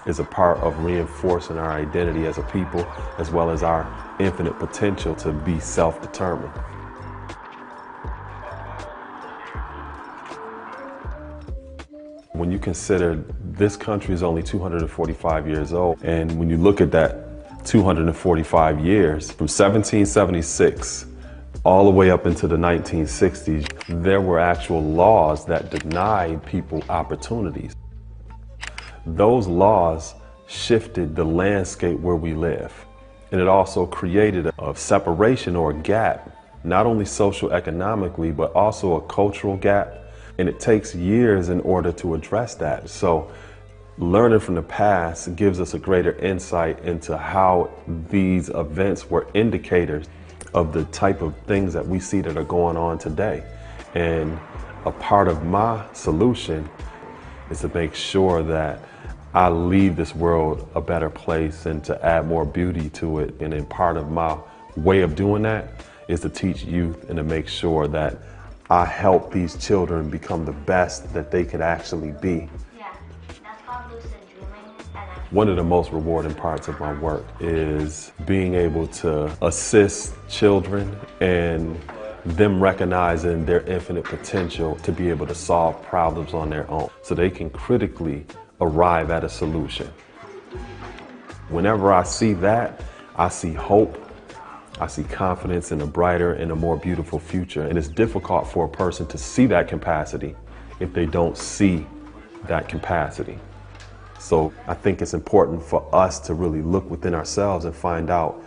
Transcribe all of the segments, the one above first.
is a part of reinforcing our identity as a people, as well as our infinite potential to be self-determined. When you consider this country is only 245 years old, and when you look at that 245 years, from 1776 all the way up into the 1960s, there were actual laws that denied people opportunities. Those laws shifted the landscape where we live, and it also created a separation or a gap, not only socio-economically, but also a cultural gap. And it takes years in order to address that. So learning from the past gives us a greater insight into how these events were indicators of the type of things that we see that are going on today. And a part of my solution is to make sure that I leave this world a better place and to add more beauty to it. And then part of my way of doing that is to teach youth and to make sure that I help these children become the best that they could actually be. Yeah, that's called lucid dreaming. One of the most rewarding parts of my work is being able to assist children and them recognizing their infinite potential to be able to solve problems on their own so they can critically arrive at a solution. Whenever I see that, I see hope. I see confidence in a brighter and a more beautiful future. And it's difficult for a person to see that capacity if they don't see that capacity. So I think it's important for us to really look within ourselves and find out,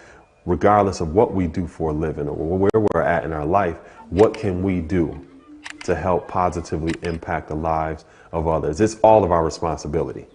regardless of what we do for a living or where we're at in our life, what can we do to help positively impact the lives of others? It's all of our responsibility.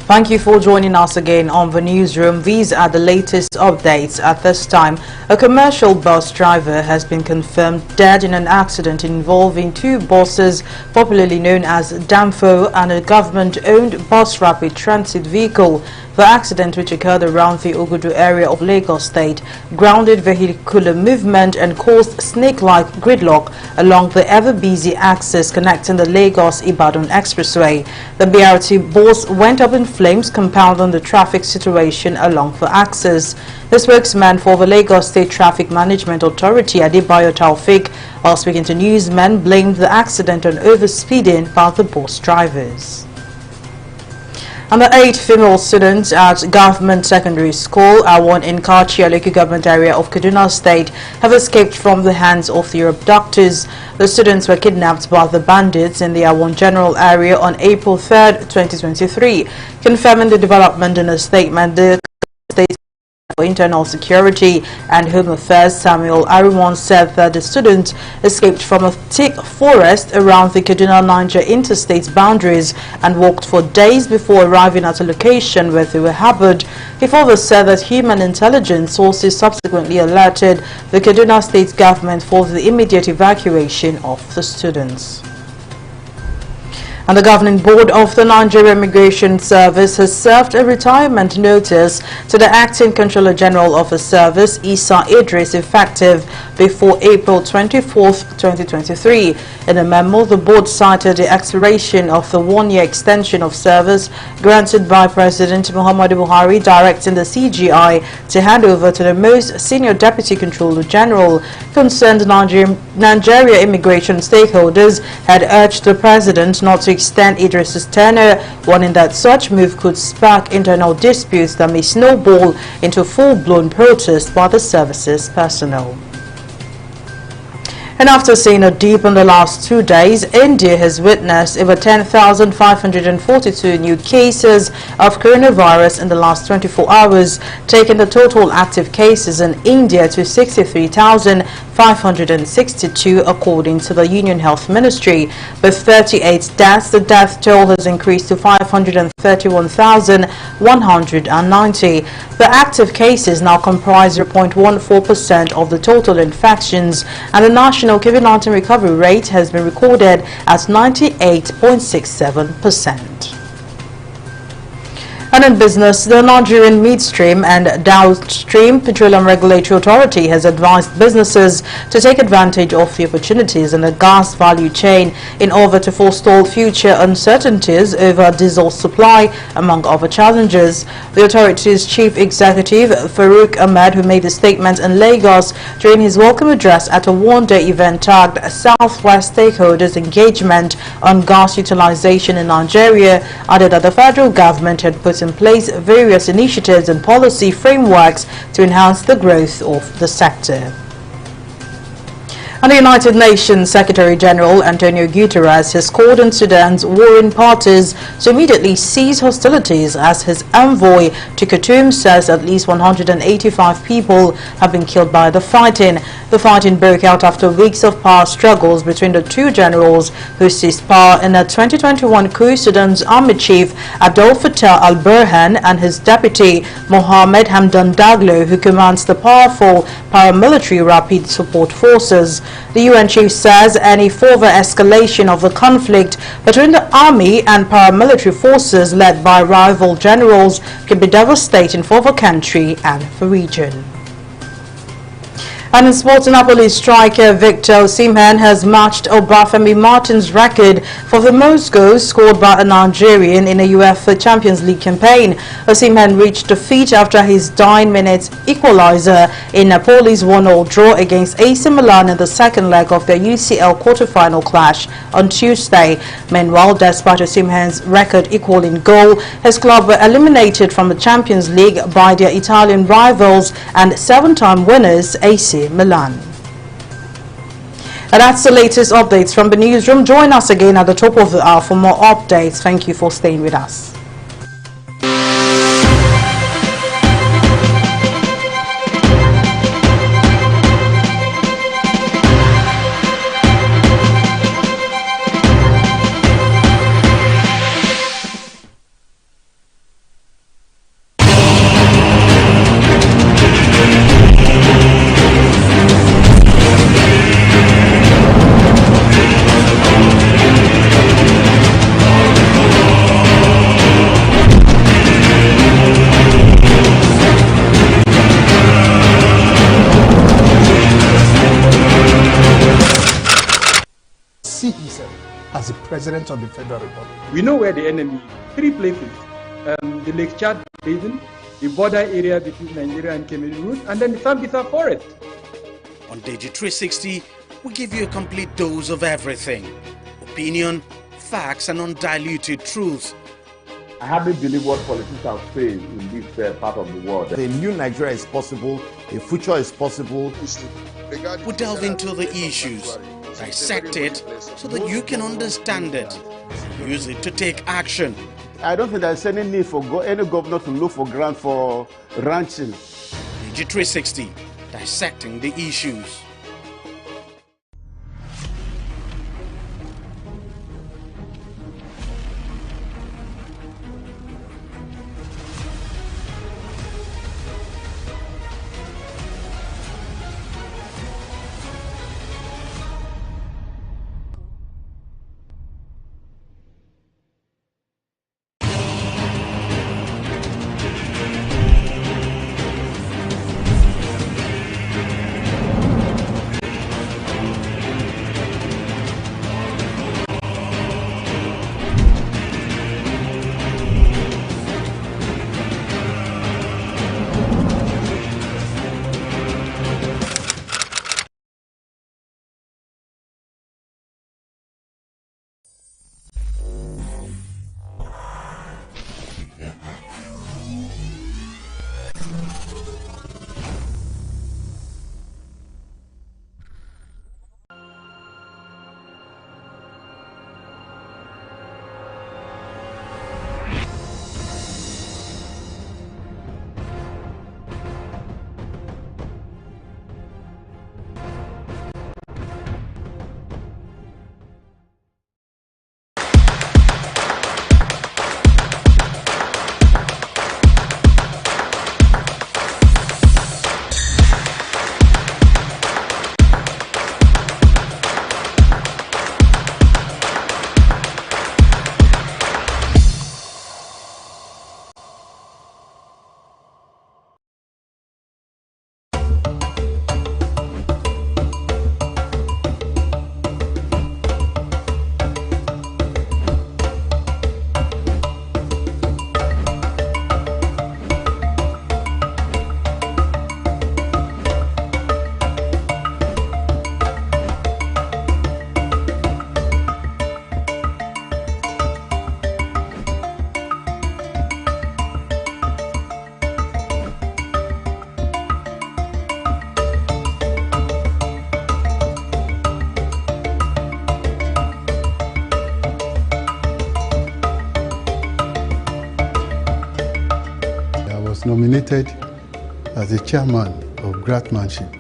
Thank you for joining us again on the newsroom. These are the latest updates. At this time, a commercial bus driver has been confirmed dead in an accident involving two buses, popularly known as Damfo, and a government-owned bus rapid transit vehicle. The accident, which occurred around the Ogudu area of Lagos State, grounded vehicular movement and caused snake-like gridlock along the ever-busy axis connecting the Lagos-Ibadan Expressway. The BRT bus went up in flames, compounding the traffic situation along the axis. The spokesman for the Lagos State Traffic Management Authority, Adebayo Taufik, while speaking to newsmen, blamed the accident on overspeeding by the bus drivers. And the 8 female students at Government Secondary School, Awon in Kachia, local government area of Kaduna State, have escaped from the hands of their abductors. The students were kidnapped by the bandits in the Awon general area on April 3rd, 2023. Confirming the development in a statement, the State for Internal Security and Home Affairs, Samuel Ariwon, said that the students escaped from a thick forest around the Kaduna-Niger interstate boundaries and walked for days before arriving at a location where they were harbored. He further said that human intelligence sources subsequently alerted the Kaduna State government for the immediate evacuation of the students. And the governing board of the Nigeria Immigration Service has served a retirement notice to the acting Controller General of the service, Isa Idris, effective before April 24th, 2023. In a memo, the board cited the expiration of the one-year extension of service granted by President Muhammadu Buhari, directing the CGI to hand over to the most senior Deputy Controller General. Concerned Nigeria immigration stakeholders had urged the President not to extend Idris's tenure, warning that such move could spark internal disputes that may snowball into full-blown protest by the service's personnel. And after seeing a dip in the last 2 days, India has witnessed over 10,542 new cases of coronavirus in the last 24 hours, taking the total active cases in India to 63,562 according to the Union Health Ministry. With 38 deaths, the death toll has increased to 531,190. The active cases now comprise 0.14% of the total infections, and the national COVID-19 recovery rate has been recorded at 98.67%. And in business, the Nigerian Midstream and Downstream Petroleum Regulatory Authority has advised businesses to take advantage of the opportunities in the gas value chain in order to forestall future uncertainties over diesel supply, among other challenges. The authority's chief executive, Farouk Ahmed, who made the statement in Lagos during his welcome address at a one-day event tagged Southwest Stakeholders Engagement on Gas Utilization in Nigeria, added that the federal government had put in place various initiatives and policy frameworks to enhance the growth of the sector. And the United Nations Secretary-General Antonio Guterres has called on Sudan's warring parties to immediately cease hostilities, as his envoy to Khartoum says at least 185 people have been killed by the fighting. The fighting broke out after weeks of power struggles between the two generals who seized power in a 2021 coup. Sudan's army chief Abdel Fattah al-Burhan and his deputy Mohamed Hamdan Daglo, who commands the powerful paramilitary Rapid Support Forces. The UN chief says any further escalation of the conflict between the army and paramilitary forces led by rival generals could be devastating for the country and the region. And in sports, Napoli striker Victor Osimhen has matched Obafemi Martin's record for the most goals scored by a Nigerian in a UEFA Champions League campaign. Osimhen reached defeat after his 9-minute equalizer in Napoli's 1-1 draw against AC Milan in the second leg of their UCL quarter-final clash on Tuesday. Meanwhile, despite Osimhen's record equaling goal, his club were eliminated from the Champions League by their Italian rivals and 7-time winners AC Milan. And that's the latest updates from the newsroom. Join us again at the top of the hour for more updates. Thank you for staying with us. See himself as the President of the Federal Republic. We know where the enemy is. 3 places. The Lake Chad Basin, the border area between Nigeria and Cameroon, and then the Sambisa Forest. On TV360, we give you a complete dose of everything. Opinion, facts, and undiluted truth. I hardly believe what politicians say in this part of the world. A new Nigeria is possible, a future is possible. We delve into the issues, dissect it so that you can understand it, use it to take action. I don't think there's any need for any governor to look for grant for ranching. TV360, dissecting the issues. appointed as the chairman of Grantmanship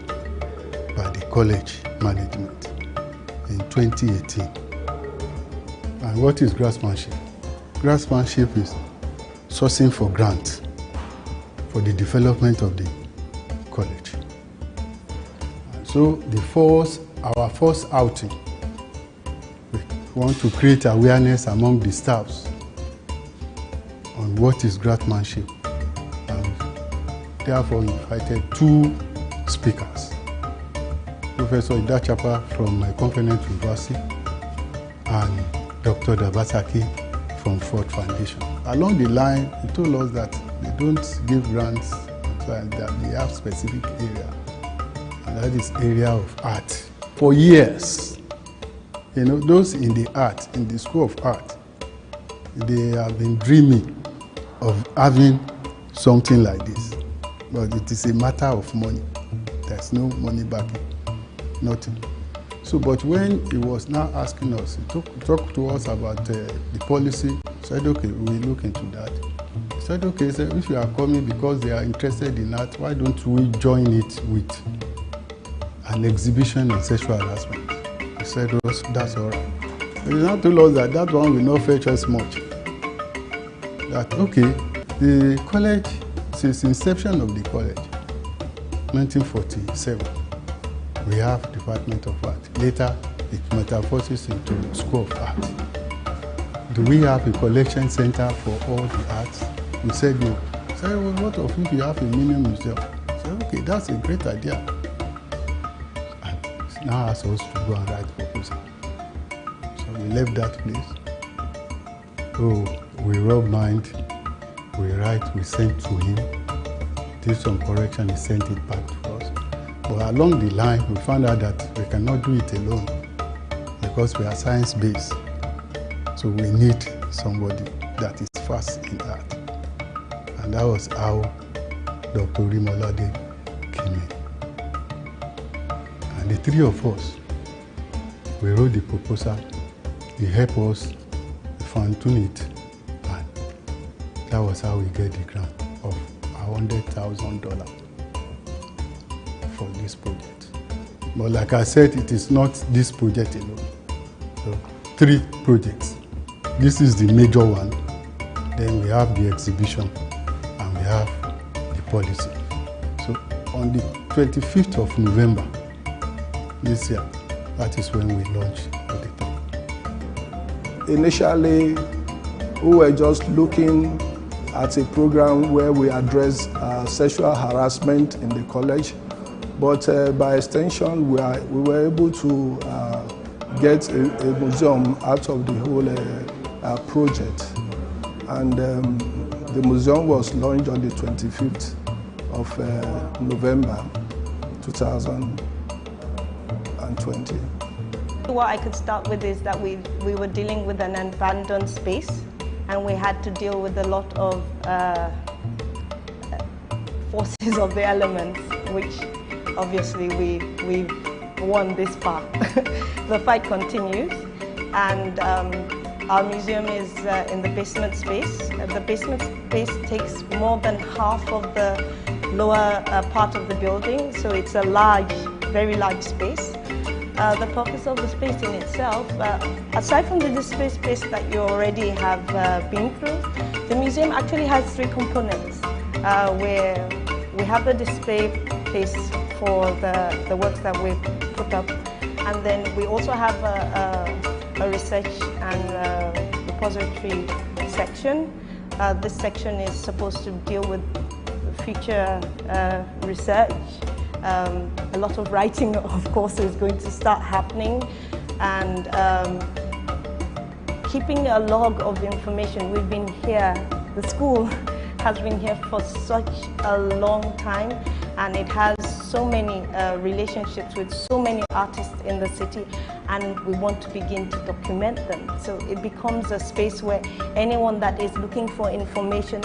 by the college management in 2018. And what is Grantmanship? Grantmanship is sourcing for grants for the development of the college. So our first outing, we want to create awareness among the staffs on what is Grantmanship, and therefore invited 2 speakers. Professor Idachapa from Confident University and Dr. Dabasaki from Ford Foundation. Along the line, he told us that they don't give grants, and that they have specific area, and that is area of art. For years, you know, those in the art, in the School of Art, they have been dreaming of having something like this, but it is a matter of money. There's no money backing, nothing. So, but when he was now asking us, he talked to us about the policy, said, okay, we'll look into that. He said, okay, so if you are coming because they are interested in art, why don't we join it with an exhibition on sexual harassment? He said, oh, that's all right. He now told us that that one will not fetch us much. That, okay, the college, since inception of the college, 1947, we have Department of Art. Later, it metamorphoses into School of Art. Do we have a collection center for all the arts? We said no. He said, well, what of if you have a mini museum? I said, okay, that's a great idea. And he now asked us to go and write proposal. So we left that place. Oh, we rub mind, we write, we sent to him, did some correction, he sent it back to us. But along the line, we found out that we cannot do it alone because we are science-based. So we need somebody that is fast in art. And that was how Dr. Rimolade came in. And the 3 of us, we wrote the proposal, he helped us fine-tune it, and that was how we get the grant of $100,000 for this project. But like I said, it is not this project alone. So 3 projects. This is the major one. Then we have the exhibition and we have the policy. So on the 25th of November this year, that is when we launched the thing. Initially, we were just looking at a program where we address sexual harassment in the college. But by extension, we were able to get a museum out of the whole project. And the museum was launched on the 25th of November 2020. What I could start with is that we were dealing with an abandoned space, and we had to deal with a lot of forces of the elements, which obviously we won this part. The fight continues, and our museum is in the basement space. The basement space takes more than half of the lower part of the building, so it's a large, very large space. The purpose of the space in itself, aside from the display space that you already have been through, the museum actually has 3 components, where we have the display place for the works that we've put up, and then we also have a research and repository section. This section is supposed to deal with future research. A lot of writing, of course, is going to start happening, and keeping a log of information. We've been here, the school has been here for such a long time, and it has so many relationships with so many artists in the city, and we want to begin to document them. So it becomes a space where anyone that is looking for information,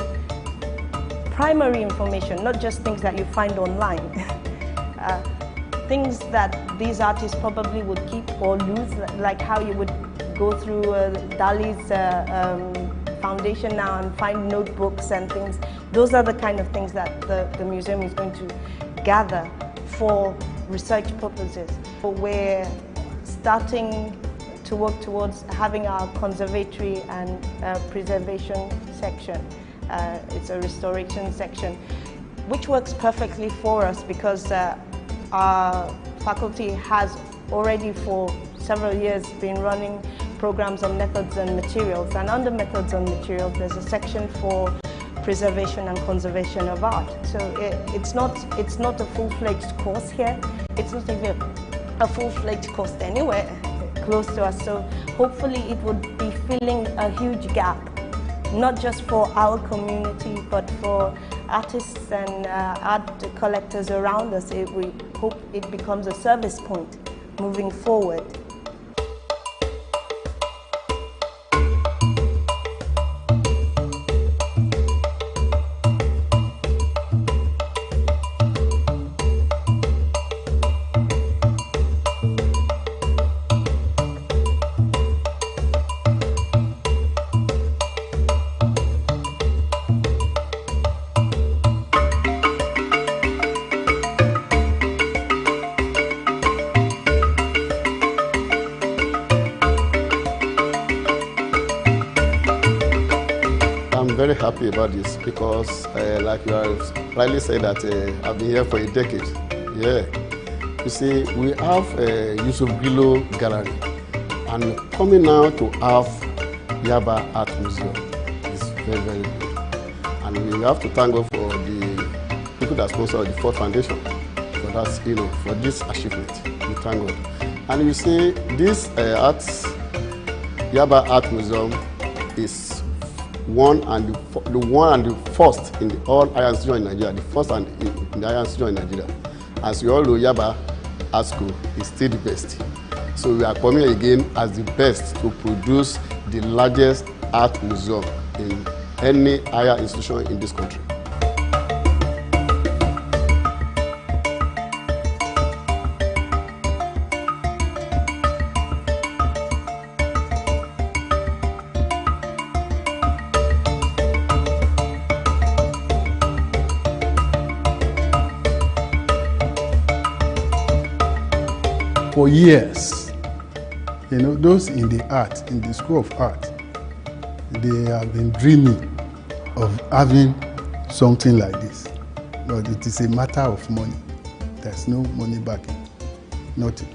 primary information, not just things that you find online, things that these artists probably would keep or lose, like how you would go through Dali's foundation now and find notebooks and things. Those are the kind of things that the museum is going to gather for research purposes. We're starting to work towards having our conservatory and preservation section. It's a restoration section, which works perfectly for us because our faculty has already for several years been running programs on methods and materials, and under methods and materials there's a section for preservation and conservation of art. So it's not a full-fledged course here. It's not even a full-fledged course anywhere close to us. So hopefully it would be filling a huge gap, not just for our community, but for artists and art collectors around us. We hope it becomes a service point moving forward. I'm very happy about this because, like you have rightly said, that I've been here for a decade. Yeah. You see, we have Yusuf Gilo Gallery, and coming now to have Yaba Art Museum is very, very good. And we have to thank God for the people that sponsor the Ford Foundation for that, for this achievement. We thank God. And you see, this Yaba Art Museum is the one and the first in all higher institutions in Nigeria, the first and in the higher institution in Nigeria. As you all know, Yaba Art School is still the best. So we are coming again as the best to produce the largest art museum in any higher institution in this country. For years, those in the School of Art, they have been dreaming of having something like this. But it is a matter of money. There's no money backing, nothing.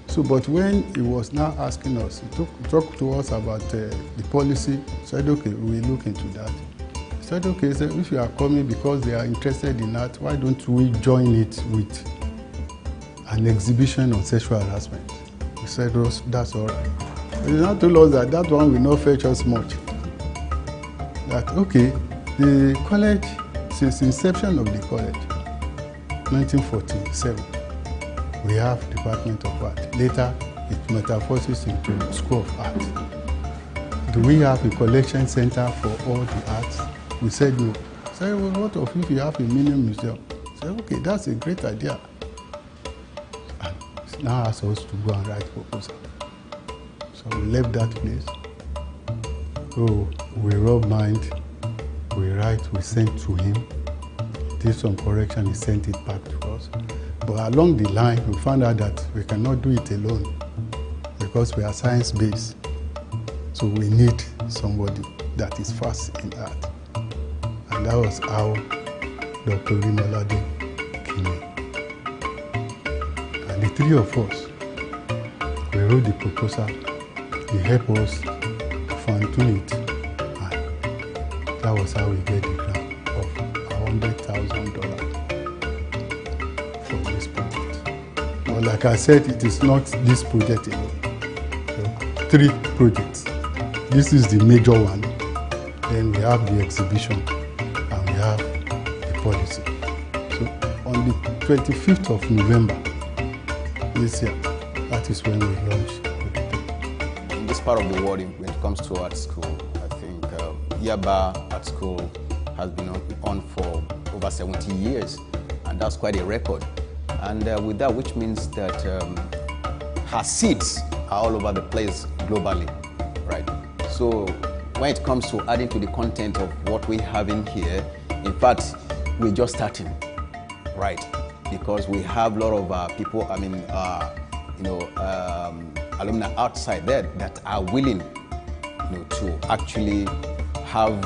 So, but when he was now asking us, he talked to us about the policy, said, okay, we'll look into that. He said, okay, so if you are coming because they are interested in art, why don't we join it with an exhibition on sexual harassment? We said, that's all right. But he now told us that one will not fetch us much. That, okay, the college, since inception of the college, 1947, we have Department of Art. Later, it metamorphoses into School of Art. Do we have a collection center for all the arts? We said no. He said, well, what if you have a mini museum? I said, okay, that's a great idea. Now asked us to go and write proposal. So we left that place. So we rub mind, we write, we sent to him, did some correction, he sent it back to us. But along the line, we found out that we cannot do it alone because we are science-based. So we need somebody that is fast in art. And that was how Dr. Rimolade came in. The three of us, we wrote the proposal, he helped us fine-tune it, and that was how we get the grant of $100,000 for this project. But like I said, it is not this project alone. So, 3 projects. This is the major one. Then we have the exhibition, and we have the policy. So on the 25th of November, this year, that is when we launch. In this part of the world, when it comes to art school, I think Yaba Art School has been on for over 70 years, and that's quite a record. And with that, which means that her seats are all over the place globally, right? So when it comes to adding to the content of what we have in here, In fact, we're just starting, right? Because we have a lot of people, alumni outside there that are willing, to actually have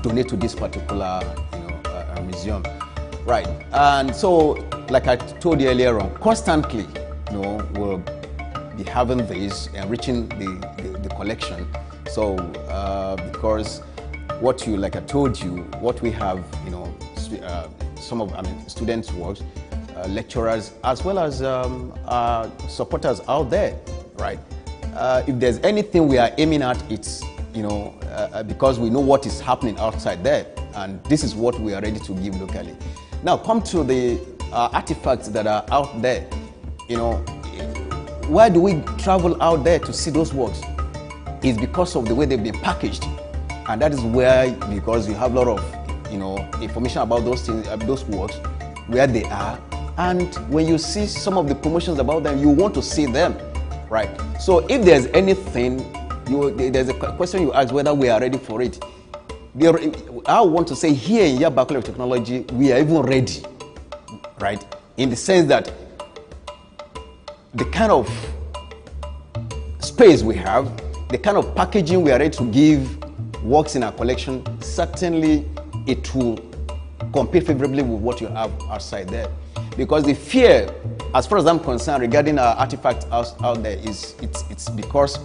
donate to this particular, museum, right? And so, like I told you earlier on, constantly, we'll be having this, enriching the collection. So, because like I told you, what we have, some of, students' works, lecturers, as well as supporters out there, right? If there's anything we are aiming at, it's, because we know what is happening outside there, and this is what we are ready to give locally. Now, come to the artifacts that are out there. Why do we travel out there to see those works? It's because of the way they've been packaged, and that is where, because you have a lot of, information about those things, those works, where they are, and when you see some of the promotions about them, you want to see them, right? So if there's anything, there's a question you ask whether we are ready for it. I want to say here in Yaba College of Technology, we are even ready, right? In the sense that the kind of space we have, the kind of packaging we are ready to give works in our collection, certainly it will compare favorably with what you have outside there. Because the fear, as far as I'm concerned, regarding our artifacts out there is it's because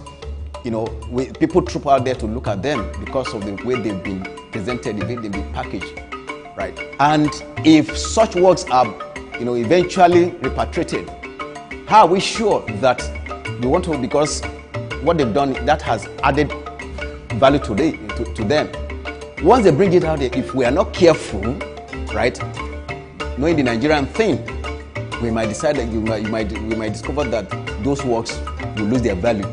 people troop out there to look at them because of the way they've been presented, the way they've been packaged, right? And if such works are eventually repatriated, how are we sure that we want to, because what they've done, that has added value to them. Once they bring it out there, if we are not careful, right, knowing the Nigerian thing, we might decide that we might discover that those works will lose their value,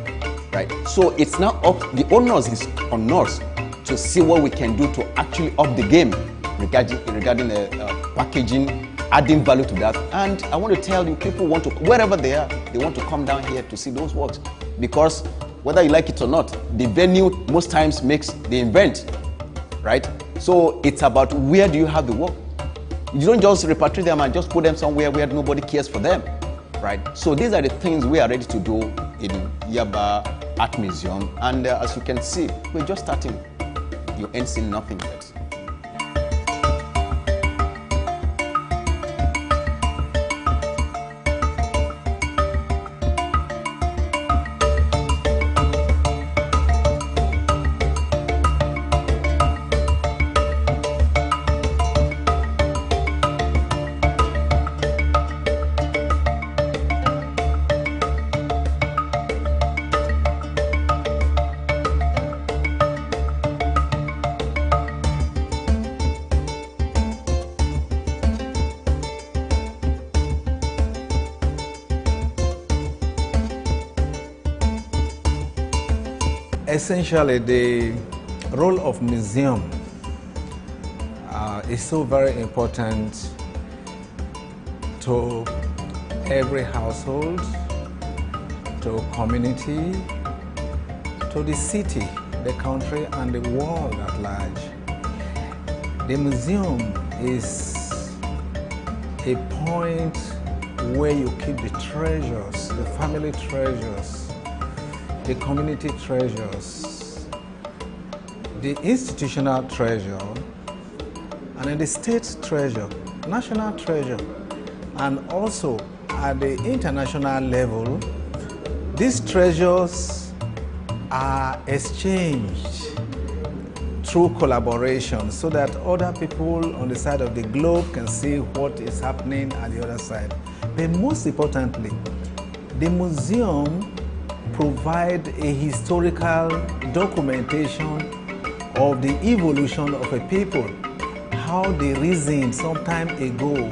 right? So it's now up, the onus is on us to see what we can do to actually up the game regarding packaging, adding value to that. And I want to tell you, people want to, wherever they are, they want to come down here to see those works, because whether you like it or not, the venue most times makes the event, right? So it's about where do you have the work. You don't just repatriate them and just put them somewhere where nobody cares for them, right? So these are the things we are ready to do in Yaba Art Museum. And as you can see, we're just starting. You ain't seen nothing yet. Essentially, the role of museum is so very important to every household, to community, to the city, the country, and the world at large. The museum is a point where you keep the treasures, the family treasures, the community treasures, the institutional treasure, and then the state treasure, national treasure, and also at the international level, these treasures are exchanged through collaboration so that other people on the side of the globe can see what is happening at the other side. But most importantly, the museum provide a historical documentation of the evolution of a people, how they reasoned some time ago,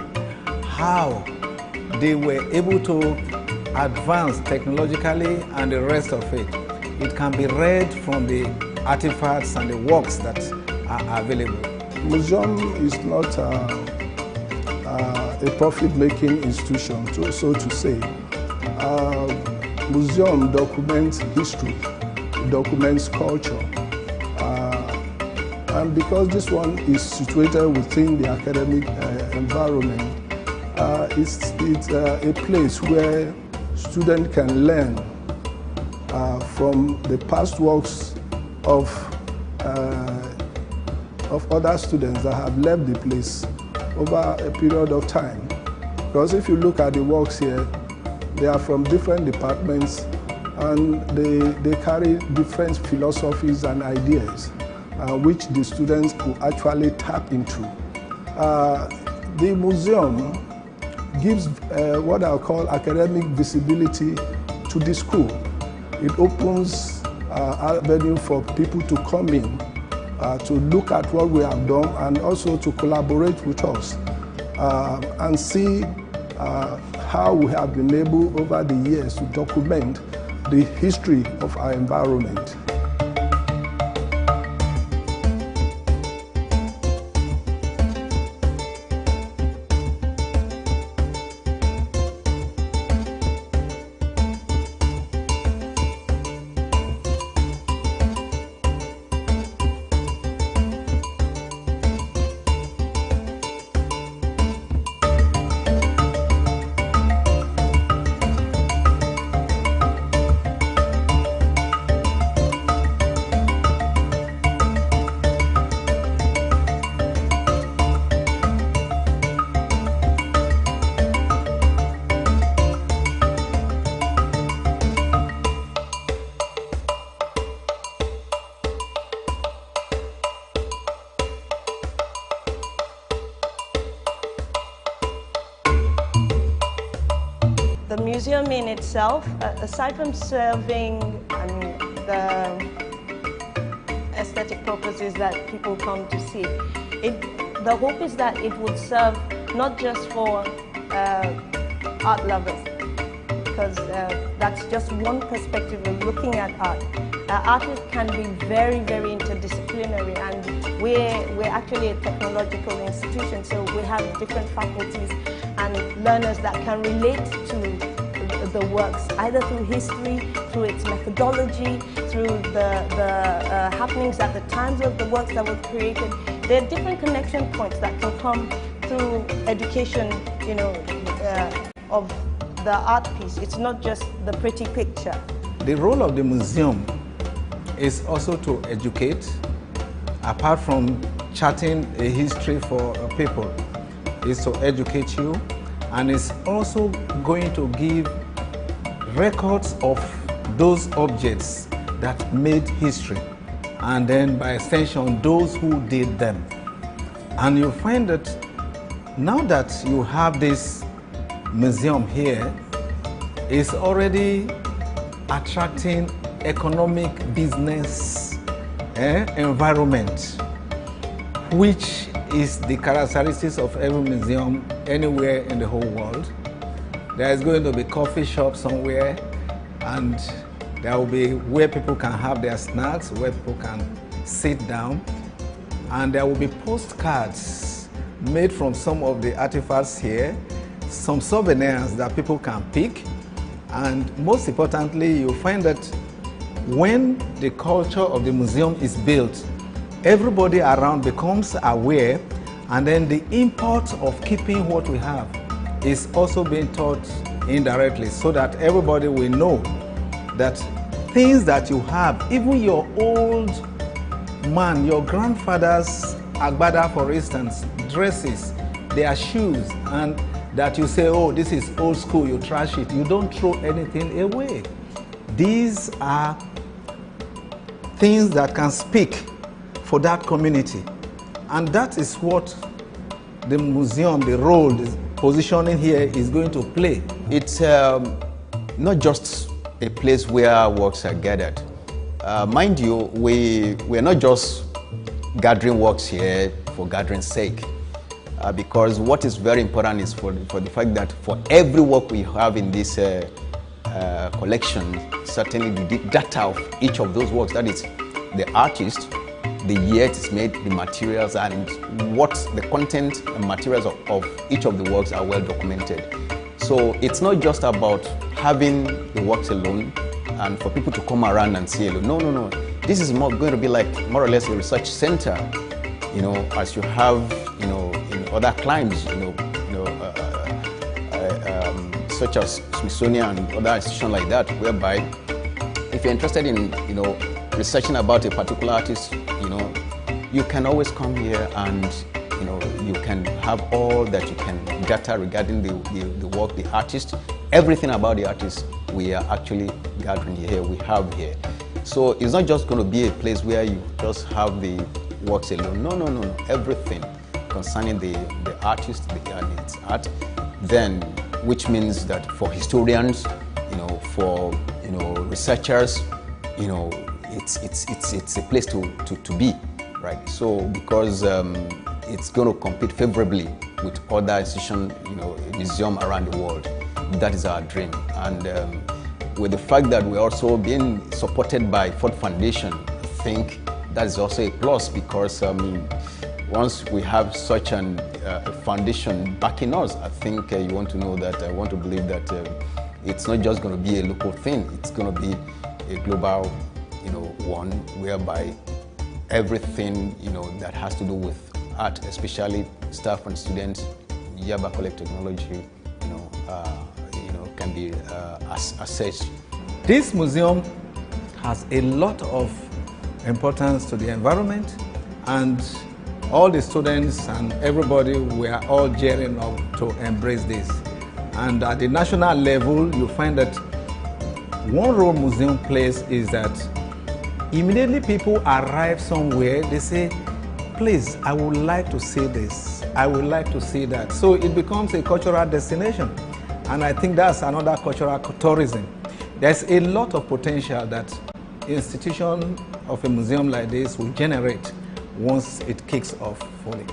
how they were able to advance technologically and the rest of it. It can be read from the artifacts and the works that are available. Museum is not a profit-making institution, so to say. Museum documents history, documents culture, And because this one is situated within the academic environment, it's a place where students can learn from the past works of other students that have left the place over a period of time. Because if you look at the works here, they are from different departments and they carry different philosophies and ideas which the students will actually tap into. The museum gives what I'll call academic visibility to the school. It opens avenue for people to come in, to look at what we have done and also to collaborate with us and see how we have been able over the years to document the history of our environment. The museum in itself, aside from serving the aesthetic purposes that people come to see, the hope is that it would serve not just for art lovers, because that's just one perspective of looking at art. Artists can be very, very interdisciplinary, and we're actually a technological institution, so we have different faculties and learners that can relate to the works, either through history, through its methodology, through the happenings at the times of the works that were created. There are different connection points that can come through education, of the art piece. It's not just the pretty picture. The role of the museum is also to educate, apart from charting a history for people, is to educate you, and it's also going to give records of those objects that made history, and then by extension those who did them. And you find that now that you have this museum here, it's already attracting economic business environment, which is the characteristics of every museum anywhere in the whole world. There is going to be coffee shop somewhere, and there will be where people can have their snacks, where people can sit down, and there will be postcards made from some of the artifacts here, some souvenirs that people can pick, and most importantly, you'll find that when the culture of the museum is built, everybody around becomes aware, and then the import of keeping what we have is also being taught indirectly, so that everybody will know that things that you have, even your old man, your grandfather's agbada, for instance, dresses, their shoes, and that you say, oh, this is old school, you trash it. You don't throw anything away. These are things that can speak for that community. And that is what the museum, the role, the positioning here is going to play. It's not just a place where works are gathered. Mind you, we're not just gathering works here for gathering's sake. Because what is very important is for the fact that for every work we have in this collection, certainly the data of each of those works, that is the artist, the year it is made, the materials, and what the content and materials of each of the works are well documented. So it's not just about having the works alone and for people to come around and see alone. No. this is going to be like more or less a research center, you know, as you have, you know, in other climes, such as Smithsonian and other institutions like that, whereby if you're interested in, you know, researching about a particular artist, you know, you can always come here and, you know, you can have all that you can data regarding the work, the artist, everything about the artist we are actually gathering here, we have here. So it's not just going to be a place where you just have the works alone. No. Everything concerning the artist, and its art, then, which means that for historians, you know, for, you know, researchers, you know, it's a place to be, right? So because it's going to compete favorably with other institutions, you know, museum around the world. That is our dream. And with the fact that we're also being supported by Ford Foundation, I think that is also a plus, because once we have such a foundation backing us, I think you want to know that, I want to believe that it's not just going to be a local thing, it's going to be a global, you know, one, whereby everything, you know, that has to do with art, especially staff and students, Yaba College Technology, you know, can be assessed. This museum has a lot of importance to the environment, and all the students and everybody, we are all gearing up to embrace this. And at the national level, you find that one role museum plays is that immediately people arrive somewhere, they say, please, I would like to see this, I would like to see that. So it becomes a cultural destination. And I think that's another cultural tourism. There's a lot of potential that institution of a museum like this will generate once it kicks off fully.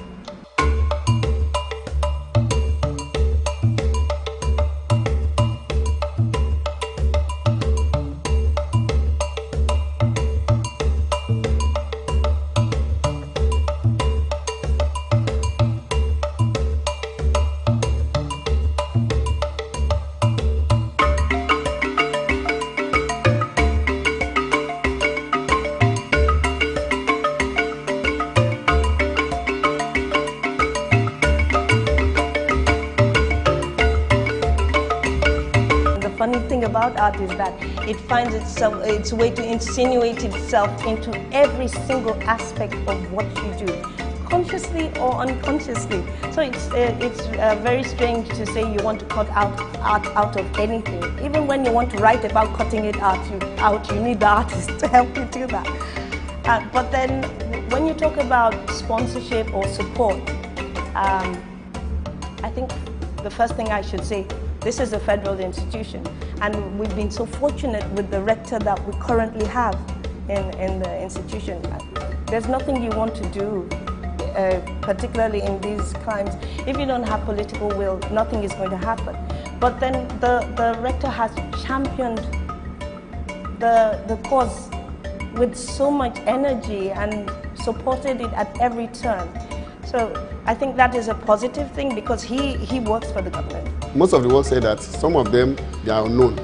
About art is that it finds its way to insinuate itself into every single aspect of what you do, consciously or unconsciously. So it's very strange to say you want to cut art out of anything. Even when you want to write about cutting it out, you need the artist to help you do that. But then when you talk about sponsorship or support, I think the first thing I should say, this is a federal institution, and we've been so fortunate with the rector that we currently have in the institution. There's nothing you want to do, particularly in these times. If you don't have political will, nothing is going to happen. But then the rector has championed the cause with so much energy and supported it at every turn. So I think that is a positive thing, because he works for the government. Most of the work say that some of them, they are unknown.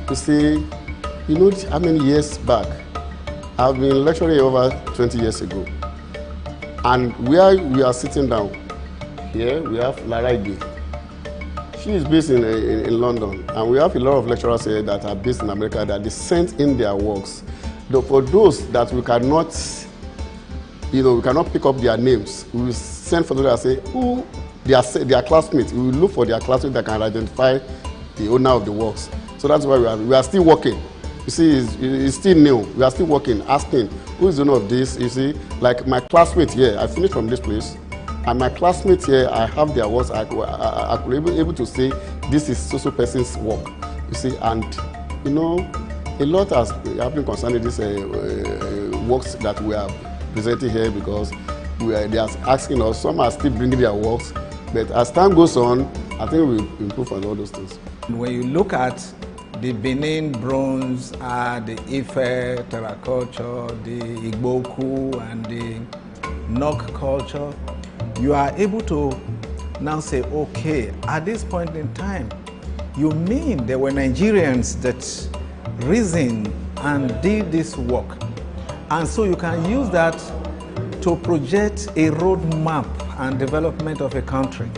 You see, you know how many years back, I've been lecturing over 20 years ago. And where we are sitting down, here we have Lara Ige. She is based in London, and we have a lot of lecturers here that are based in America that they sent in their works. Though for those that we cannot, you know, we cannot pick up their names, we will send for them and say, who their classmates. We will look for their classmates that can identify the owner of the works. So that's why we are still working. You see, it's still new. We are still working, asking, who is the owner of this? You see, like my classmate here, I finished from this place, and my classmates here, I have their works. I could be able to say, this is so person's work. You see, and you know, a lot has happened concerning these works that we are presenting here, because they are asking us. Some are still bringing their works, but as time goes on, I think we'll improve on all those things. When you look at the Benin bronze, the Ife terracotta, the Igboku, and the Nok culture, you are able to now say, okay, at this point in time, you mean there were Nigerians that reasoned and did this work. And so you can use that to project a roadmap and development of a country.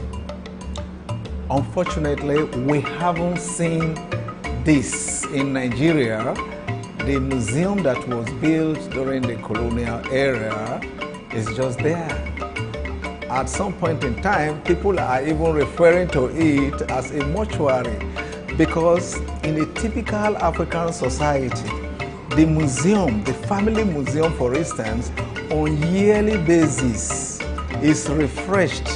Unfortunately, we haven't seen this in Nigeria. The museum that was built during the colonial era is just there. At some point in time, people are even referring to it as a mortuary, because in a typical African society, the museum, the family museum, for instance, on yearly basis is refreshed,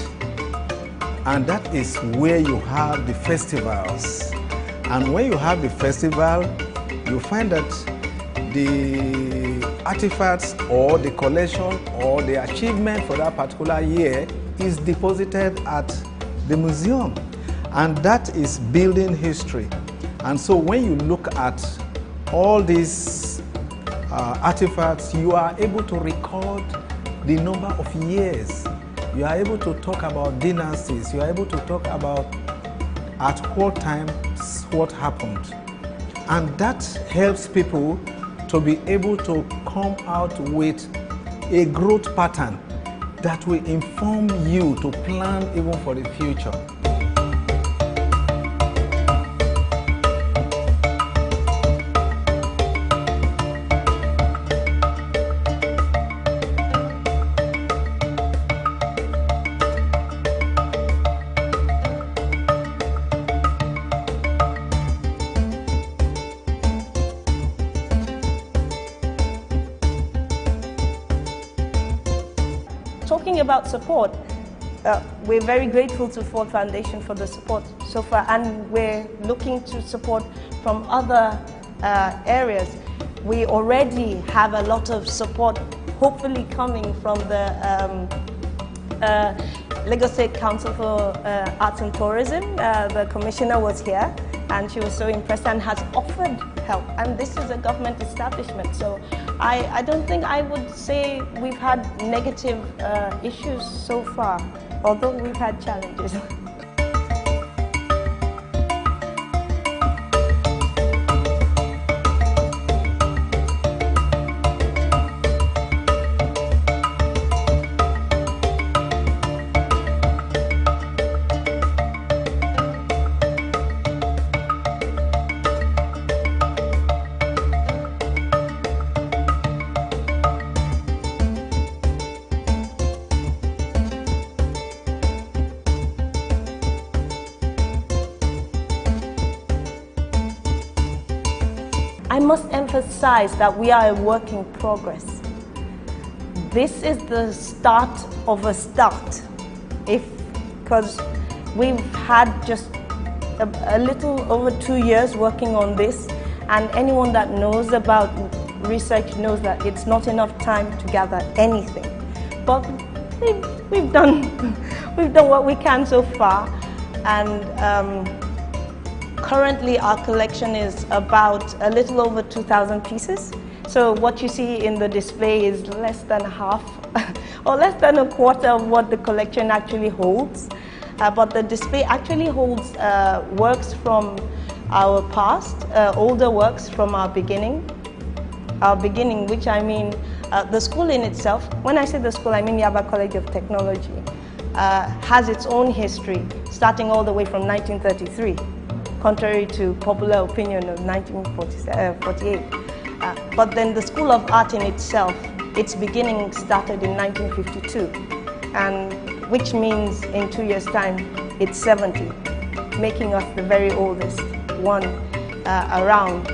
and that is where you have the festivals. And when you have the festival, you find that the artifacts or the collection or the achievement for that particular year is deposited at the museum, and that is building history. And so when you look at all these artifacts, you are able to record the number of years. You are able to talk about dynasties. You are able to talk about at what times what happened. And that helps people to be able to come out with a growth pattern that will inform you to plan even for the future. Talking about support, we're very grateful to Ford Foundation for the support so far, and we're looking to support from other areas. We already have a lot of support, hopefully coming from the Lagos State Council for Arts and Tourism. The commissioner was here and she was so impressed and has offered help. And this is a government establishment, so I don't think I would say we've had negative issues so far, although we've had challenges. I must emphasize that we are a work in progress. This is the start of a start, because we've had just a little over 2 years working on this, and anyone that knows about research knows that it's not enough time to gather anything. But we've done what we can so far, and currently our collection is about a little over 2,000 pieces. So what you see in the display is less than half or less than a quarter of what the collection actually holds. But the display actually holds works from our past, older works from our beginning, which I mean the school in itself. When I say the school, I mean Yaba College of Technology, has its own history starting all the way from 1933. Contrary to popular opinion of 1948. But then the School of Art in itself, its beginning started in 1952, and which means in 2 years' time, it's 70, making us the very oldest one around.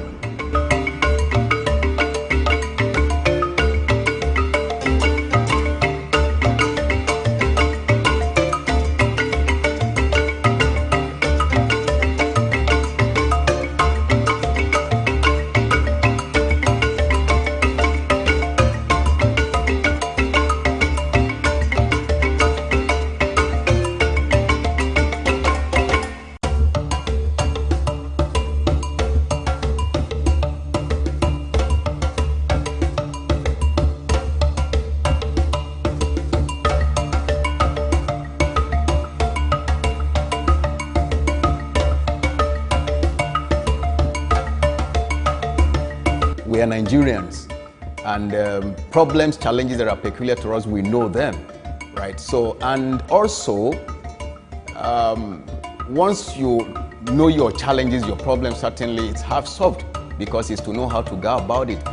We are Nigerians, And problems, challenges that are peculiar to us, we know them, right? So, and also, once you know your challenges, your problems, certainly it's half solved, because it's to know how to go about it.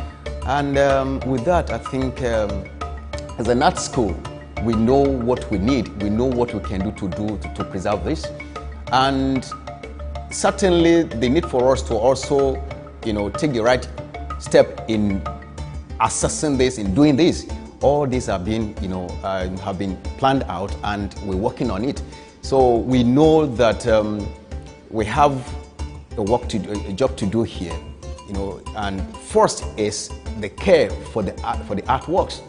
And with that, I think as an art school, we know what we need, we know what we can do to preserve this. And certainly the need for us to also, take the right step in assessing this, in doing this. All these have been, have been planned out, and we're working on it. So we know that we have a job to do here, and first is the care for the artworks,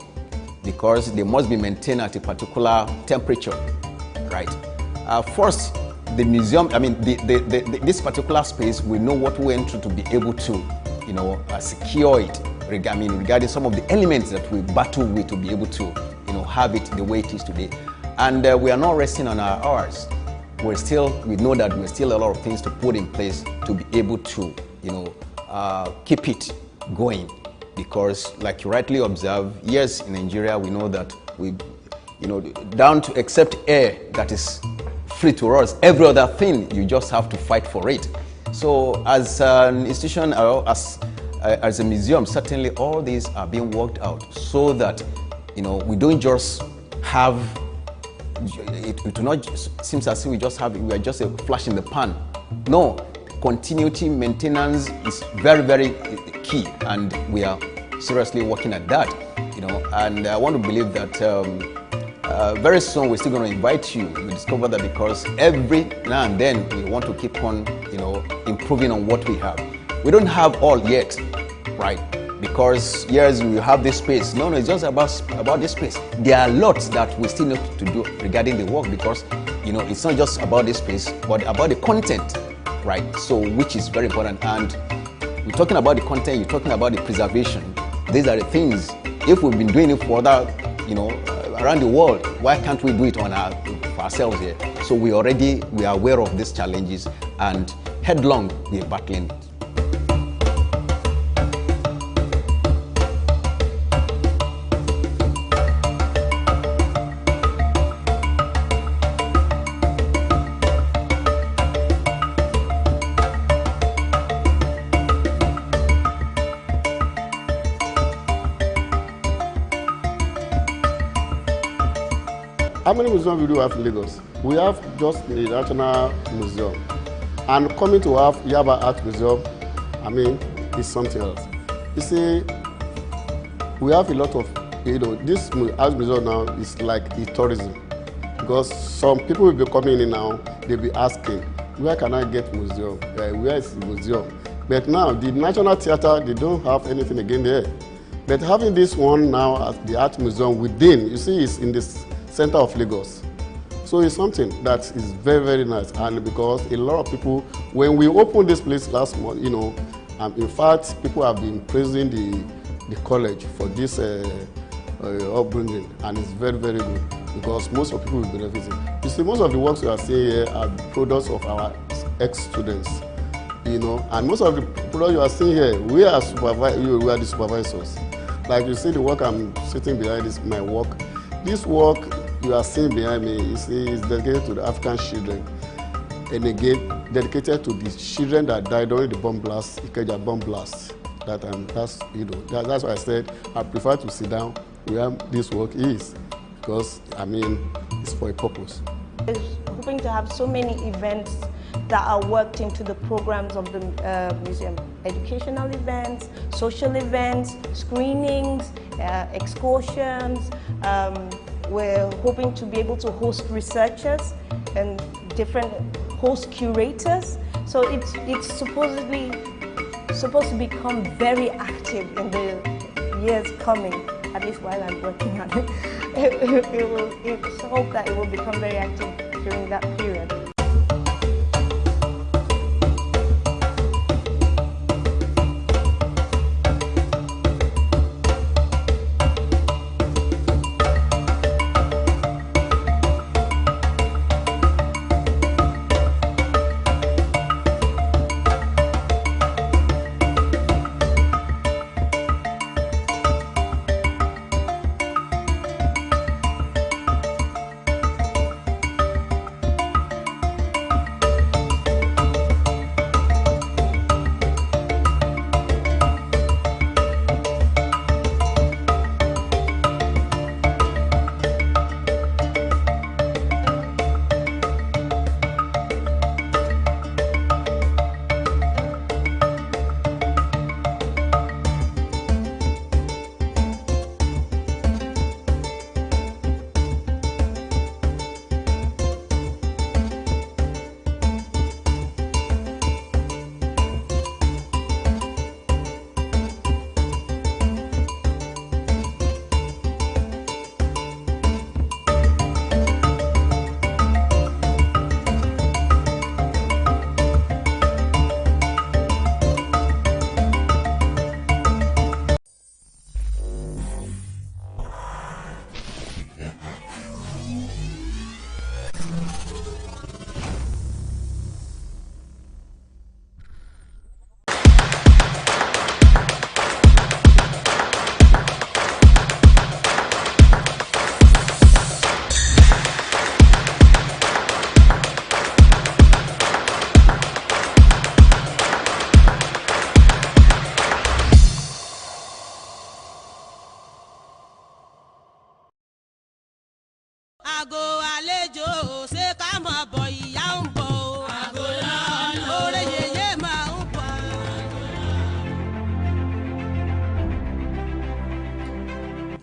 because they must be maintained at a particular temperature, right? First, the museum, this particular space, we know what we went through to be able to, secure it, regarding some of the elements that we battle with to be able to, have it the way it is today. And we are not resting on our hours. We know that there's still a lot of things to put in place to be able to, keep it going. Because, like you rightly observe, yes, in Nigeria, we know that we, down to except air that is free to us, every other thing, you just have to fight for it. So as an institution, as a museum, certainly all these are being worked out so that, we don't just have, it will not seem as if we are just a flash in the pan. No, continuity, maintenance is very, very key, and we are seriously working at that, and I want to believe that very soon we're still going to invite you. We discover that because every now and then we want to keep on, improving on what we have. We don't have all yet, right? Because yes, we have this space. No, it's just about this space. There are lots that we still need to do regarding the work, because, it's not just about this space, but about the content, right? So, which is very important. And we're talking about the content, you're talking about the preservation. These are the things. If we've been doing it for other, around the world, why can't we do it for ourselves here? So we are aware of these challenges, and headlong we're battling. How many museums do we have in Lagos? We have just the National Museum. And coming to have Yaba Art Museum, is something else. You see, we have a lot of, this art museum now is like a tourism. Because some people will be coming in now, they'll be asking, where can I get museum? Where is the museum? But now, the National Theatre, they don't have anything again there. But having this one now as the art museum within, you see, it's in this center of Lagos. So it's something that is very, very nice. And because a lot of people, when we opened this place last month, in fact, people have been praising the college for this upbringing, and it's very, very good, because most of people will benefit. You see, most of the works we are seeing here are products of our ex-students, and most of the products you are seeing here, we are the supervisors. Like you see the work I'm sitting behind is my work. This work you are seeing behind me is dedicated to the African children, and again dedicated to the children that died during the bomb blast, Ikeja bomb blast. That's why I said I prefer to sit down where this work is, because it's for a purpose. We're hoping to have so many events that are worked into the programs of the museum. Educational events, social events, screenings, excursions. We're hoping to be able to host researchers and different host curators. So it's supposed to become very active in the years coming, at least while I'm working on it. It's hope that it will become very active during that period.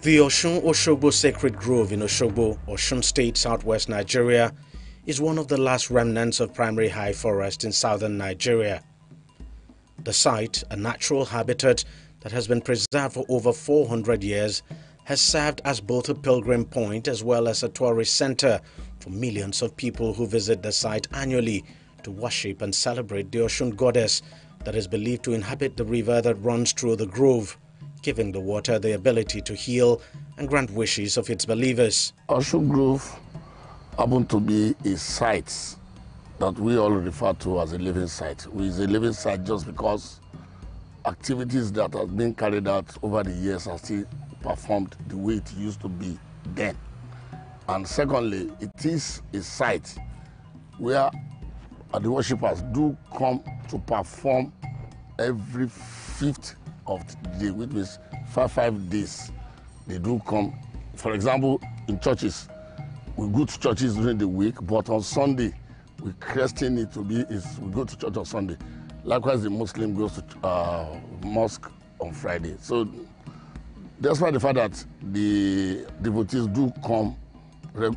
The Osun-Osogbo Sacred Grove in Osogbo, Osun State, southwest Nigeria, is one of the last remnants of primary high forest in southern Nigeria. The site, a natural habitat that has been preserved for over 400 years, has served as both a pilgrim point as well as a tourist center for millions of people who visit the site annually to worship and celebrate the Osun goddess that is believed to inhabit the river that runs through the grove, giving the water the ability to heal and grant wishes of its believers. Osun Grove happened to be a site that we all refer to as a living site. It's a living site just because activities that have been carried out over the years are still performed the way it used to be then. And secondly, it is a site where the worshippers do come to perform every 5th of the day, which means 5 days. They do come. For example, in churches, we go to churches during the week, but on Sunday, we christen it to be, we go to church on Sunday. Likewise, the Muslim goes to mosque on Friday. So despite the fact that the devotees do come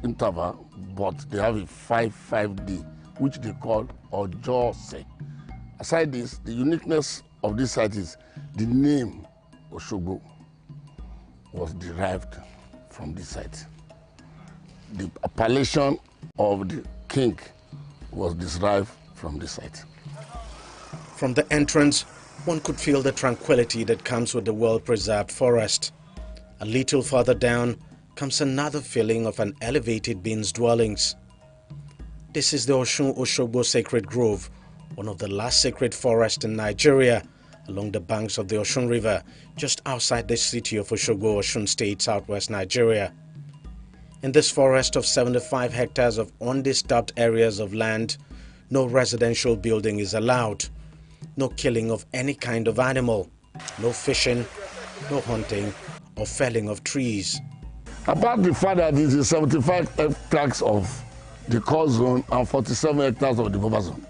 interval, but they have a 5 day, which they call Ojose. Aside this, the uniqueness of this site is the name Osogbo was derived from this site. The appellation of the king was derived from this site. From the entrance, one could feel the tranquility that comes with the well-preserved forest. A little further down comes another feeling of an elevated being's dwellings. This is the Osun-Osogbo Sacred Grove, one of the last sacred forests in Nigeria, along the banks of the Osun River, just outside the city of Osogbo, Osun State, southwest Nigeria. In this forest of 75 hectares of undisturbed areas of land, no residential building is allowed, no killing of any kind of animal, no fishing, no hunting or felling of trees. Apart the fact that it is 75 hectares of the core zone and 47 hectares of the buffer zone,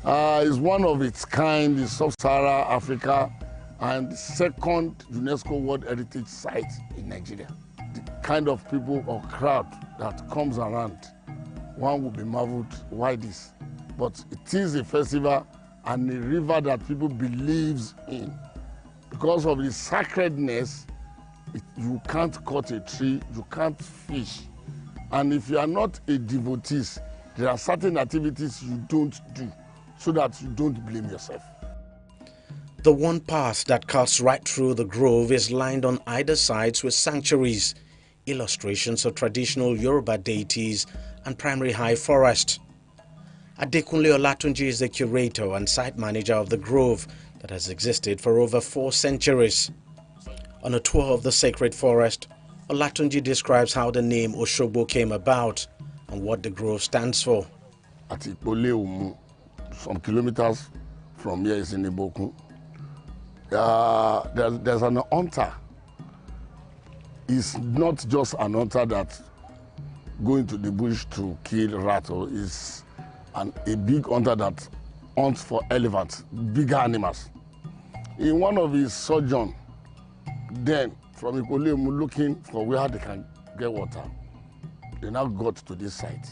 it's one of its kind in sub-Saharan Africa and the second UNESCO World Heritage Site in Nigeria. The kind of people or crowd that comes around, one will be marveled why this. But it is a festival and a river that people believes in. Because of the sacredness, you can't cut a tree, you can't fish. And if you are not a devotee, there are certain activities you don't do so that you don't blame yourself. The one path that cuts right through the grove is lined on either sides with sanctuaries, illustrations of traditional Yoruba deities and primary high forest. Adekunle Olatunji is the curator and site manager of the grove that has existed for over 4 centuries. On a tour of the sacred forest, Olatunji describes how the name Osogbo came about and what the grove stands for. At Ipole, some kilometers from here is in Iboku. There's an hunter. It's not just an hunter that going to the bush to kill rattle. It's a big hunter that hunts for elephants, bigger animals. In one of his sojourn, then from Ikolemu looking for where they can get water, they now got to this site.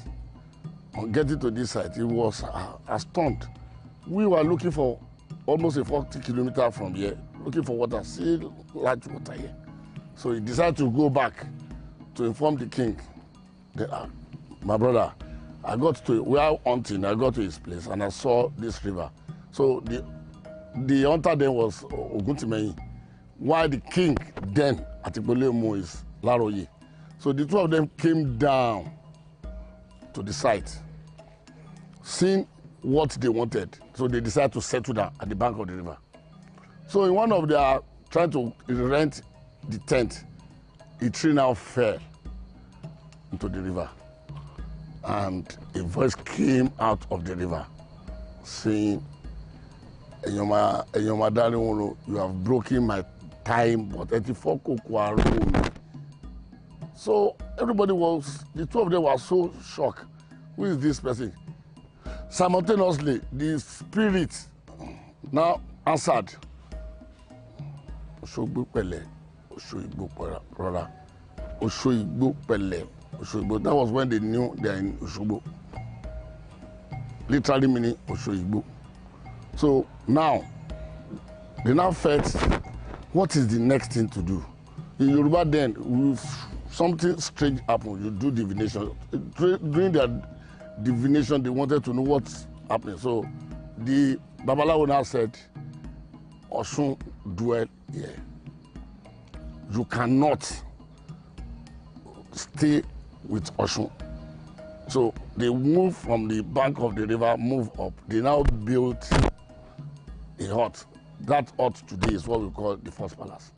On getting to this site, he was astounded. We were looking for almost a 40 kilometers from here, looking for water, still large water here. So he decided to go back to inform the king. My brother, we are hunting, I got to his place and I saw this river. So the hunter then was Oguntimeyin, while the king then at Ibolemu is Laroye. So the two of them came down to the site, seeing what they wanted. So they decided to settle down at the bank of the river. So in one of their trying to rent the tent, a tree now fell into the river. And a voice came out of the river saying, Enyoma Darling, you have broken my time, but 84 kokwa. So everybody the two of them were so shocked. Who is this person? Simultaneously, the spirit now answered, Osogbo Pele, Oshoigbo, brother. Oshoigbo Pele. Oshoigbo. That was when they knew they are in Oshogbo. Literally meaning Oshoigbo. So now, they now felt, what is the next thing to do? In Yoruba then, something strange happened. You do divination. During their divination, they wanted to know what's happening. So the Babalawo now said, Osun dwell here. You cannot stay with Osun. So they moved from the bank of the river, move up. They now built a hut. That hut today is what we call the first palace.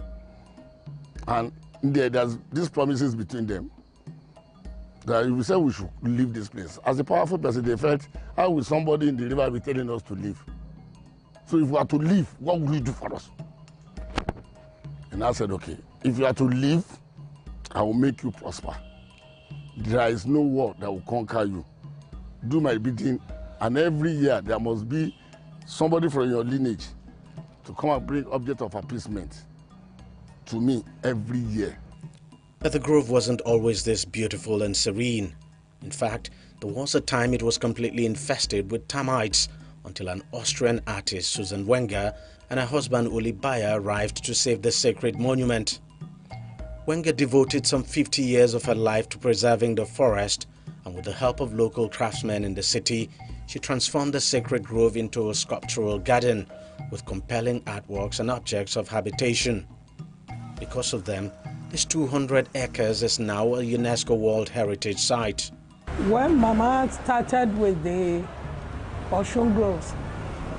And there's these promises between them that if we say we should leave this place, as a powerful person, they felt, how will somebody in the river be telling us to leave? So if we are to leave, what will you do for us? And I said, okay, if you are to leave, I will make you prosper. There is no war that will conquer you. Do my bidding, and every year there must be somebody from your lineage to come and bring object of appeasement to me every year. But the grove wasn't always this beautiful and serene. In fact, there was a time it was completely infested with termites until an Austrian artist, Susan Wenger, and her husband Uli Bayer arrived to save the sacred monument. Wenger devoted some 50 years of her life to preserving the forest, and with the help of local craftsmen in the city, she transformed the sacred grove into a sculptural garden with compelling artworks and objects of habitation. Because of them, this 200 acres is now a UNESCO World Heritage Site. When Mama started with the Osun Groves,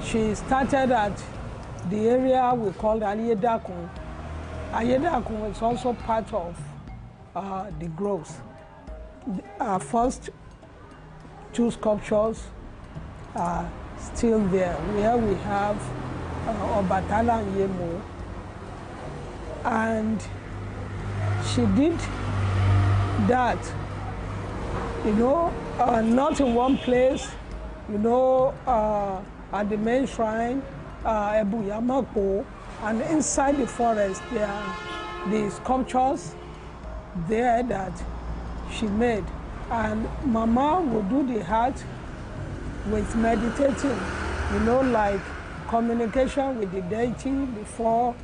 she started at the area we called Ayedakun. Ayedakun is also part of the groves. Our first two sculptures are still there, where we have Obatala and Yemo. And she did that, not in one place, at the main shrine, Ebu Yamako, and inside the forest there are the sculptures there that she made. And Mama would do the heart with meditating, like communication with the deity before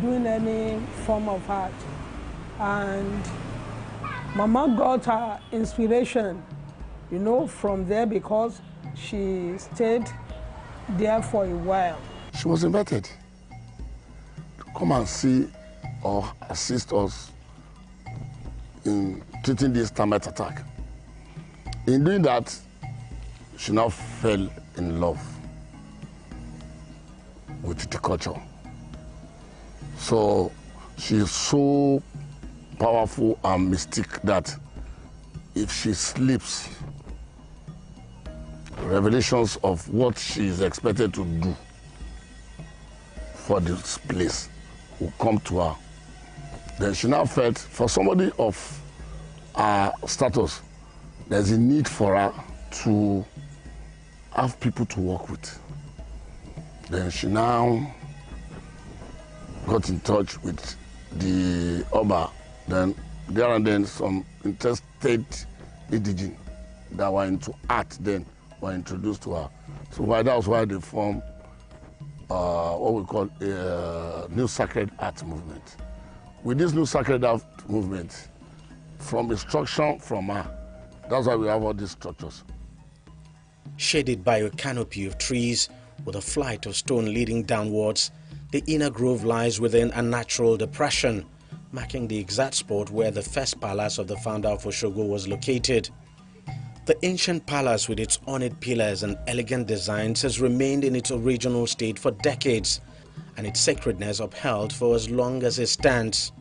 doing any form of art. And Mama got her inspiration, from there, because she stayed there for a while. She was invited to come and see or assist us in treating this termite attack. In doing that, she now fell in love with the culture. So she is so powerful and mystic that if she sleeps, revelations of what she is expected to do for this place will come to her. Then she now felt, for somebody of her status, there's a need for her to have people to work with. Then she now got in touch with the Oba. Then there and then some interested indigenes that were into art then were introduced to her. So that was why they formed what we call a new sacred art movement. With this new sacred art movement, from instruction from her, that's why we have all these structures. Shaded by a canopy of trees with a flight of stone leading downwards, the inner grove lies within a natural depression, marking the exact spot where the first palace of the founder of Osogbo was located. The ancient palace with its ornate pillars and elegant designs has remained in its original state for decades, and its sacredness upheld for as long as it stands.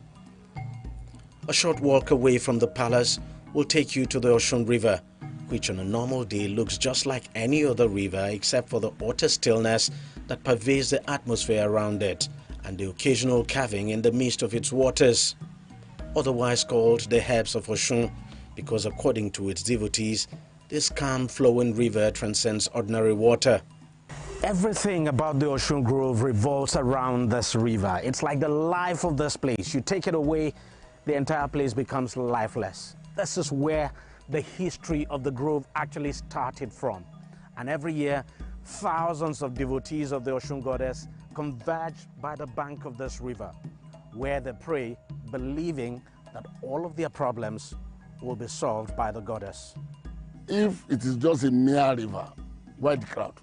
A short walk away from the palace will take you to the Osun River, which on a normal day looks just like any other river except for the utter stillness that pervades the atmosphere around it and the occasional calving in the midst of its waters. Otherwise called the Herbs of Osun, because according to its devotees, this calm flowing river transcends ordinary water. Everything about the Osun Grove revolves around this river. It's like the life of this place. You take it away, the entire place becomes lifeless. This is where the history of the Grove actually started from. And every year, thousands of devotees of the Osun Goddess converge by the bank of this river, where they pray, believing that all of their problems will be solved by the goddess. If it is just a mere river, why the crowd?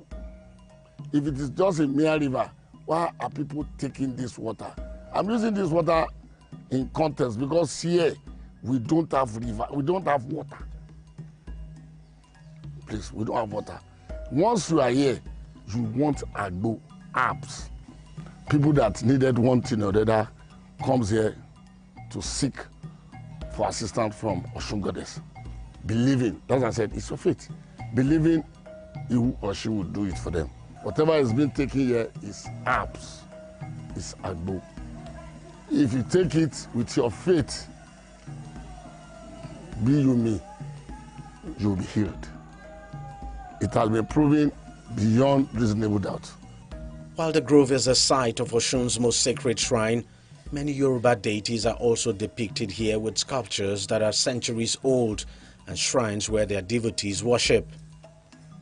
If it is just a mere river, why are people taking this water? I'm using this water in context because here we don't have river, we don't have water. Please, we don't have water. Once you are here, you want agbo, apps. People that needed one thing or the other comes here to seek for assistance from Osun Goddess. Believing, as I said, it's your faith. Believing he or she will do it for them. Whatever is being taken here is apps, is agbo. If you take it with your faith, be you me, you'll be healed. It has been proven beyond reasonable doubt. While the Grove is the site of Osun's most sacred shrine, many Yoruba deities are also depicted here with sculptures that are centuries old and shrines where their devotees worship.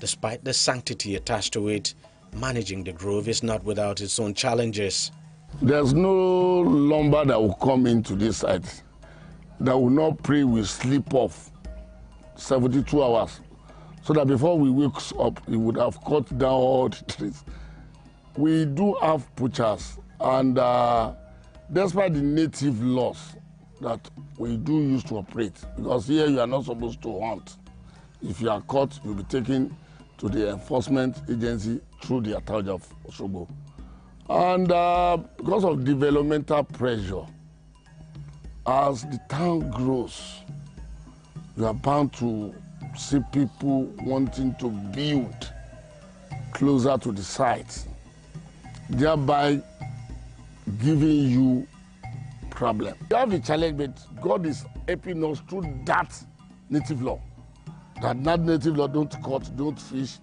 Despite the sanctity attached to it, managing the Grove is not without its own challenges. There's no lumber that will come into this site that will not pray will sleep off 72 hours. So that before we wake up, we would have cut down all the trees. We do have butchers, and despite the native laws that we do use to operate, because here you are not supposed to hunt. If you are caught, you'll be taken to the enforcement agency through the Attache of Osogbo. And because of developmental pressure, as the town grows, you are bound to see people wanting to build closer to the site, thereby giving you problem. You have a challenge, but God is helping us through that native law. That native law, don't cut, don't fish.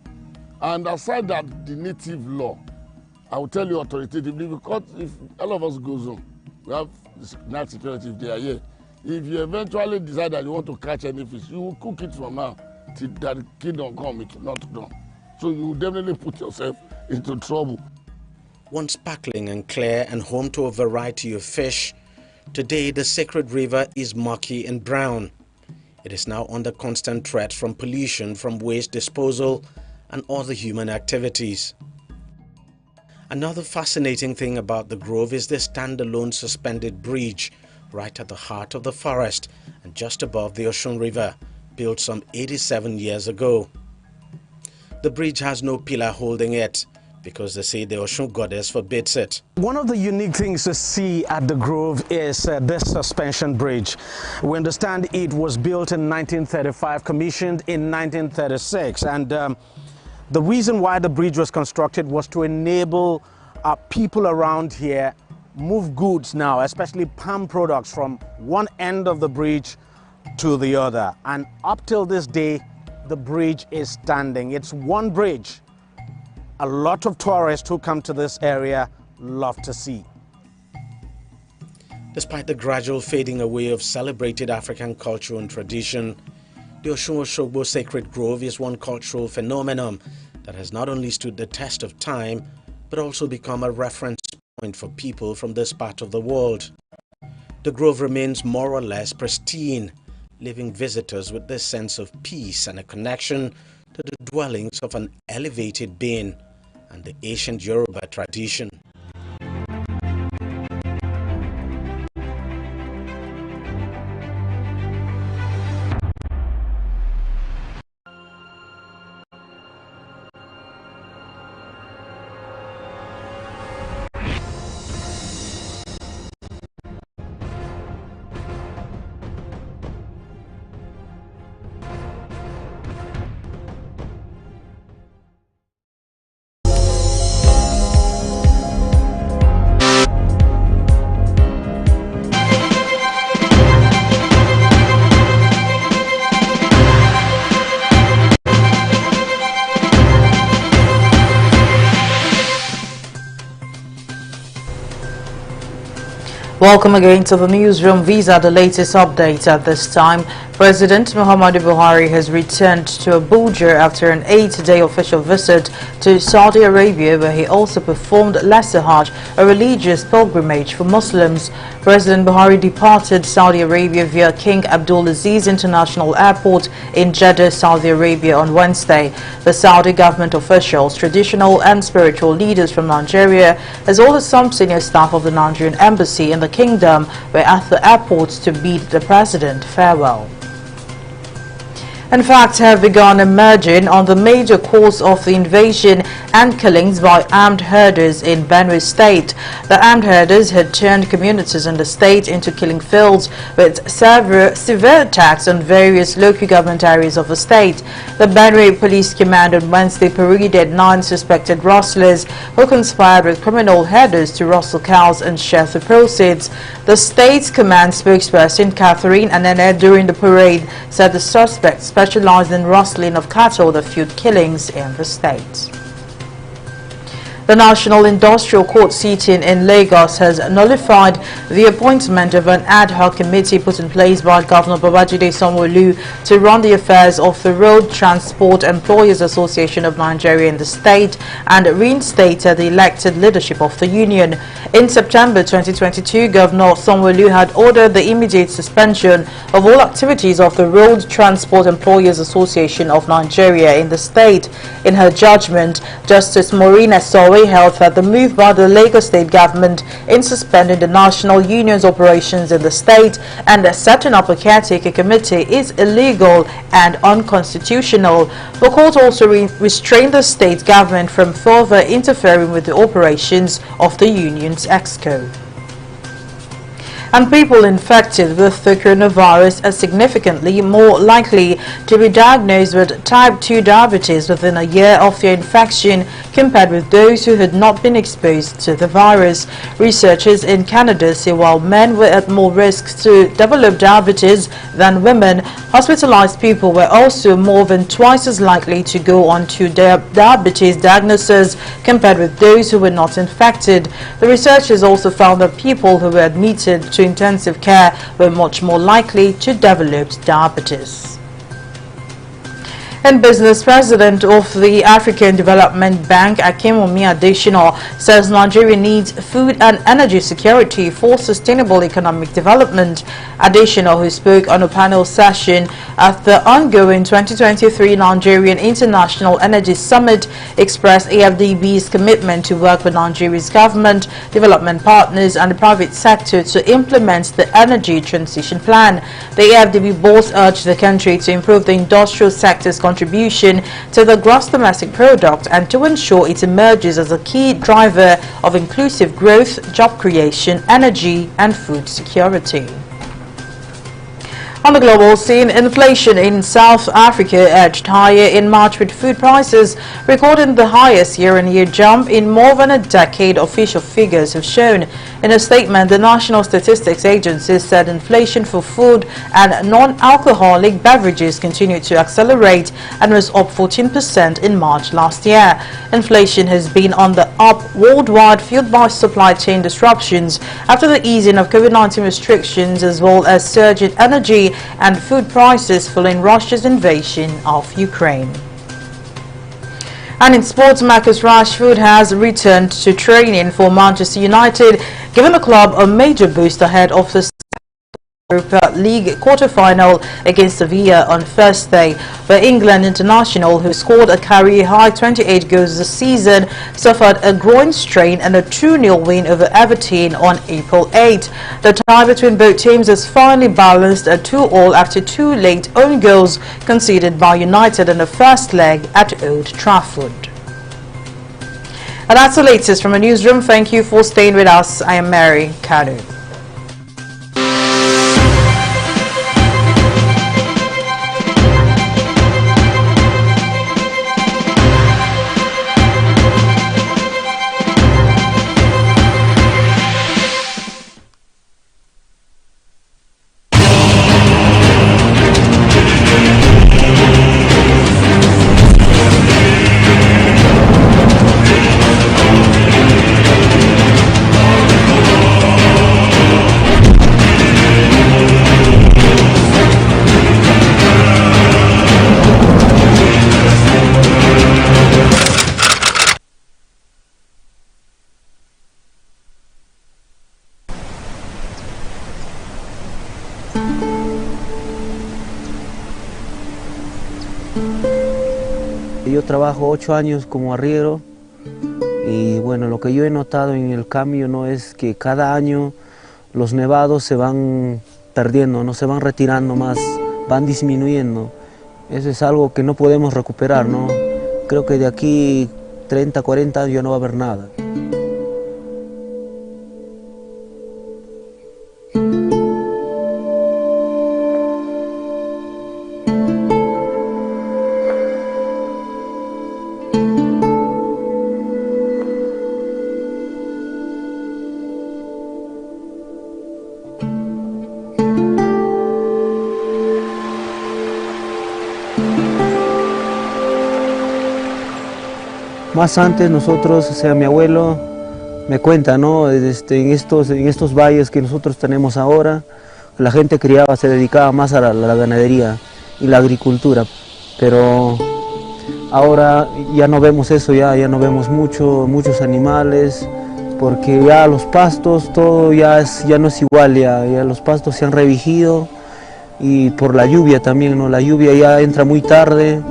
And aside that, the native law, I will tell you authoritatively, because if all of us goes home, we have night security if they are here. If you eventually decide that you want to catch any fish, you will cook it from now till that kingdom come, it will not come. So you will definitely put yourself into trouble. Once sparkling and clear and home to a variety of fish, today the sacred river is murky and brown. It is now under constant threat from pollution from waste disposal and other human activities. Another fascinating thing about the Grove is the standalone suspended bridge right at the heart of the forest and just above the Osun River, built some 87 years ago. The bridge has no pillar holding it because they say the Osun Goddess forbids it. One of the unique things to see at the Grove is this suspension bridge. We understand it was built in 1935, commissioned in 1936, and the reason why the bridge was constructed was to enable people around here move goods now, especially palm products, from one end of the bridge to the other. And up till this day, the bridge is standing. It's one bridge a lot of tourists who come to this area love to see. Despite the gradual fading away of celebrated African culture and tradition, the Osun Osogbo Sacred Grove is one cultural phenomenon that has not only stood the test of time, but also become a reference point for people from this part of the world. The Grove remains more or less pristine, leaving visitors with this sense of peace and a connection to the dwellings of an elevated being and the ancient Yoruba tradition. Welcome again to the newsroom. These are the latest updates at this time. President Muhammadu Buhari has returned to Abuja after an 8-day official visit to Saudi Arabia, where he also performed Lesser Hajj, a religious pilgrimage for Muslims. President Buhari departed Saudi Arabia via King Abdulaziz International Airport in Jeddah, Saudi Arabia on Wednesday. The Saudi government officials, traditional and spiritual leaders from Nigeria, as well as some senior staff of the Nigerian embassy in the kingdom, were at the airport to bid the president farewell. And facts have begun emerging on the major cause of the invasion and killings by armed herders in Benue State. The armed herders had turned communities in the state into killing fields with severe attacks on various local government areas of the state. The Benue Police Command on Wednesday paraded 9 suspected rustlers who conspired with criminal herders to rustle cows and share the proceeds. The state's command spokesperson Catherine Anene during the parade said the suspects specialized in rustling of cattle that fueled killings in the state. The National Industrial Court sitting in Lagos has nullified the appointment of an ad hoc committee put in place by Governor Babajide Sanwo-Olu to run the affairs of the Road Transport Employers Association of Nigeria in the state and reinstated the elected leadership of the union. In September 2022, Governor Sanwo-Olu had ordered the immediate suspension of all activities of the Road Transport Employers Association of Nigeria in the state. In her judgment, Justice Maureen Esowe held that the move by the Lagos state government in suspending the national union's operations in the state and setting up a caretaker committee is illegal and unconstitutional. The court also restrained the state government from further interfering with the operations of the union's exco. And people infected with the coronavirus are significantly more likely to be diagnosed with type 2 diabetes within a year of their infection compared with those who had not been exposed to the virus. Researchers in Canada say while men were at more risk to develop diabetes than women, hospitalized people were also more than twice as likely to go on to diabetes diagnosis compared with those who were not infected. The researchers also found that people who were admitted to intensive care were much more likely to develop diabetes. And business president of the African Development Bank, Akinwumi Adesina, says Nigeria needs food and energy security for sustainable economic development. Adesina, who spoke on a panel session at the ongoing 2023 Nigerian International Energy Summit, expressed AFDB's commitment to work with Nigeria's government, development partners and the private sector to implement the energy transition plan. The AFDB boss urged the country to improve the industrial sector's contribution to the gross domestic product and to ensure it emerges as a key driver of inclusive growth, job creation, energy and food security. On the global scene, inflation in South Africa edged higher in March with food prices recording the highest year-on-year jump in more than a decade, official figures have shown. In a statement, the National Statistics Agency said inflation for food and non-alcoholic beverages continued to accelerate and was up 14% in March last year. Inflation has been on the up worldwide, fueled by supply chain disruptions after the easing of COVID-19 restrictions as well as surge in energy and food prices following Russia's invasion of Ukraine. And in sports, Marcus Rashford has returned to training for Manchester United, giving the club a major boost ahead of the Europa League quarter-final against Sevilla on Thursday. The England international, who scored a career-high 28 goals this season, suffered a groin strain and a 2-0 win over Everton on April 8. The tie between both teams is finally balanced at 2-2 after 2 late own goals conceded by United in the first leg at Old Trafford. And that's the latest from the newsroom. Thank you for staying with us. I am Mary Kanu. Yo trabajo 8 años como arriero y bueno, lo que yo he notado en el cambio no es que cada año los nevados se van perdiendo, no se van retirando más, van disminuyendo. Eso es algo que no podemos recuperar, ¿no? Creo que de aquí 30, 40 años ya no va a haber nada. Más antes nosotros, o sea, mi abuelo me cuenta, ¿no? En estos valles que nosotros tenemos ahora, la gente criaba, se dedicaba más a la ganadería y la agricultura, pero ahora ya no vemos eso, ya no vemos muchos animales, porque ya los pastos, todo ya no es igual, ya los pastos se han revigido y por la lluvia también, ¿no? La lluvia ya entra muy tarde.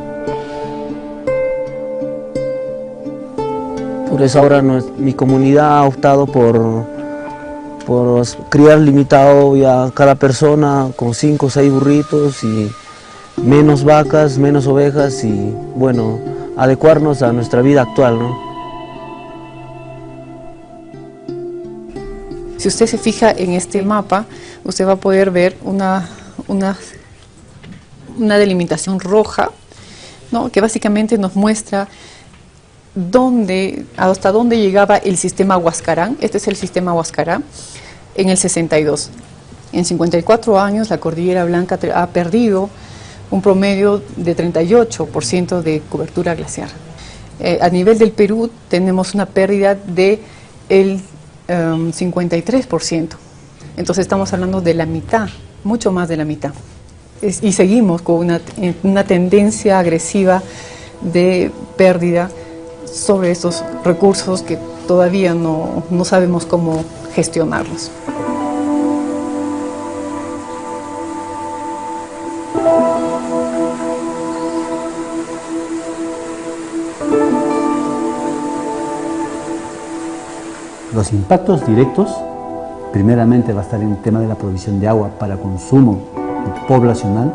Por eso ahora mi comunidad ha optado por criar limitado ya cada persona con 5 o 6 burritos y menos vacas, menos ovejas y bueno, adecuarnos a nuestra vida actual, ¿no? Si usted se fija en este mapa, usted va a poder ver una delimitación roja, ¿no? Que básicamente nos muestra hasta dónde llegaba el sistema Huascarán. Este es el sistema Huascarán en el 62. En 54 años la Cordillera Blanca ha perdido un promedio de 38% de cobertura glaciar. A nivel del Perú tenemos una pérdida del 53%. Entonces estamos hablando de la mitad, mucho más de la mitad. Y seguimos con una tendencia agresiva de pérdida sobre estos recursos que todavía no sabemos cómo gestionarlos. Los impactos directos, primeramente va a estar en el tema de la provisión de agua para consumo poblacional.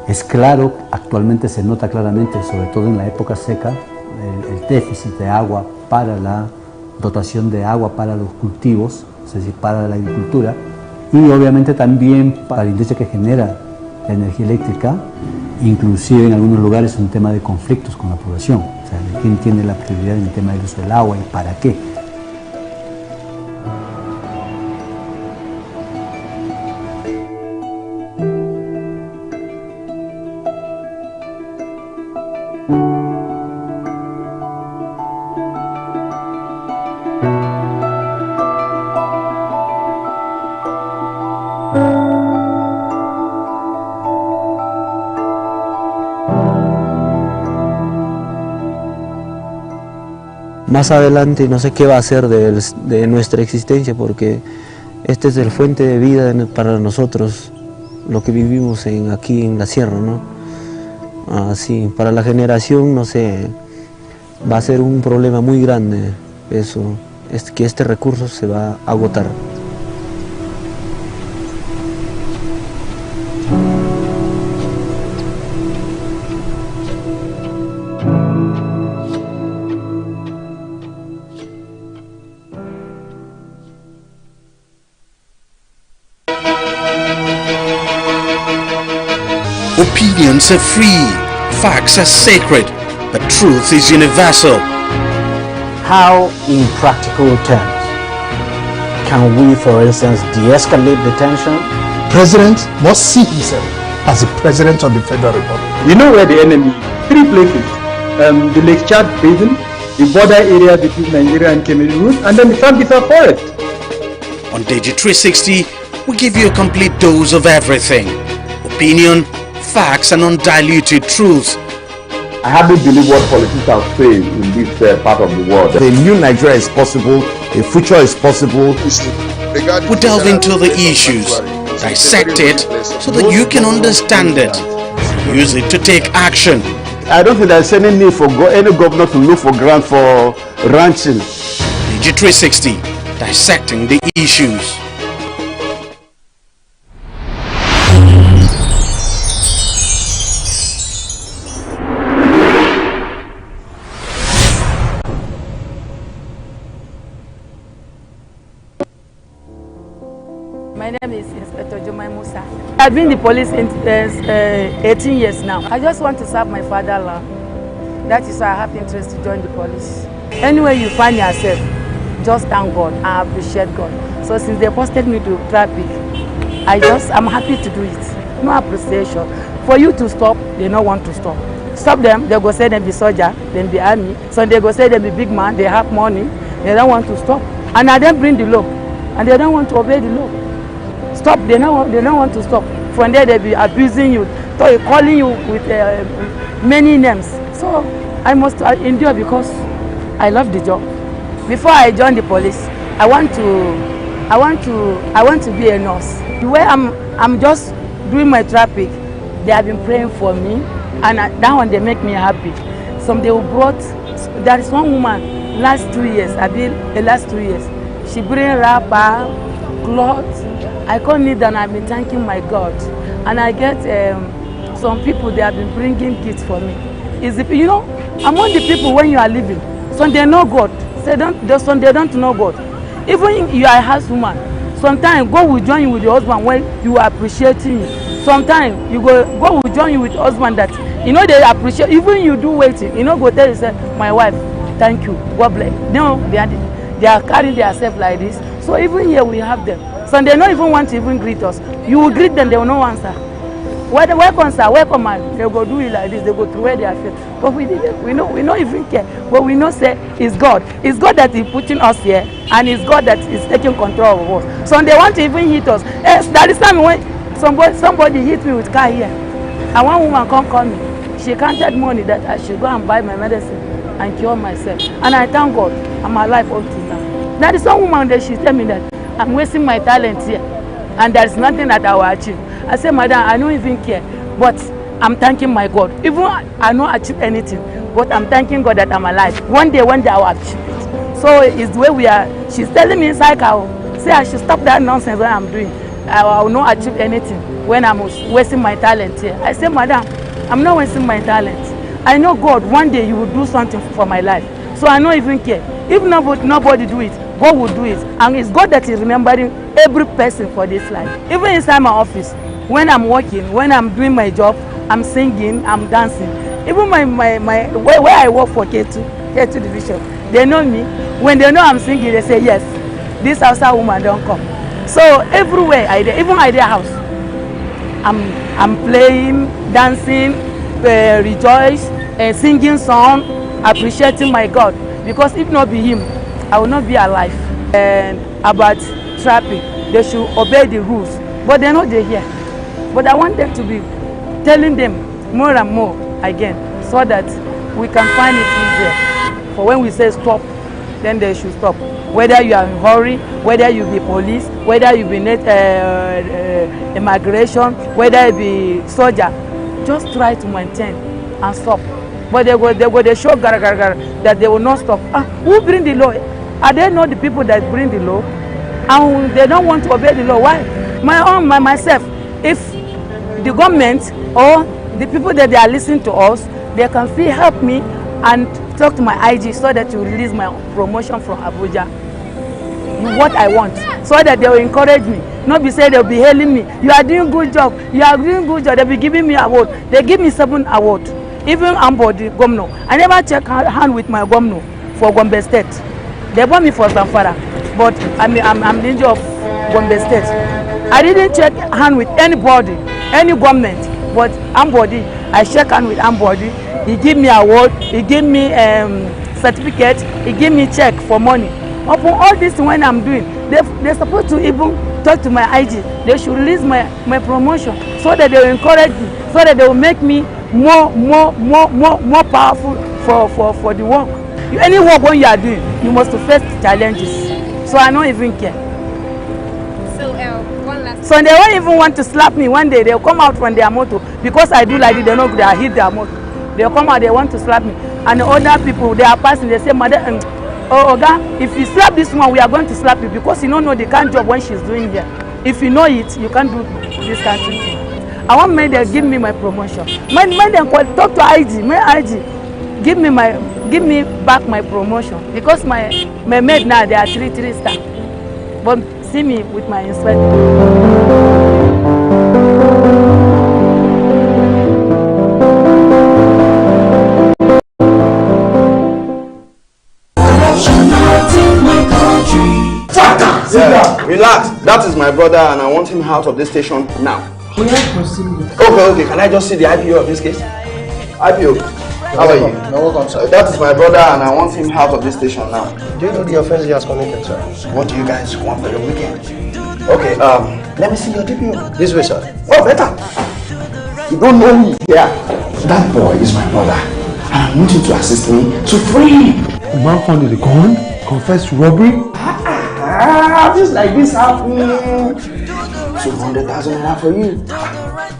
Es claro, actualmente se nota claramente, sobre todo en la época seca, el déficit de agua para la dotación de agua para los cultivos, es decir, para la agricultura, y obviamente también para la industria que genera la energía eléctrica, inclusive en algunos lugares un tema de conflictos con la población, o sea, de quién tiene la prioridad en el tema del uso del agua y para qué. Más adelante no sé qué va a ser de nuestra existencia, porque este es el fuente de vida para nosotros, lo que vivimos aquí en la sierra, ¿no? Así, para la generación, no sé, va a ser un problema muy grande eso, que este recurso se va a agotar. Opinions are free, facts are sacred, but truth is universal. How, in practical terms, can we, for instance, de-escalate the tension? President must see himself as the President of the Federal Republic. We know where the enemy is. 3 places. The Lake Chad Basin, the border area between Nigeria and Cameroon, and then the Sambisa Forest. On TV360, we give you a complete dose of everything. Opinion, facts and undiluted truths. I hardly believe what politicians say in this part of the world. A new Nigeria is possible, a future is possible. We delve into the issues, Dissect it so that you can understand it. Use it to take action. I don't think there's any need for any governor to look for grant for ranching. TV360, dissecting the issues. My name is Inspector Jomai Musa. I've been in the police 18 years now. I just want to serve my fatherland. That is why I have interest to join the police. Anywhere you find yourself, just thank God and appreciate God. So since they posted me to traffic, I'm happy to do it. No appreciation. For you to stop, they don't want to stop. Stop them, they go say they be soldier, then be army. So they go say they be big man, they have money, they don't want to stop. And I then bring the law, and they don't want to obey the law. Stop, they don't want to stop. From there they be abusing you, calling you with many names. So I must endure because I love the job. Before I joined the police, I want to be a nurse. The way I'm just doing my traffic, they have been praying for me, and that one they make me happy. Some they brought. There is one woman last 2 years. She bring wrapper, clothes. I can't need that. I've been thanking my God, and I get some people they have been bringing gifts for me. You know, among the people when you are living, some they know God. Some they don't know God. Even if you are a housewoman, sometimes God will join you with your husband when you are appreciating you. Sometimes God will join you with husband that they appreciate. Even you do waiting, go tell you say, my wife, thank you, God bless. No, they are carrying themselves like this. So even here we have them. So they don't even want to even greet us. You will greet them, they will not answer. Welcome, sir, welcome, man. They go do it like this, they go through where they are feel. But we don't even care. But we know say it's God. It's God that is putting us here, and it's God that is taking control of us. So they want to even hit us. That is time when somebody hit me with car here. And one woman come call me. She counted money that I should go and buy my medicine and cure myself. And I thank God I'm alive up to now. That is one woman that she tell me that I'm wasting my talent here, and there is nothing that I will achieve. I say, madam, I don't even care, but I'm thanking my God. Even I don't achieve anything, but I'm thanking God that I'm alive. One day I will achieve it. So it's the way we are. She's telling me inside her, say I should stop that nonsense when I'm doing. I will not achieve anything when I'm wasting my talent here. I say, madam, I'm not wasting my talent. I know God, one day you will do something for my life. So I don't even care. If nobody do it, God will do it. And it's God that is remembering every person for this life. Even inside my office, when I'm working, when I'm doing my job, I'm singing, I'm dancing. Even where I work for K2 division, they know me. When they know I'm singing, they say, yes, this outside woman don't come. So everywhere, even at their house, I'm playing, dancing, rejoice, singing song, appreciating my God. Because if not be him, I will not be alive. And about traffic, they should obey the rules. But they're not here. But I want them to be telling them more and more again, so that we can find it easier. For when we say stop, then they should stop. Whether you are in a hurry, whether you be police, whether you be immigration, whether you be soldier, just try to maintain and stop. But they show that they will not stop. Who bring the law? Are they not the people that bring the law? And they don't want to obey the law. Why? Myself, if the government or the people that they are listening to us, they can still help me and talk to my IG so that you release my promotion from Abuja. What I want, so that they will encourage me. Not be say they'll be hailing me. You are doing good job. You are doing good job. They'll be giving me award. They give me 7 awards. Even Ambodi Gomno. I never check hand with my Gomno for Gombe State. They want me for Zamfara, but I'm the job of Gombe State. I didn't check hand with anybody, any government, but Ambodi. I check hand with Ambodi. He give me award. He give me certificate. He give me check for money. Upon all this, when I'm doing, they're supposed to even talk to my IG. They should release my promotion so that they will encourage me, so that they will make me more powerful for the work. Any work when you are doing, you must face challenges. So I don't even care. So one last So they won't even want to slap me. One day they'll come out from their motor because I do like it. They know they hit their motor. They'll come out. They want to slap me. And the other people, they are passing. They say, "Madam, oh Oga, if you slap this one, we are going to slap you because you don't know the kind of job when she's doing here. If you know it, you can't do this kind of thing." I want men they give me my promotion. Men they talk to IG. My IG, give me back my promotion because my maid now they are 3 star. But see me with my inspector. Yeah, relax. That is my brother and I want him out of this station now. Okay, can I just see the IPO of this case? IPO, how are you? No, welcome, sir. That is my brother and I want him out of this station now. Do you know the offense he has committed, sir? What do you guys want for the weekend? Okay, let me see your DPO. This way, sir. Oh, better. You don't know me. Yeah. That boy is my brother and I want you to assist me to free him. The man found the gun, confessed to robbery. Just like this happening. 200,000 naira for you.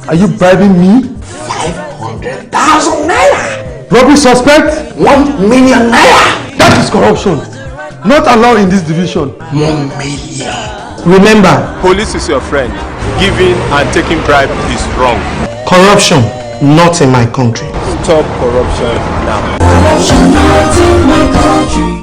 Are you bribing me? 500,000 naira. Robbery suspect? 1 million naira. That is corruption. Not allowed in this division. 1 million. Remember, police is your friend. Giving and taking bribe is wrong. corruption not in my country. Stop corruption now. Corruption not in my country.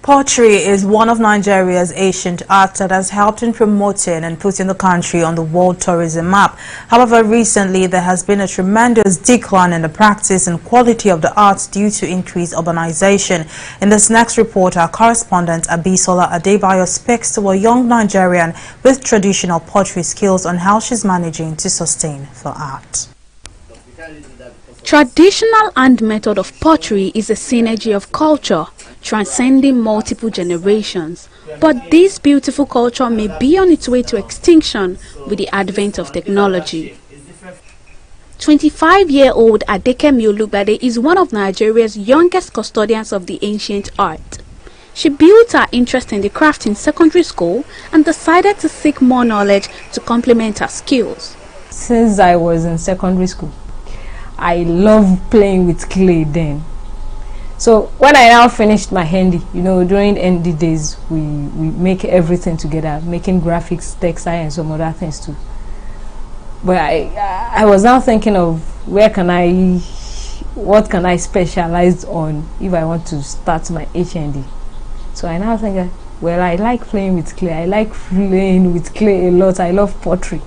Pottery is one of Nigeria's ancient arts that has helped in promoting and putting the country on the world tourism map. However, recently there has been a tremendous decline in the practice and quality of the arts due to increased urbanization. In this next report, our correspondent Abisola Adebayo speaks to a young Nigerian with traditional pottery skills on how she's managing to sustain the art. Traditional hand method of pottery is a synergy of culture, transcending multiple generations. But this beautiful culture may be on its way to extinction with the advent of technology. 25-year-old Adekemi Olubade is one of Nigeria's youngest custodians of the ancient art. She built her interest in the craft in secondary school and decided to seek more knowledge to complement her skills. Since I was in secondary school, I loved playing with clay then. So when I now finished my handy, during ND days, we make everything together, making graphics, textile, and some other things too. But I was now thinking of what can I specialize on if I want to start my HND. So I now think, well, I like playing with clay. I like playing with clay a lot. I love pottery.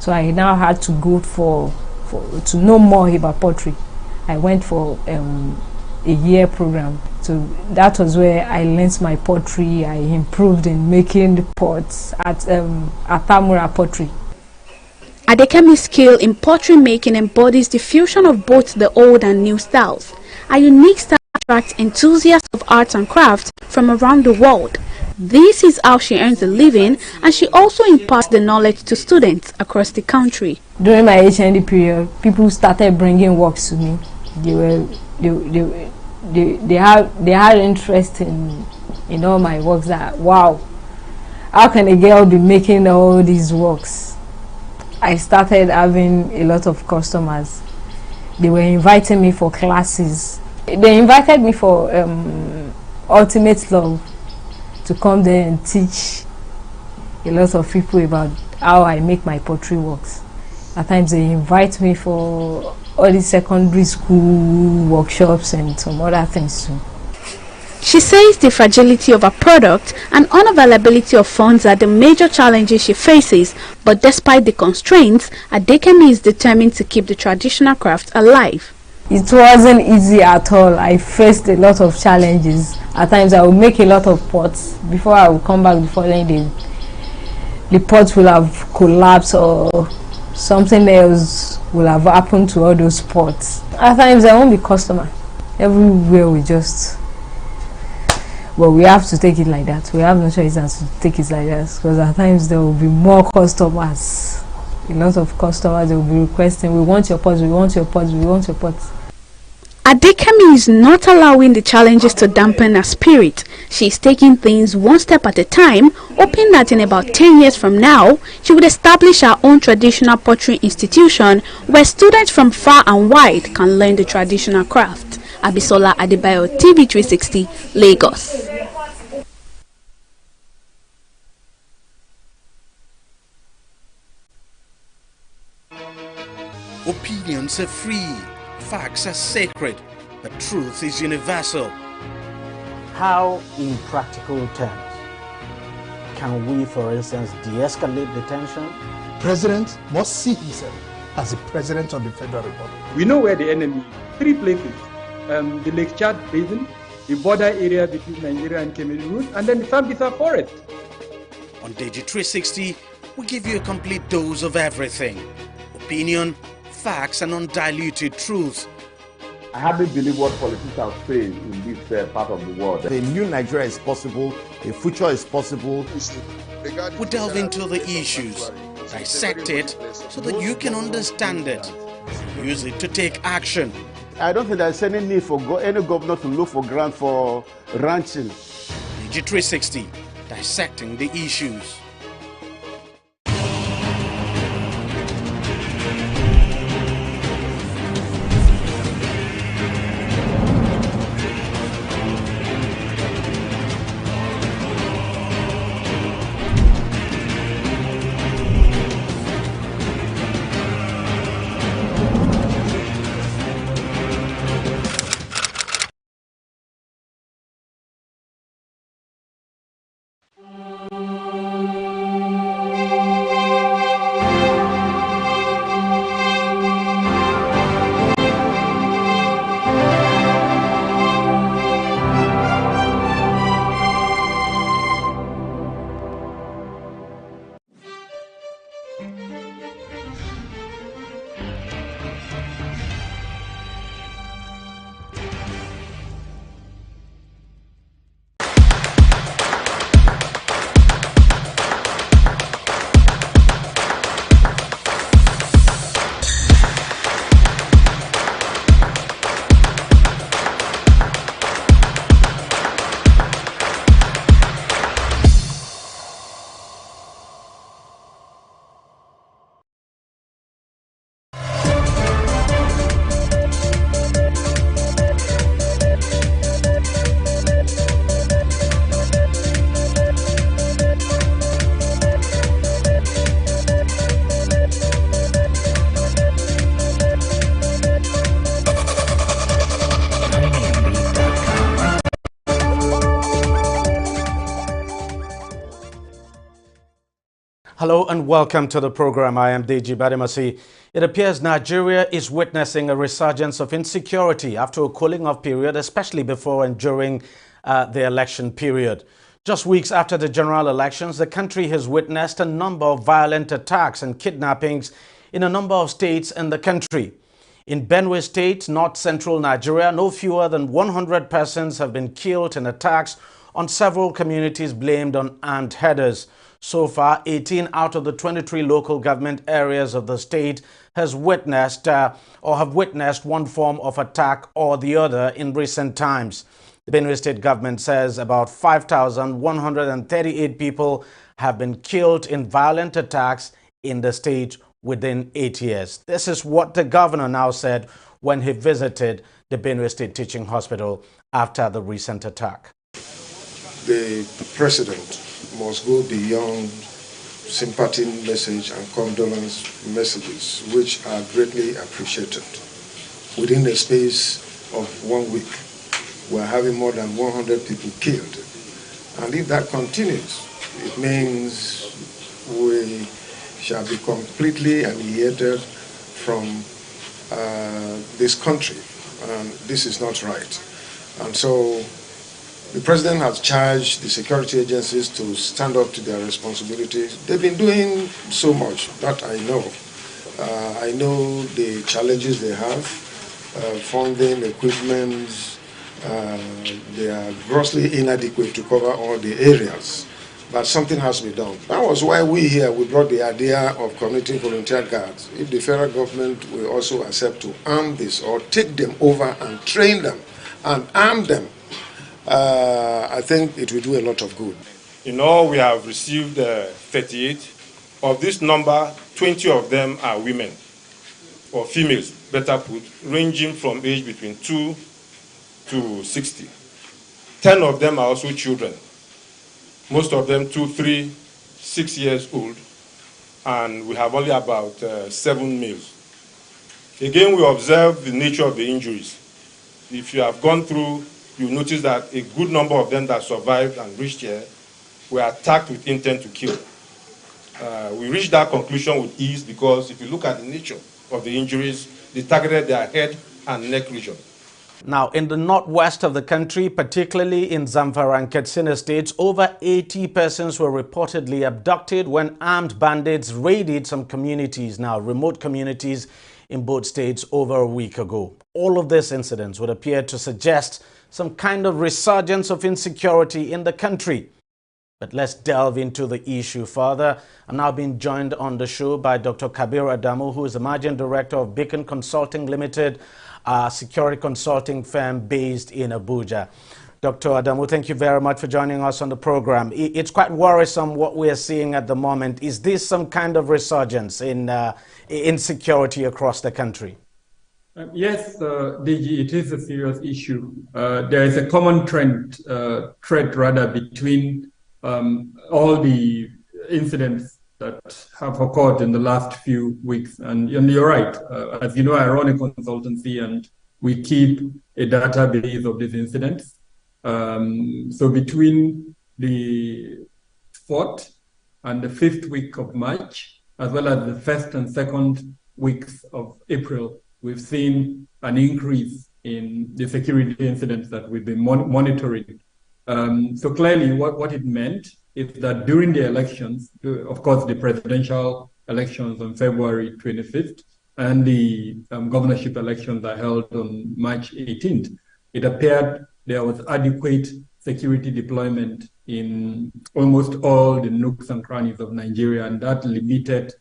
So I now had to go to know more about pottery. I went for a year program. So that was where I learned my pottery. I improved in making pots at Tamura Pottery. Adekemi's skill in pottery making embodies the fusion of both the old and new styles. A unique style attracts enthusiasts of arts and crafts from around the world. This is how she earns a living, and she also imparts the knowledge to students across the country. During my HND period, people started bringing works to me. They had interest in all my works. That wow, how can a girl be making all these works? I started having a lot of customers. They were inviting me for classes. They invited me for Ultimate Love to come there and teach a lot of people about how I make my pottery works. At times they invite me for all the secondary school workshops and some other things too. She says the fragility of her product and unavailability of funds are the major challenges she faces, but despite the constraints, Adekemi is determined to keep the traditional craft alive. It wasn't easy at all. I faced a lot of challenges. At times I would make a lot of pots. Before I would come back the following day, the pots will have collapsed or something else will have happened to all those pots. At times I won't be customer. Everywhere we just, well, we have to take it like that. We have no choice than to take it like that, because at times there will be more customers. A lot of customers will be requesting, we want your pots, we want your pots, we want your pots. Adekemi is not allowing the challenges to dampen her spirit. She is taking things one step at a time, hoping that in about 10 years from now, she would establish her own traditional pottery institution where students from far and wide can learn the traditional craft. Abisola Adebayo, TV360, Lagos. Opinions are free, facts are sacred, but truth is universal. How, in practical terms, can we, for instance, de-escalate the tension? President must see himself as the President of the Federal Republic. We know where the enemy is. 3 places. The Lake Chad Basin, the border area between Nigeria and Cameroon route, and then the Sambisa Forest. On TV360, we give you a complete dose of everything. Opinion, facts, and undiluted truth. I hardly believe what politicians are saying in this part of the world. A new Nigeria is possible, a future is possible. We delve into the issues, dissect it so that you can understand it, use it to take action. I don't think there's any need for any governor to look for grant for ranching. TV360, dissecting the issues. Hello and welcome to the program. I am Deji Bademasi. It appears Nigeria is witnessing a resurgence of insecurity after a cooling off period, especially before and during the election period. Just weeks after the general elections, the country has witnessed a number of violent attacks and kidnappings in a number of states in the country. In Benue State, north-central Nigeria, no fewer than 100 persons have been killed in attacks on several communities blamed on armed headers. So far, 18 out of the 23 local government areas of the state has witnessed or have witnessed one form of attack or the other in recent times. The Benue State government says about 5,138 people have been killed in violent attacks in the state within 8 years. This is what the governor now said when he visited the Benue State Teaching Hospital after the recent attack. The president must go beyond sympathy message and condolence messages, which are greatly appreciated. Within the space of 1 week, we're having more than 100 people killed. And if that continues, it means we shall be completely annihilated from this country. And this is not right. And so the president has charged the security agencies to stand up to their responsibilities. They've been doing so much, that I know. I know the challenges they have, funding, equipment. They are grossly inadequate to cover all the areas. but something has to be done. That was why we brought the idea of community volunteer guards. If the federal government will also accept to arm this or take them over and train them and arm them, I think it will do a lot of good. In all, we have received 38. Of this number, 20 of them are women, or females, better put, ranging from age between 2 to 60. 10 of them are also children, most of them 2, 3, 6 years old, and we have only about 7 males. Again, we observe the nature of the injuries. If you have gone through, you notice that a good number of them that survived and reached here were attacked with intent to kill. We reached that conclusion with ease because if you look at the nature of the injuries, they targeted their head and neck region. Now, in the northwest of the country, particularly in Zamfara and Katsina states, over 80 persons were reportedly abducted when armed bandits raided some communities, now remote communities in both states, over a week ago. All of these incidents would appear to suggest some kind of resurgence of insecurity in the country. But let's delve into the issue further. I'm now being joined on the show by Dr. Kabir Adamu, who is the Managing Director of Beacon Consulting Limited, a security consulting firm based in Abuja. Dr. Adamu, thank you very much for joining us on the program. It's quite worrisome what we are seeing at the moment. Is this some kind of resurgence in insecurity across the country? Yes, DG, it is a serious issue. There is a common thread between all the incidents that have occurred in the last few weeks. And you're right. As you know, I run a consultancy and we keep a database of these incidents. So between the 4th and the 5th week of March, as well as the 1st and 2nd weeks of April, we've seen an increase in the security incidents that we've been monitoring. So clearly what it meant is that during the elections, of course, the presidential elections on February 25th and the governorship elections are held on March 18th, it appeared there was adequate security deployment in almost all the nooks and crannies of Nigeria, and that limited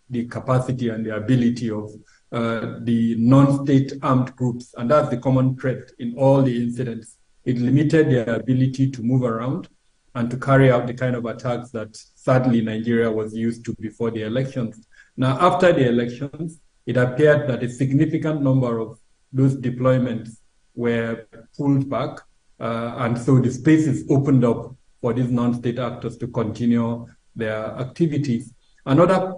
the capacity and the ability of the non-state armed groups, and that's the common thread in all the incidents. It limited their ability to move around and to carry out the kind of attacks that sadly Nigeria was used to before the elections. Now, after the elections, it appeared that a significant number of those deployments were pulled back, and so the spaces opened up for these non-state actors to continue their activities. Another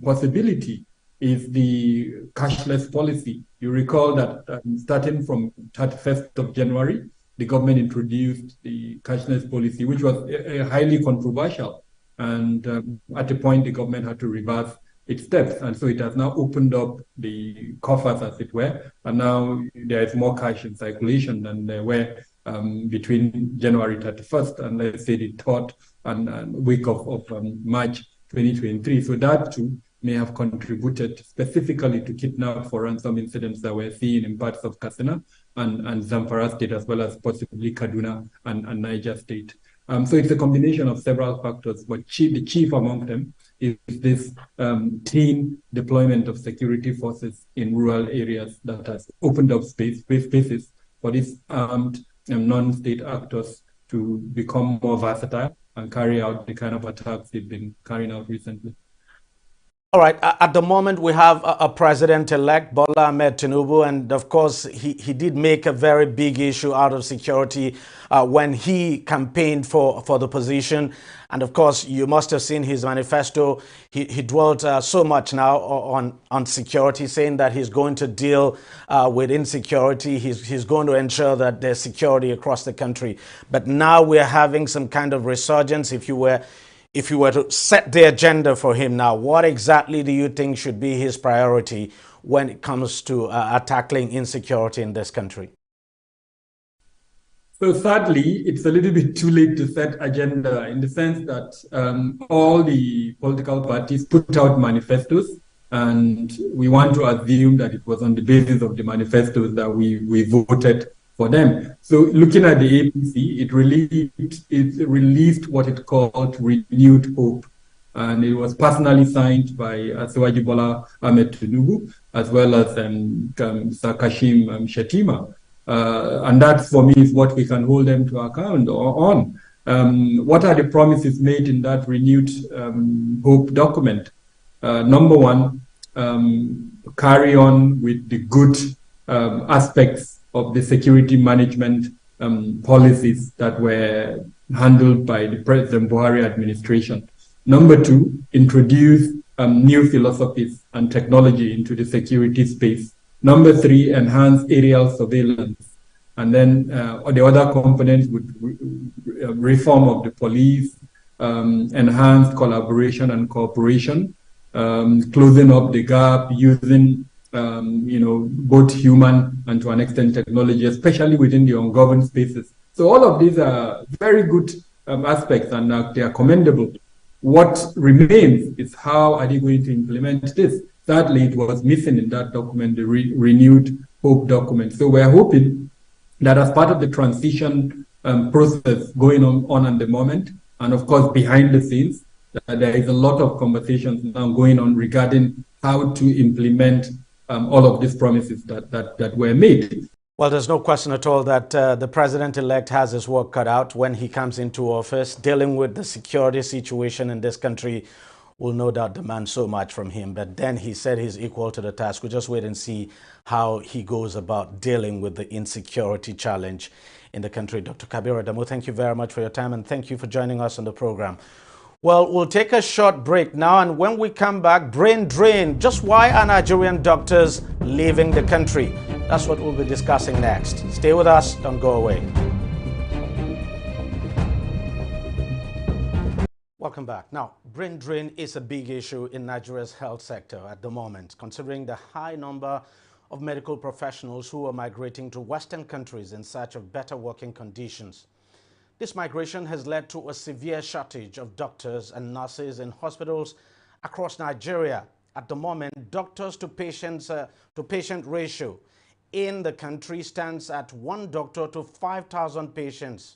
possibility is the cashless policy. You recall that starting from 31st of January, the government introduced the cashless policy, which was highly controversial. And at a point, the government had to reverse its steps. And so it has now opened up the coffers, as it were. And now there is more cash in circulation than there were between January 31st and, let's say, the 3rd and week of March 2023. So that too may have contributed specifically to kidnap for ransom incidents that we're seeing in parts of Katsina and Zamfara state, as well as possibly Kaduna and Niger state. So it's a combination of several factors, but the chief among them is this teen deployment of security forces in rural areas that has opened up spaces for these armed non-state actors to become more versatile and carry out the kind of attacks they've been carrying out recently. All right. At the moment, we have a president-elect, Bola Ahmed Tinubu, and of course, he did make a very big issue out of security when he campaigned for the position. And of course, you must have seen his manifesto. He dwelt so much now on security, saying that he's going to deal with insecurity. He's going to ensure that there's security across the country. But now we're having some kind of resurgence. If you were to set the agenda for him now, what exactly do you think should be his priority when it comes to tackling insecurity in this country? So sadly, it's a little bit too late to set agenda in the sense that all the political parties put out manifestos, and we want to assume that it was on the basis of the manifestos that we voted for them. So looking at the APC, it released what it called Renewed Hope. And it was personally signed by Asiwaju Bola Ahmed Tinubu, as well as Kashim Shettima. And that, for me, is what we can hold them to account on. What are the promises made in that Renewed Hope document? Number one, carry on with the good aspects of the security management policies that were handled by the President Buhari administration. Number two, introduce new philosophies and technology into the security space. Number three, enhance aerial surveillance. And then the other components would reform of the police, enhanced collaboration and cooperation, closing up the gap using both human and to an extent technology, especially within the ungoverned spaces. So all of these are very good aspects, and they are commendable. What remains is how are they going to implement this? Sadly, it was missing in that document, the Renewed Hope document. So we're hoping that as part of the transition process going on at the moment, and of course behind the scenes, there is a lot of conversations now going on regarding how to implement all of these promises that were made. Well, there's no question at all that the president-elect has his work cut out when he comes into office. Dealing with the security situation in this country will no doubt demand so much from him. But then he said he's equal to the task. We'll just wait and see how he goes about dealing with the insecurity challenge in the country. Dr. Kabir Adamu, thank you very much for your time, and thank you for joining us on the program. Well, we'll take a short break now, and when we come back, brain drain. Just why are Nigerian doctors leaving the country? That's what we'll be discussing next. Stay with us, don't go away. Welcome back. Now, brain drain is a big issue in Nigeria's health sector at the moment, considering the high number of medical professionals who are migrating to Western countries in search of better working conditions. This migration has led to a severe shortage of doctors and nurses in hospitals across Nigeria. At the moment, doctors to patient ratio in the country stands at 1 doctor to 5,000 patients.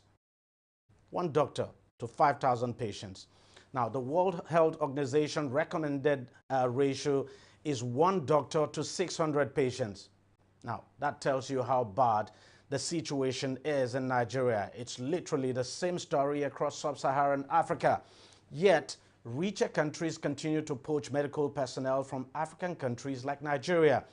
1 doctor to 5,000 patients. Now, the World Health Organization recommended ratio is 1 doctor to 600 patients. Now, that tells you how bad the situation is in Nigeria. It's literally the same story across sub-Saharan Africa. Yet, richer countries continue to poach medical personnel from African countries like Nigeria.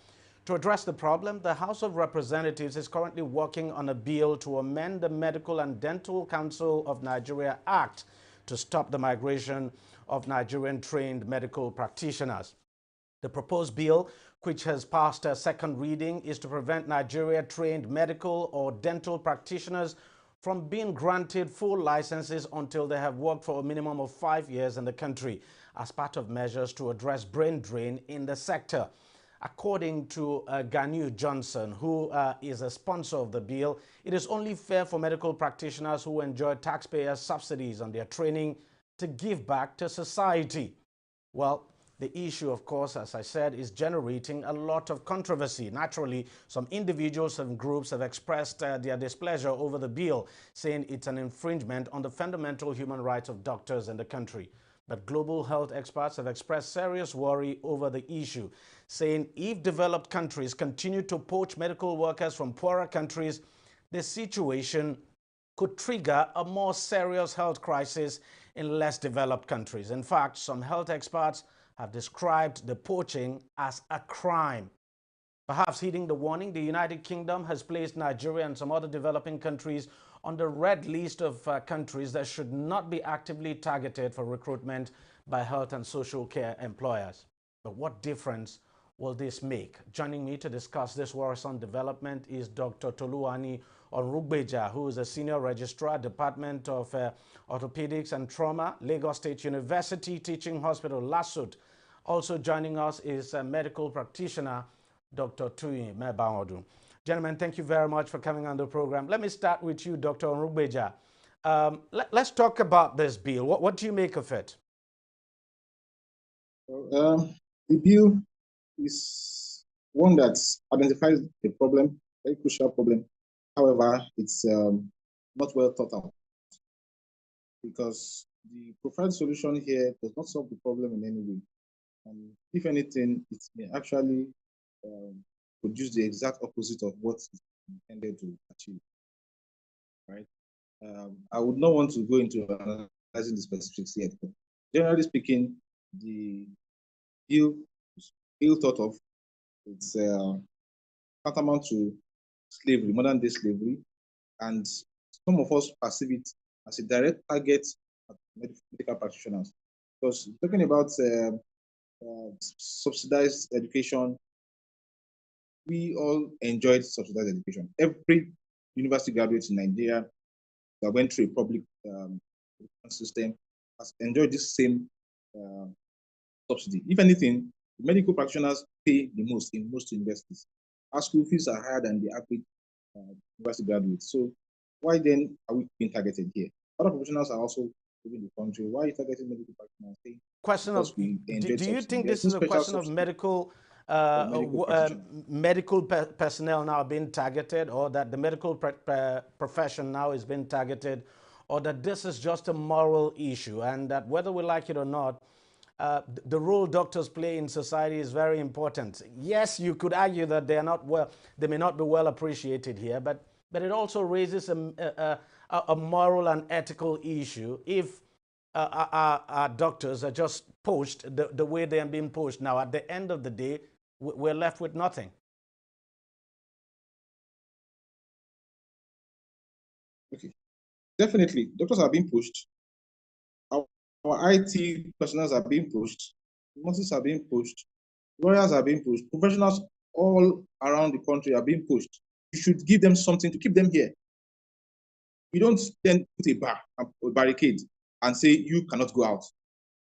To address the problem, the House of Representatives is currently working on a bill to amend the Medical and Dental Council of Nigeria Act to stop the migration of Nigerian-trained medical practitioners. The proposed bill, which has passed a second reading, is to prevent Nigeria-trained medical or dental practitioners from being granted full licenses until they have worked for a minimum of 5 years in the country, as part of measures to address brain drain in the sector. According to Ganu Johnson, who is a sponsor of the bill, it is only fair for medical practitioners who enjoy taxpayers' subsidies on their training to give back to society. Well, the issue, of course, as I said, is generating a lot of controversy. Naturally, some individuals and groups have expressed their displeasure over the bill, saying it's an infringement on the fundamental human rights of doctors in the country. But global health experts have expressed serious worry over the issue, saying if developed countries continue to poach medical workers from poorer countries, the situation could trigger a more serious health crisis in less developed countries. In fact, some health experts have described the poaching as a crime. Perhaps heeding the warning, the United Kingdom has placed Nigeria and some other developing countries on the red list of countries that should not be actively targeted for recruitment by health and social care employers. But what difference will this make? Joining me to discuss this worrisome development is Dr. Toluwani Onrugbeja, who is a Senior Registrar, Department of Orthopedics and Trauma, Lagos State University Teaching Hospital, LASUT. Also joining us is a medical practitioner, Dr. Tuyi Mebaodu. Gentlemen, thank you very much for coming on the program. Let me start with you, Dr. Onrugbeja. Let's talk about this bill. What do you make of it? The bill is one that identifies the problem, very crucial problem, However, it's not well thought out, because the preferred solution here does not solve the problem in any way. And if anything, it may actually produce the exact opposite of what it's intended to achieve. Right? I would not want to go into analyzing the specifics yet, but generally speaking, the ill thought of, it's tantamount to slavery, modern day slavery, and some of us perceive it as a direct target at medical practitioners. Because talking about subsidized education, we all enjoyed subsidized education. Every university graduate in Nigeria that went through a public system has enjoyed this same subsidy. If anything, medical practitioners pay the most in most universities. Our school fees are higher than the average university graduates. So why then are we being targeted here? Other professionals are also leaving the country. Why are you targeting medical practitioners? Question of, do you think this is a question of medical personnel now being targeted, or that the medical profession now is being targeted, or that this is just a moral issue, and that whether we like it or not, the role doctors play in society is very important? Yes, you could argue that they may not be well appreciated here, but it also raises a moral and ethical issue if our doctors are just poached the way they are being poached now. At the end of the day, we're left with nothing. Okay, definitely, doctors are being pushed. Our IT personnel are being pushed. Nurses are being pushed. Lawyers are being pushed. Professionals all around the country are being pushed. You should give them something to keep them here. You don't then put a barricade and say you cannot go out.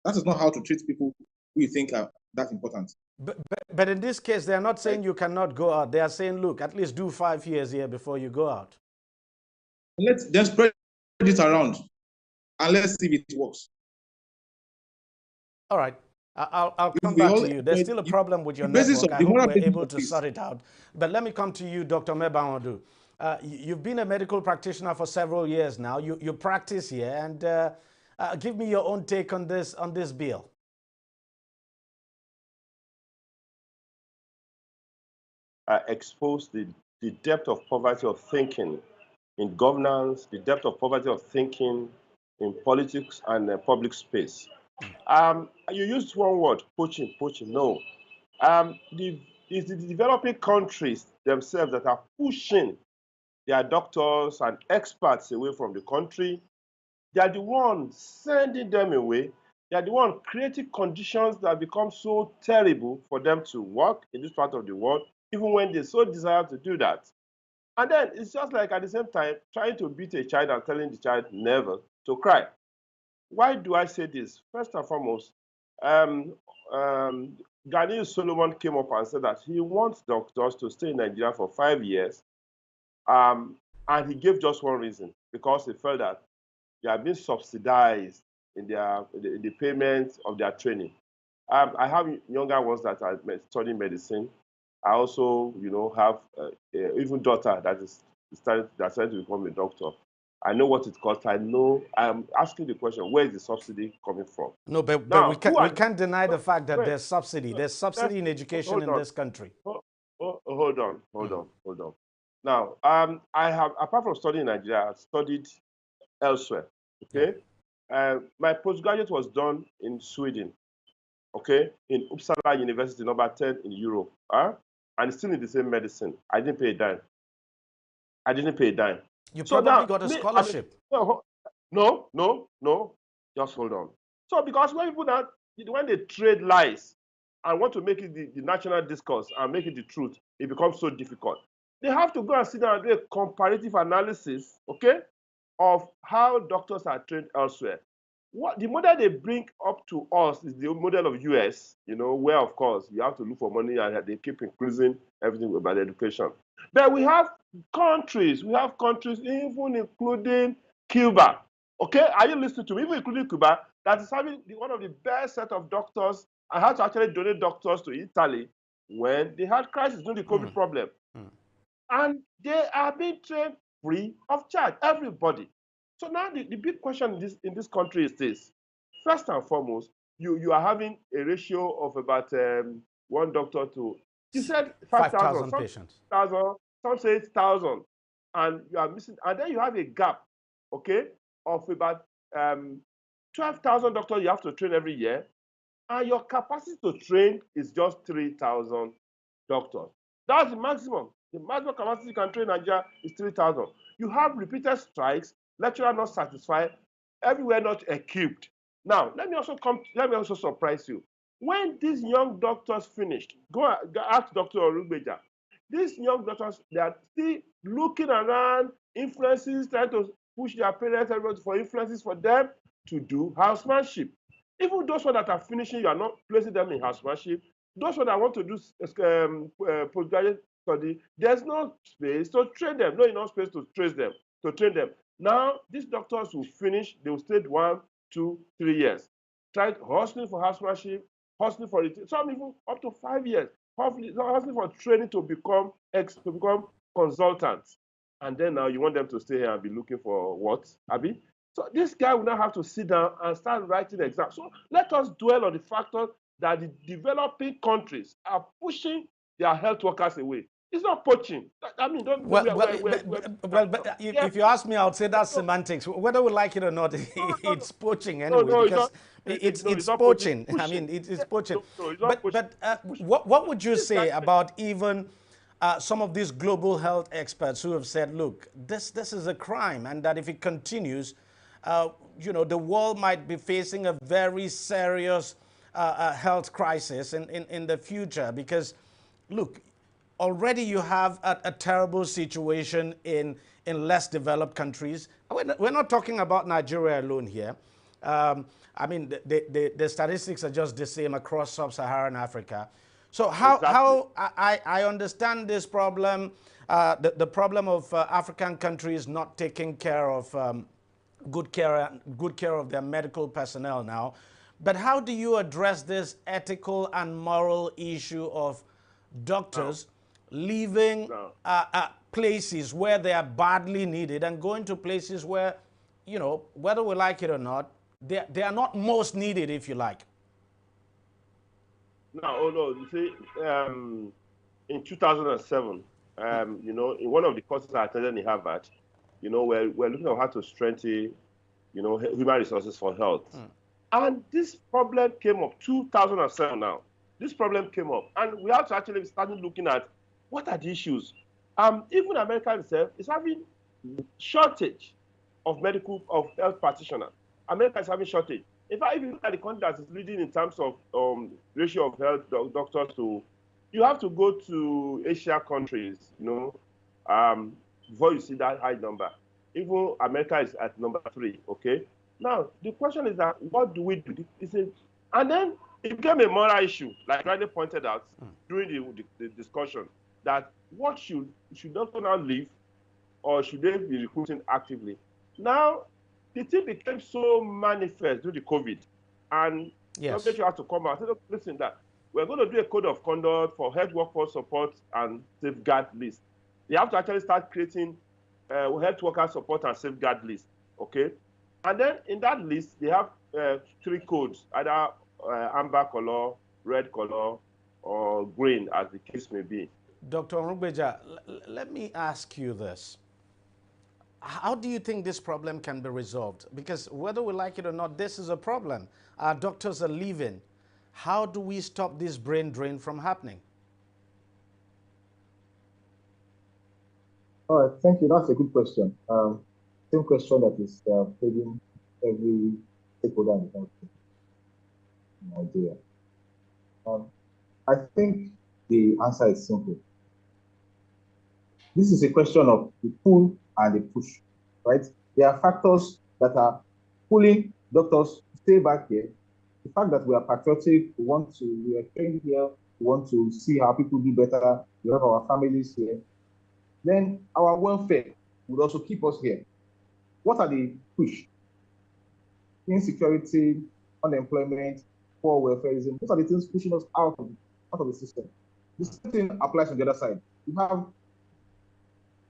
That is not how to treat people who you think are that important. But in this case, they are not saying you cannot go out. They are saying, look, at least do 5 years here before you go out. Let's then spread it around and let's see if it works. All right. I'll come back to you. There's still a problem with your network. I hope we're able to sort it out. But let me come to you, Dr. Mebanwadu. You've been a medical practitioner for several years now. You practice here, and give me your own take on this bill. Expose the depth of poverty of thinking in governance, the depth of poverty of thinking in politics and public space. You used one word, poaching. No. It's the developing countries themselves that are pushing their doctors and experts away from the country. They are the ones sending them away. They are the ones creating conditions that become so terrible for them to work in this part of the world, even when they so desire to do that. And then it's just like at the same time trying to beat a child and telling the child never to cry. Why do I say this? First and foremost, Ghanaian Solomon came up and said that he wants doctors to stay in Nigeria for 5 years. And he gave just one reason, because he felt that they are being subsidized in the payment of their training. I have younger ones that are studying medicine. I also, have even daughter that is starting to become a doctor. I know what it costs. I'm asking the question, where is the subsidy coming from? No, but we can't deny the fact that there's subsidy. There's subsidy in education in this country. Hold on. Now, I have, apart from studying in Nigeria, I've studied elsewhere, okay? My postgraduate was done in Sweden, okay? In Uppsala University, number 10 in Europe, and it's still in the same medicine. I didn't pay a dime. You probably got a scholarship. No, just hold on. So because when they trade lies and want to make it the national discourse and make it the truth, it becomes so difficult. They have to go and sit down and do a comparative analysis, okay, of how doctors are trained elsewhere. The model they bring up to us is the model of US, where, of course, you have to look for money and they keep increasing everything about education. But we have countries, even including Cuba, okay? Are you listening to me? Even including Cuba, that is having one of the best set of doctors, and had to actually donate doctors to Italy when they had crisis during the COVID problem. And they are being trained free of charge, everybody. So now the big question in this country is this. First and foremost, you are having a ratio of about 1 doctor to, you said 5,000 patients. Some say 8,000, and you are missing, and then you have a gap, okay, of about 12,000 doctors you have to train every year, and your capacity to train is just 3,000 doctors. That's the maximum. The maximum capacity you can train in Nigeria is 3,000. You have repeated strikes, lecturer not satisfied, everywhere not equipped. Now, let me also surprise you. When these young doctors finished, go ask Dr. Orugbeja. These young doctors, they are still looking around, influences, trying to push their parents, everybody for influences for them to do housemanship. Even those that are finishing, you are not placing them in housemanship. Those that want to do postgraduate study, there's no space to train them, no enough space to train them. Now, these doctors will finish, they will stay 1, 2, 3 years. Try hustling for housemanship, hustling for it, some even up to 5 years, hustling for training to become consultants. And then now you want them to stay here and be looking for what, Abi? So this guy will now have to sit down and start writing exams. So let us dwell on the factor that the developing countries are pushing their health workers away. It's not poaching. I mean, don't. If you ask me, I would say that's semantics. Whether we like it or not, it's poaching anyway, because it's poaching. I mean, it's poaching. But what would you say about even some of these global health experts who have said, look, this is a crime, and that if it continues, the world might be facing a very serious health crisis in the future? Because, look, already you have a terrible situation in less developed countries. We're not talking about Nigeria alone here. I mean, the statistics are just the same across sub-Saharan Africa. So how I understand this problem, the problem of African countries not taking care of good care of their medical personnel now. But how do you address this ethical and moral issue of doctors leaving places where they are badly needed and going to places where, whether we like it or not, they are not most needed, if you like? No, you see, in 2007, in one of the courses I attended in Harvard, we're looking at how to strengthen, human resources for health. And this problem came up 2007 now. This problem came up, and we have to actually start looking at what are the issues. Even America itself is having shortage of health practitioners. America is having shortage. In fact, if you look at the country that is leading in terms of ratio of health doctors to, you have to go to Asia countries, before you see that high number. Even America is at number 3, okay? Now, the question is that, what do we do? And then it became a moral issue, like Riley pointed out during the discussion, that what should doctors now leave, or should they be recruiting actively? Now, the thing became so manifest due to COVID, and yes, you have to come out and say, listen, that we're going to do a code of conduct for health workforce support and safeguard list. You have to actually start creating health worker support and safeguard list, okay? And then in that list, they have 3 codes, either amber color, red color, or green, as the case may be. Dr. Orugbeja, let me ask you this. How do you think this problem can be resolved? Because whether we like it or not, this is a problem. Our doctors are leaving. How do we stop this brain drain from happening? All right, thank you. That's a good question. Same question that is plaguing every stakeholder in the country, in Nigeria. I think the answer is simple. This is a question of the pull and the push, right? There are factors that are pulling doctors to stay back here. The fact that we are patriotic, we are trained here, we want to see how people do better, we have our families here. Then our welfare would also keep us here. What are the push? Insecurity, unemployment, poor welfareism. Those are the things pushing us out of the system. The same thing applies on the other side. You have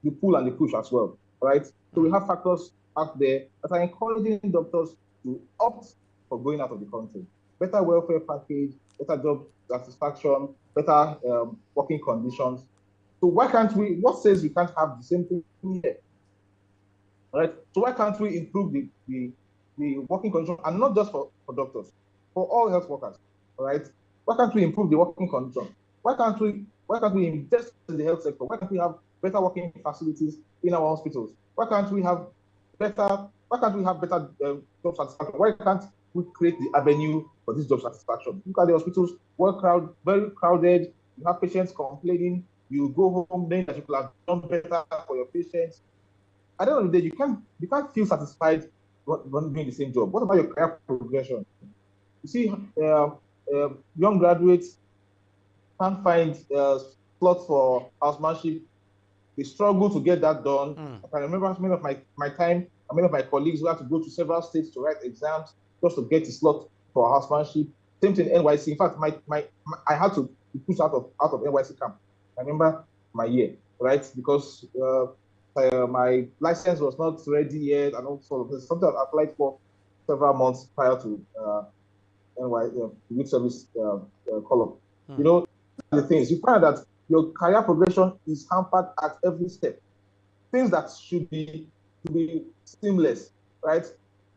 the pull and the push as well. right? So we have factors out there that are encouraging doctors to opt for going out of the country. Better welfare package, better job satisfaction, better working conditions. So why can't we, what says we can't have the same thing here? Right? So why can't we improve the working conditions, and not just for doctors, for all health workers, right? Why can't we improve the working conditions? Why can't we invest in the health sector? Why can't we have better working facilities in our hospitals? Why can't we have better job satisfaction? Why can't we create the avenue for this job satisfaction? Look at the hospitals, very crowded. You have patients complaining. You go home knowing that you could have done better for your patients. At the end of the day, you can't feel satisfied when doing the same job. What about your career progression? You see, young graduates can't find slots for housemanship. They struggle to get that done. I can remember many of my time, and many of my colleagues who had to go to several states to write exams just to get a slot for housemanship. Same thing NYC. In fact, I had to be pushed out of NYC camp. I remember my year, right? Because my license was not ready yet, and also something I applied for several months prior to youth service call-up. You know, the things you find that your career progression is hampered at every step. Things that should be seamless, right?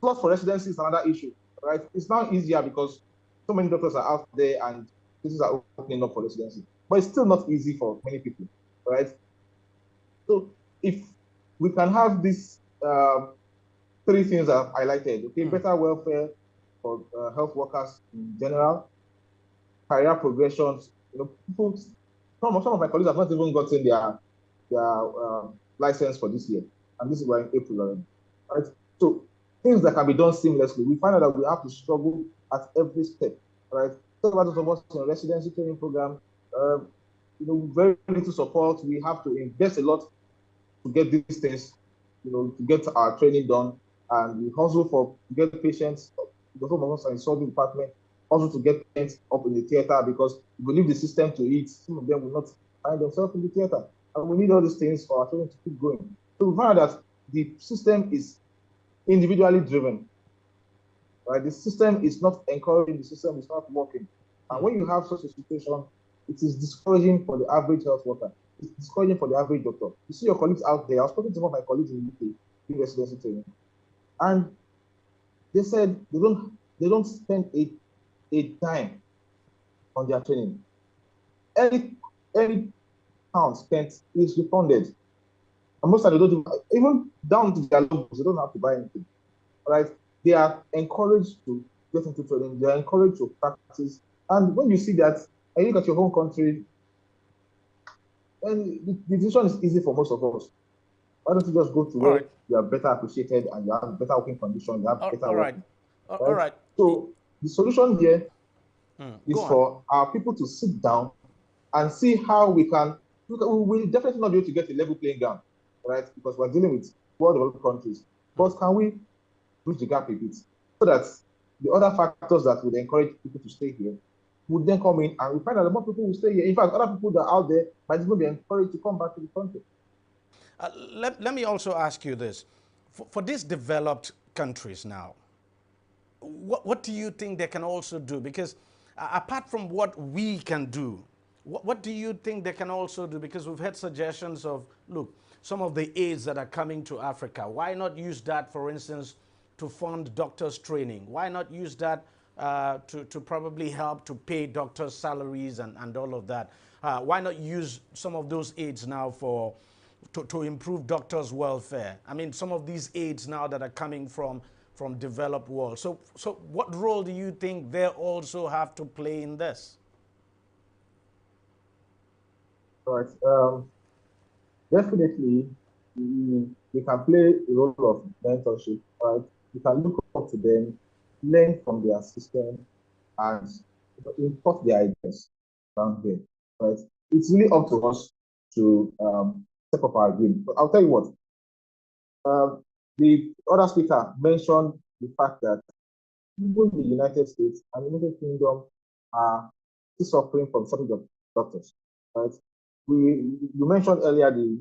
Plus for residency is another issue, right? It's now easier because so many doctors are out there and places are opening up for residency, but it's still not easy for many people, right? So if we can have these three things I've highlighted, okay, better welfare for health workers in general, career progressions. You know, people, some of my colleagues have not even gotten their license for this year, and this is why in April already, right? So things that can be done seamlessly. We find out that we have to struggle at every step, right? Talk about those of us in a residency training program. You know, very little support. We have to invest a lot to get these things, you know, to get our training done, and we hustle to get patients. Because some of us are in solving department, also to get patients up in the theater, because if we leave the system to it, some of them will not find themselves in the theater. And we need all these things for our training to keep going. So we find that the system is individually driven, right? The system is not encouraging, the system is not working. And when you have such a situation, it is discouraging for the average health worker. It's discouraging for the average doctor. You see your colleagues out there. I was talking to some of my colleagues in the UK in residency training, and they said they don't spend a dime on their training. Any pound spent is refunded. And most of them don't even down to their logos, they don't have to buy anything. Right? They are encouraged to get into training, they are encouraged to practice. And when you see that, and you look at your home country, and the decision is easy for most of us. Why don't you just go to where you are better appreciated and you have better working conditions, you have better working. All right. So the solution here is for our people to sit down and see how we can. We will definitely not be able to get a level playing ground, right? Because we're dealing with world-developed countries. But can we bridge the gap a bit so that the other factors that would encourage people to stay here would then come in, and we find that more people will stay here. In fact, other people that are out there might even be encouraged to come back to the country. Let me also ask you this. For these developed countries now, what do you think they can also do? Because apart from what we can do, what do you think they can also do? Because we've had suggestions of, look, some of the aids that are coming to Africa, why not use that, for instance, to fund doctors' training? Why not use that to probably help to pay doctors' salaries and all of that? Why not use some of those aids now to improve doctors' welfare? I mean, some of these aids now that are coming from developed world. So what role do you think they also have to play in this? All right. Definitely, we can play a role of mentorship, right? We can look up to them, learn from their system, and import their ideas down here, right? It's really up to us to step up our game. But I'll tell you what, the other speaker mentioned the fact that even the United States and the United Kingdom are still suffering from shortage of doctors, right? you mentioned earlier the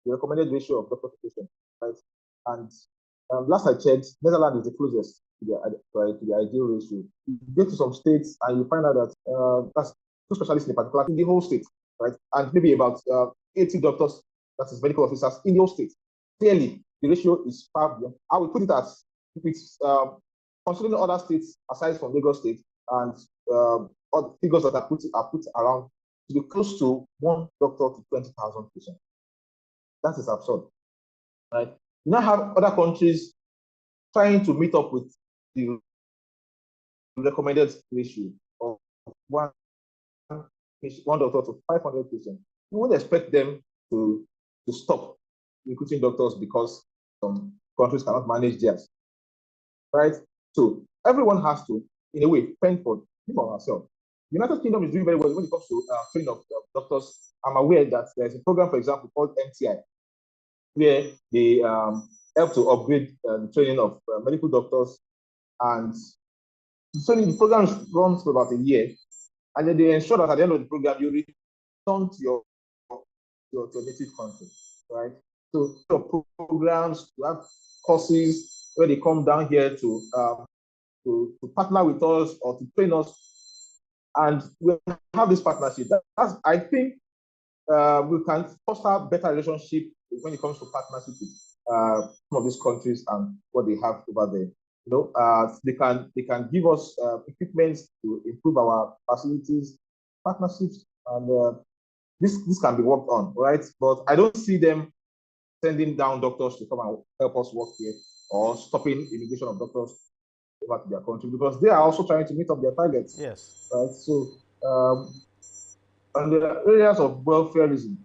recommended ratio of doctor to patient, right? And last I checked, Netherlands is the closest to the ideal ratio. You get to some states and you find out that that's two specialists in particular in the whole state, right? And maybe about 80 doctors, that is medical officers in the whole state. Clearly, the ratio is far beyond. I would put it as with considering other states aside from Lagos State and other figures that are put around to be close to 1 doctor to 20,000 patients. That is absurd, right? You now have other countries trying to meet up with the recommended ratio of one doctor to 500 patients. You wouldn't expect them to stop recruiting doctors because some countries cannot manage theirs, right? So everyone has to, in a way, fend for him or herself. The United Kingdom is doing very well when it comes to training of doctors. I'm aware that there's a program, for example, called MTI, where they help to upgrade the training of medical doctors. And so the program runs for about a year, and then they ensure that at the end of the program, you return to your native country, right? So programs, you have courses where they come down here to partner with us or to train us, and we have this partnership. That's, I think, we can foster better relationship when it comes to partnership with some of these countries and what they have over there. You know, they can give us equipment to improve our facilities, partnerships, and this can be worked on, right? But I don't see them sending down doctors to come and help us work here or stopping immigration of doctors over to their country, because they are also trying to meet up their targets. Yes. Right. So, on the areas of welfareism,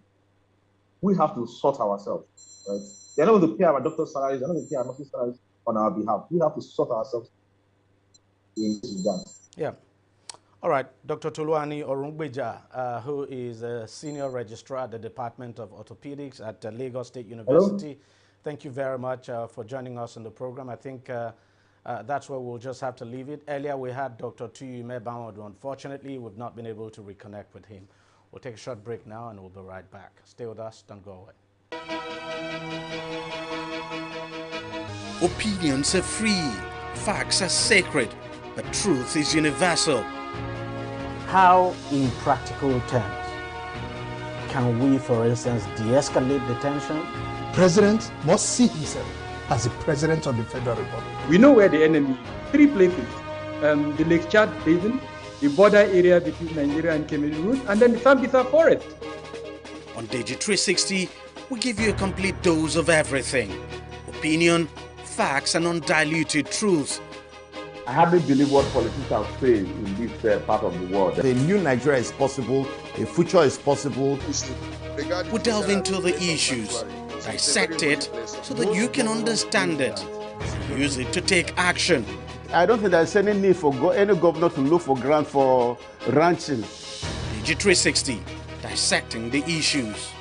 we have to sort ourselves. Right. They're not going to pay our doctors' salaries. They're not going to pay our nurses' salaries on our behalf. We have to sort ourselves in this regard. Yeah. All right, Dr. Toluwani Orungbeja, who is a senior registrar at the Department of Orthopedics at Lagos State University. Hello. Thank you very much for joining us on the program. I think that's where we'll just have to leave it. Earlier, we had Dr. Tuyume Bamadu. Unfortunately, we've not been able to reconnect with him. We'll take a short break now, and we'll be right back. Stay with us. Don't go away. Opinions are free. Facts are sacred. But truth is universal. How, in practical terms, can we, for instance, de-escalate the tension? President must see himself as the President of the Federal Republic. We know where the enemy is. 3 places. The Lake Chad Basin, the border area between Nigeria and Cameroon, and then the Sambisa Forest. On TV360, we give you a complete dose of everything. Opinion, facts, and undiluted truth. I hardly believe what politicians are saying in this part of the world. A new Nigeria is possible, a future is possible. We delve into the issues, dissect it so that you can understand it, use it to take action. I don't think there's any need for any governor to look for grant for ranching. TV360, dissecting the issues.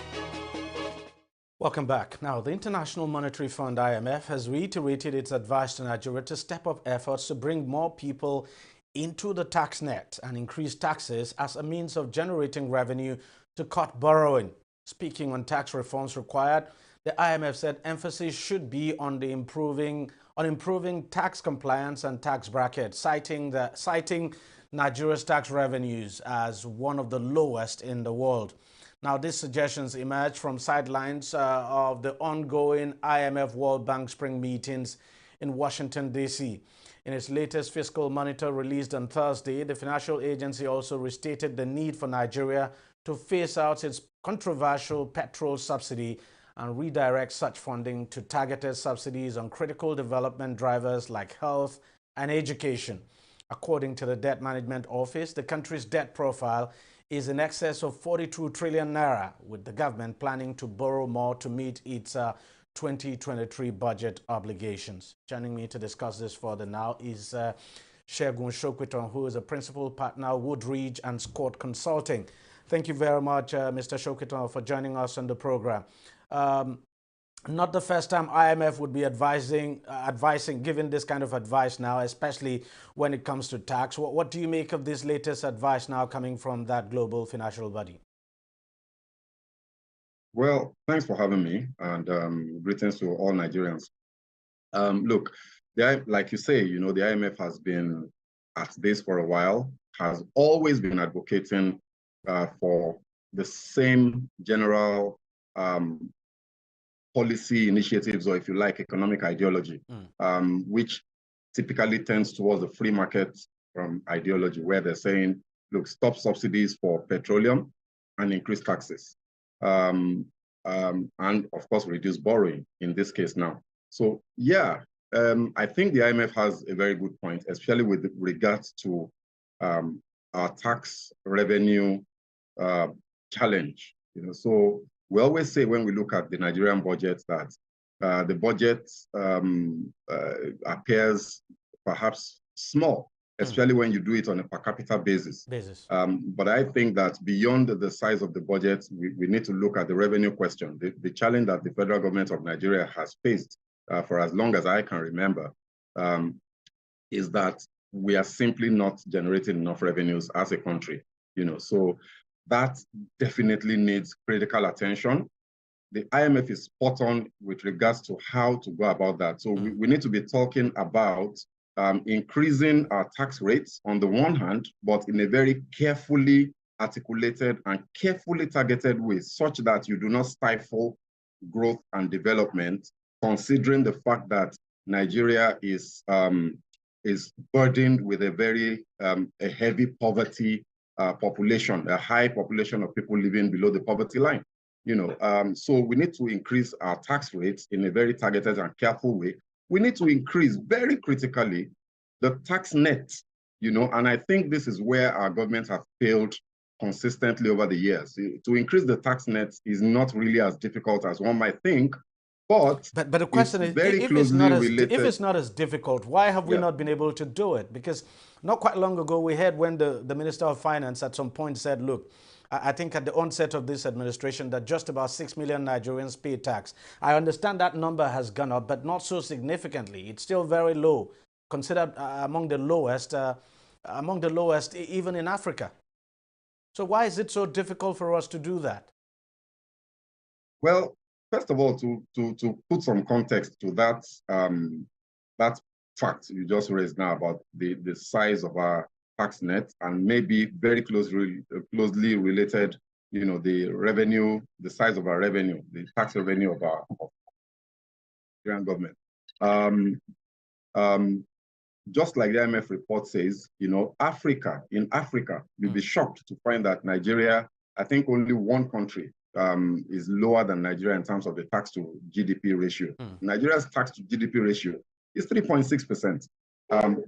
Welcome back. Now, the International Monetary Fund, IMF, has reiterated its advice to Nigeria to step up efforts to bring more people into the tax net and increase taxes as a means of generating revenue to cut borrowing. Speaking on tax reforms required, the IMF said emphasis should be on improving tax compliance and tax brackets, citing Nigeria's tax revenues as one of the lowest in the world. Now, these suggestions emerge from sidelines of the ongoing IMF World Bank spring meetings in Washington, D.C. In its latest fiscal monitor released on Thursday, the financial agency also restated the need for Nigeria to phase out its controversial petrol subsidy and redirect such funding to targeted subsidies on critical development drivers like health and education. According to the Debt Management Office, the country's debt profile is in excess of 42 trillion naira, with the government planning to borrow more to meet its 2023 budget obligations. Joining me to discuss this further now is Segun Sokoton, who is a principal partner, Woodridge and Scott Consulting. Thank you very much, Mr. Sokoton, for joining us on the program. Not the first time IMF would be advising, giving this kind of advice now, especially when it comes to tax. What do you make of this latest advice now coming from that global financial body? Well, thanks for having me, and greetings to all Nigerians. Look, like you say, you know, the IMF has been at this for a while, has always been advocating for the same general policy initiatives, or if you like, economic ideology, which typically tends towards the free market ideology, where they're saying, look, stop subsidies for petroleum and increase taxes. And of course, reduce borrowing in this case now. So yeah, I think the IMF has a very good point, especially with regards to our tax revenue challenge. You know, so we always say when we look at the Nigerian budget that the budget appears perhaps small, especially when you do it on a per capita basis. But I think that beyond the size of the budget, we need to look at the revenue question. The challenge that the federal government of Nigeria has faced for as long as I can remember is that we are simply not generating enough revenues as a country. You know, so that definitely needs critical attention. The IMF is spot on with regards to how to go about that. So we need to be talking about increasing our tax rates on the one hand, but in a very carefully articulated and carefully targeted way, such that you do not stifle growth and development, considering the fact that Nigeria is burdened with a very a heavy poverty population, a high population of people living below the poverty line. You know, so we need to increase our tax rates in a very targeted and careful way. We need to increase very critically the tax net, you know, and I think this is where our government has failed consistently over the years. To increase the tax net is not really as difficult as one might think, but the question is, if it's not as difficult, why have we not been able to do it? Because not quite long ago, we heard when the Minister of Finance at some point said, look, I think at the onset of this administration that just about 6 million Nigerians pay tax. I understand that number has gone up, but not so significantly. It's still very low, considered among the lowest even in Africa. So why is it so difficult for us to do that? Well, first of all, to put some context to that, that fact you just raised now about the size of our tax net, and maybe very closely related, you know, the revenue, the size of our revenue, the tax revenue of our Nigerian government. Just like the IMF report says, you know, in Africa, you'll be shocked to find that Nigeria, I think only one country is lower than Nigeria in terms of the tax to GDP ratio. Nigeria's tax to GDP ratio is 3.6%.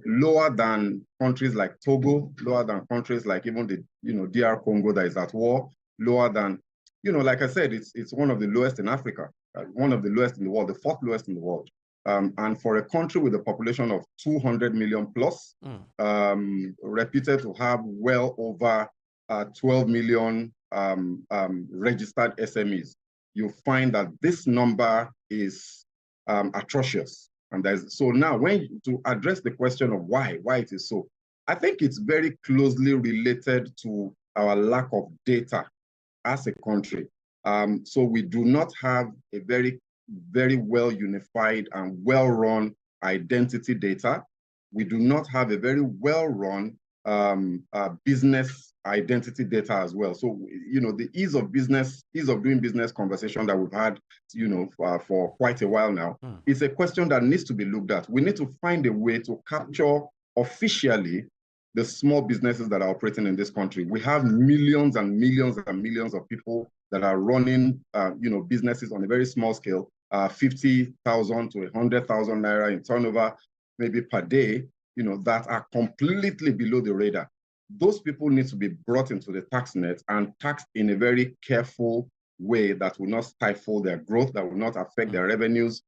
Lower than countries like Togo, lower than countries like even the, you know, DR Congo that is at war, lower than, you know, like I said, it's one of the lowest in Africa, one of the lowest in the world, the fourth lowest in the world. And for a country with a population of 200 million plus, reputed to have well over 12 million registered SMEs, you find that this number is atrocious. And so now, to address the question of why it is so, I think it's very closely related to our lack of data as a country. So we do not have a very well unified and well-run identity data. We do not have a very well-run business identity data as well. So, you know, the ease of doing business conversation that we've had, you know, for quite a while now, is a question that needs to be looked at. We need to find a way to capture officially the small businesses that are operating in this country. We have millions and millions and millions of people that are running, you know, businesses on a very small scale, 50,000 to 100,000 naira in turnover, maybe per day, you know, that are completely below the radar. Those people need to be brought into the tax net and taxed in a very careful way that will not stifle their growth, that will not affect their revenues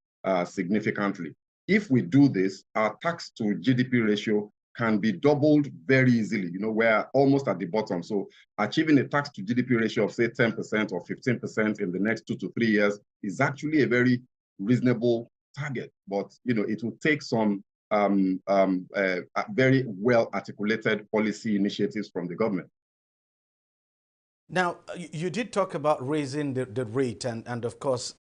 significantly. If we do this, our tax to GDP ratio can be doubled very easily. You know, we're almost at the bottom. So achieving a tax to GDP ratio of say 10% or 15% in the next 2 to 3 years is actually a very reasonable target. But, you know, it will take some very well articulated policy initiatives from the government. Now, you did talk about raising the rate and of course,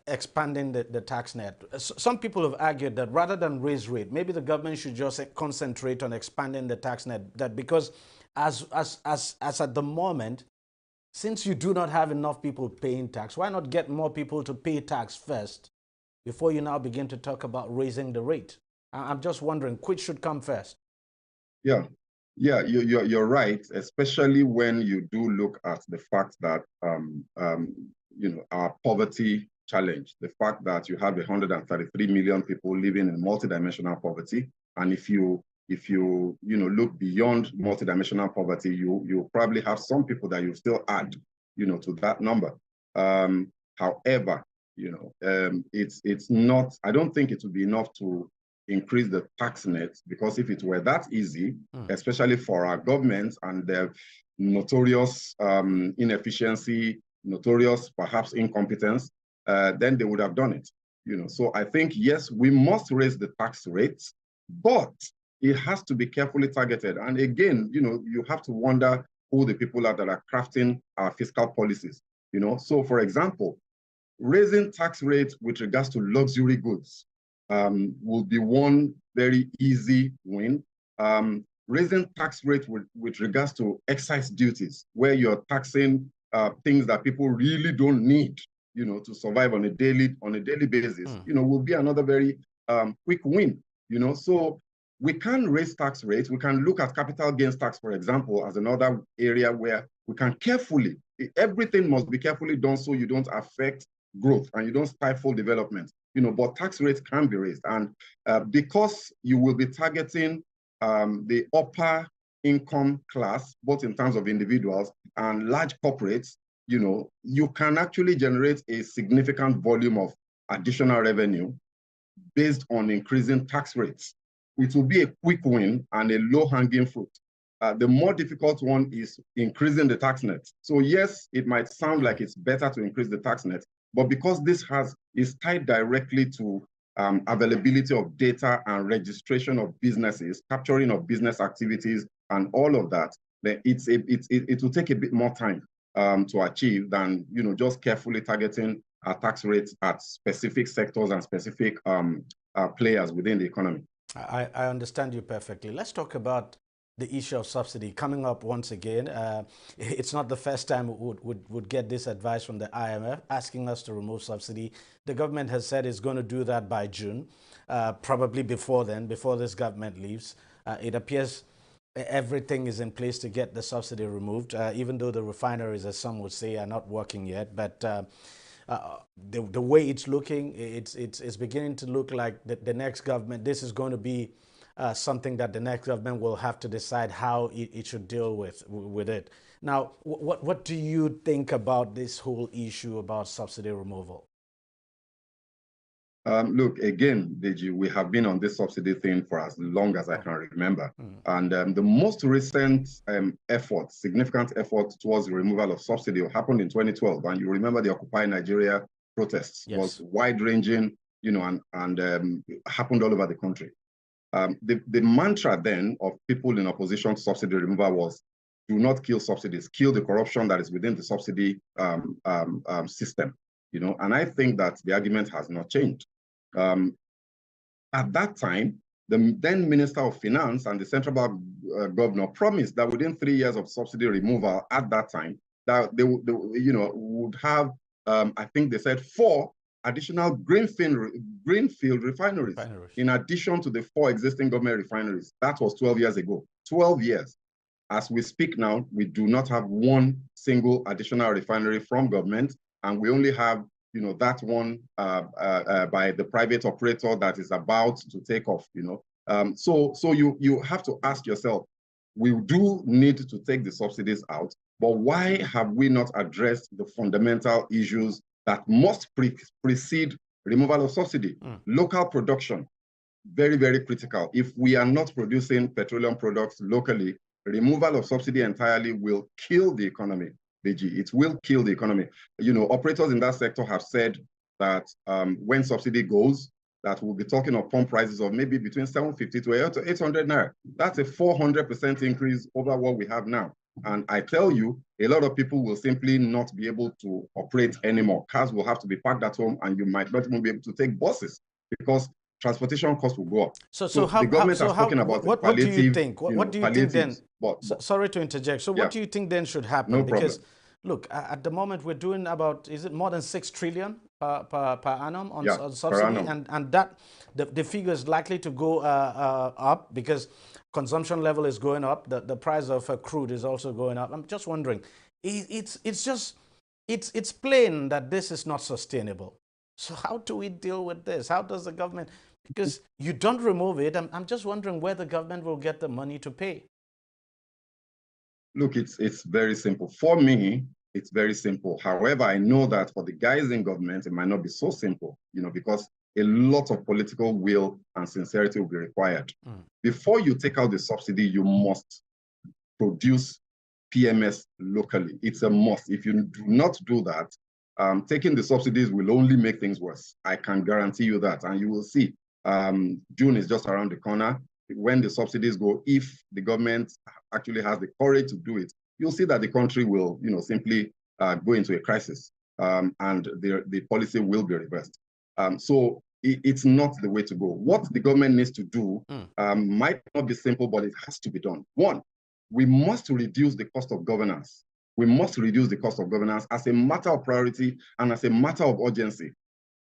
expanding the tax net. Some people have argued that rather than raise rate, maybe the government should just concentrate on expanding the tax net. That because as at the moment, since you do not have enough people paying tax, why not get more people to pay tax first before you now begin to talk about raising the rate? I'm just wondering, which should come first? Yeah, you're right, especially when you do look at the fact that our poverty challenge, the fact that you have 133 million people living in multidimensional poverty, and if you look beyond multidimensional poverty, you probably have some people that you still add to that number. However, it's not. I don't think it would be enough to increase the tax net, because if it were that easy, especially for our governments and their notorious inefficiency, notorious perhaps incompetence, then they would have done it. So I think, yes, we must raise the tax rates, but it has to be carefully targeted. And again, you have to wonder who the people are that are crafting our fiscal policies. So for example, raising tax rates with regards to luxury goods will be one very easy win. Raising tax rate with regards to excise duties, where you're taxing things that people really don't need, to survive on a daily basis, will be another very quick win. So we can raise tax rates. We can look at capital gains tax, for example, as another area where we can carefully, everything must be carefully done so you don't affect growth and you don't stifle development. But tax rates can be raised. And because you will be targeting the upper income class, both in terms of individuals and large corporates, you can actually generate a significant volume of additional revenue based on increasing tax rates. It will be a quick win and a low-hanging fruit. The more difficult one is increasing the tax net. So yes, it might sound like it's better to increase the tax net, but because this is tied directly to availability of data and registration of businesses, capturing of business activities, and all of that, then it will take a bit more time to achieve than just carefully targeting tax rates at specific sectors and specific players within the economy. I understand you perfectly. Let's talk about the issue of subsidy coming up once again. It's not the first time we would get this advice from the IMF asking us to remove subsidy. The government has said it's going to do that by June, probably before then, before this government leaves. It appears everything is in place to get the subsidy removed, even though the refineries, as some would say, are not working yet. But the way it's looking, it's beginning to look like the next government, this is going to be something that the next government will have to decide how it should deal with it. Now, what do you think about this whole issue about subsidy removal? Look, again, Deji, we have been on this subsidy thing for as long as I can remember. And the most recent significant effort towards the removal of subsidy happened in 2012. And you remember the Occupy Nigeria protests. Yes. Was wide-ranging, and happened all over the country. The mantra then of people in opposition to subsidy removal was, do not kill subsidies, kill the corruption that is within the subsidy system. And I think that the argument has not changed. At that time, the then Minister of Finance and the central bank governor promised that within 3 years of subsidy removal at that time, that they would have, I think they said, 4 additional greenfield refineries in addition to the 4 existing government refineries. That was 12 years ago. 12 years. As we speak now, we do not have 1 single additional refinery from government, and we only have that one by the private operator that is about to take off. So you have to ask yourself, we do need to take the subsidies out, but why have we not addressed the fundamental issues that must precede removal of subsidy? Local production, very, very critical. If we are not producing petroleum products locally, removal of subsidy entirely will kill the economy. It will kill the economy. Operators in that sector have said that when subsidy goes, that we'll be talking of pump prices of maybe between 750 to 800 naira. That's a 400% increase over what we have now. And I tell you, a lot of people will simply not be able to operate anymore. Cars will have to be parked at home, and you might not even be able to take buses because transportation costs will go up. So how, the government has spoken about what do you think? What do you think then? But, sorry to interject. So what do you think then should happen? No because problem. look, at the moment we're doing about, is it more than 6 trillion per annum on, on subsidy? Per annum. And that the figure is likely to go up because consumption level is going up. The price of crude is also going up. I'm just wondering, it's plain that this is not sustainable. So how do we deal with this? How does the government, because you don't remove it, I'm just wondering where the government will get the money to pay. Look, it's very simple. For me, it's very simple. However, I know that for the guys in government, it might not be so simple, because a lot of political will and sincerity will be required. Before you take out the subsidy, you must produce PMS locally. It's a must. If you do not do that, taking the subsidies will only make things worse. I can guarantee you that. And you will see, June is just around the corner. When the subsidies go, if the government actually has the courage to do it, you'll see that the country will, simply go into a crisis, and the policy will be reversed. So it's not the way to go. What the government needs to do might not be simple, but it has to be done. One, we must reduce the cost of governance. We must reduce the cost of governance as a matter of priority and as a matter of urgency.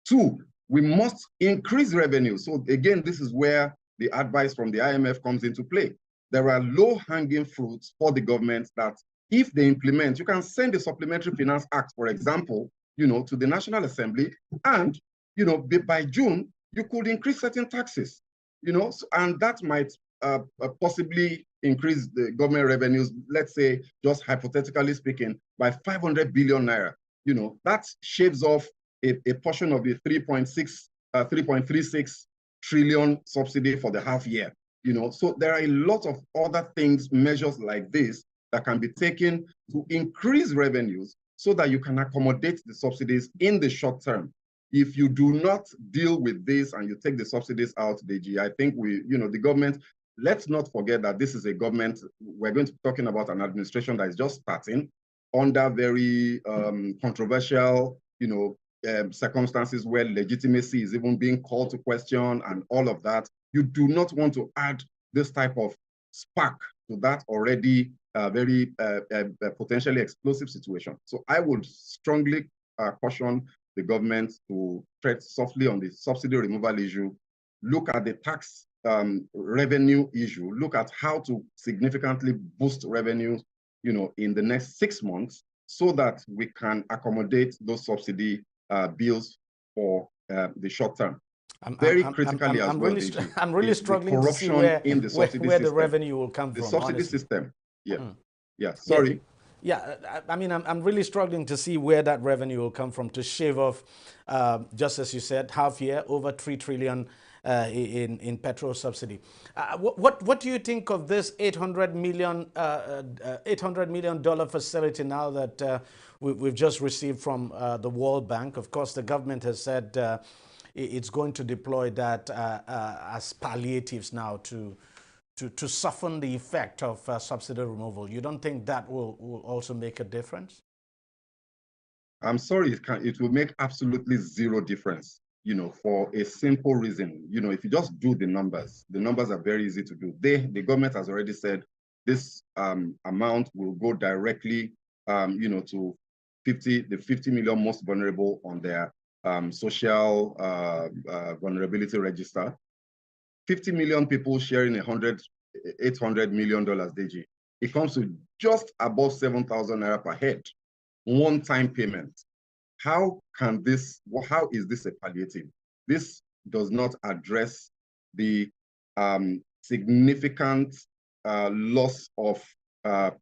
Two, we must increase revenue. So again, this is where the advice from the IMF comes into play. There are low-hanging fruits for the government that if they implement, you can send the Supplementary Finance Act, for example, to the National Assembly, and by June, you could increase certain taxes, and that might possibly increase the government revenues, let's say, just hypothetically speaking, by 500 billion naira. That shaves off a portion of the 3.36 trillion subsidy for the half year. So there are a lot of other things, measures like this that can be taken to increase revenues so that you can accommodate the subsidies in the short term. If you do not deal with this and you take the subsidies out, DG, I think the government, let's not forget that this is a government, we're going to be talking about an administration that is just starting under very controversial, circumstances where legitimacy is even being called to question and all of that. You do not want to add this type of spark to that already very potentially explosive situation. So I would strongly caution the government to tread softly on the subsidy removal issue, look at the tax revenue issue, look at how to significantly boost revenues, in the next 6 months so that we can accommodate those subsidy bills for the short term. I'm really struggling to see where the revenue will come from. The subsidy honestly. System, sorry. I'm really struggling to see where that revenue will come from to shave off, just as you said, half year, over 3 trillion in petrol subsidy. What do you think of this $800 million facility now that we've just received from the World Bank? Of course, the government has said it's going to deploy that as palliatives now to soften the effect of subsidy removal. You don't think that will also make a difference? I'm sorry, it will make absolutely zero difference, for a simple reason. If you just do the numbers are very easy to do. The government has already said this amount will go directly, to the 50 million most vulnerable on their social vulnerability register. 50 million people sharing $800 million, DG. It comes to just above 7,000 naira per head, one-time payment. How is this a palliative? This does not address the significant loss of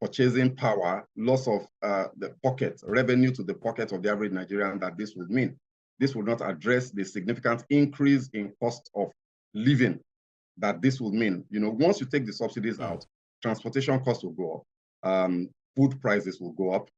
purchasing power, loss of the pocket, revenue to the pocket of the average Nigerian that this would mean. This would not address the significant increase in cost of living that this would mean. Once you take the subsidies out, transportation costs will go up, food prices will go up,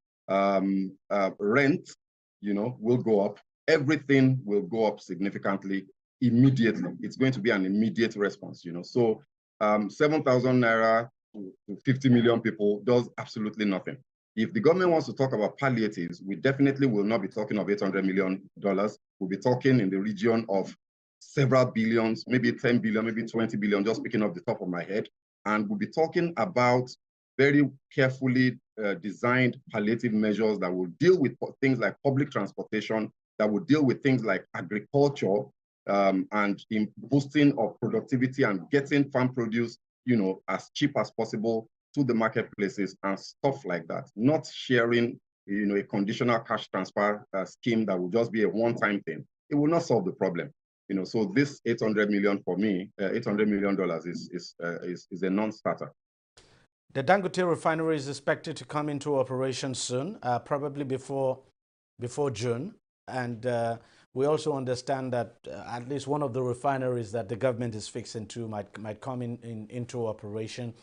rent, will go up. Everything will go up significantly immediately. It's going to be an immediate response, So 7,000 naira to 50 million people does absolutely nothing. If the government wants to talk about palliatives, we definitely will not be talking of $800 million. We'll be talking in the region of several billions, maybe 10 billion, maybe 20 billion, just picking up the top of my head. And we'll be talking about very carefully designed palliative measures that will deal with things like public transportation, that will deal with things like agriculture, and in boosting of productivity and getting farm produce, as cheap as possible to the marketplaces and stuff like that. Not sharing, a conditional cash transfer scheme that will just be a one-time thing. It will not solve the problem. So this 800 million for me, $800 million is a non-starter. The Dangote refinery is expected to come into operation soon, probably before June. And we also understand that at least one of the refineries that the government is fixing to might come into operation.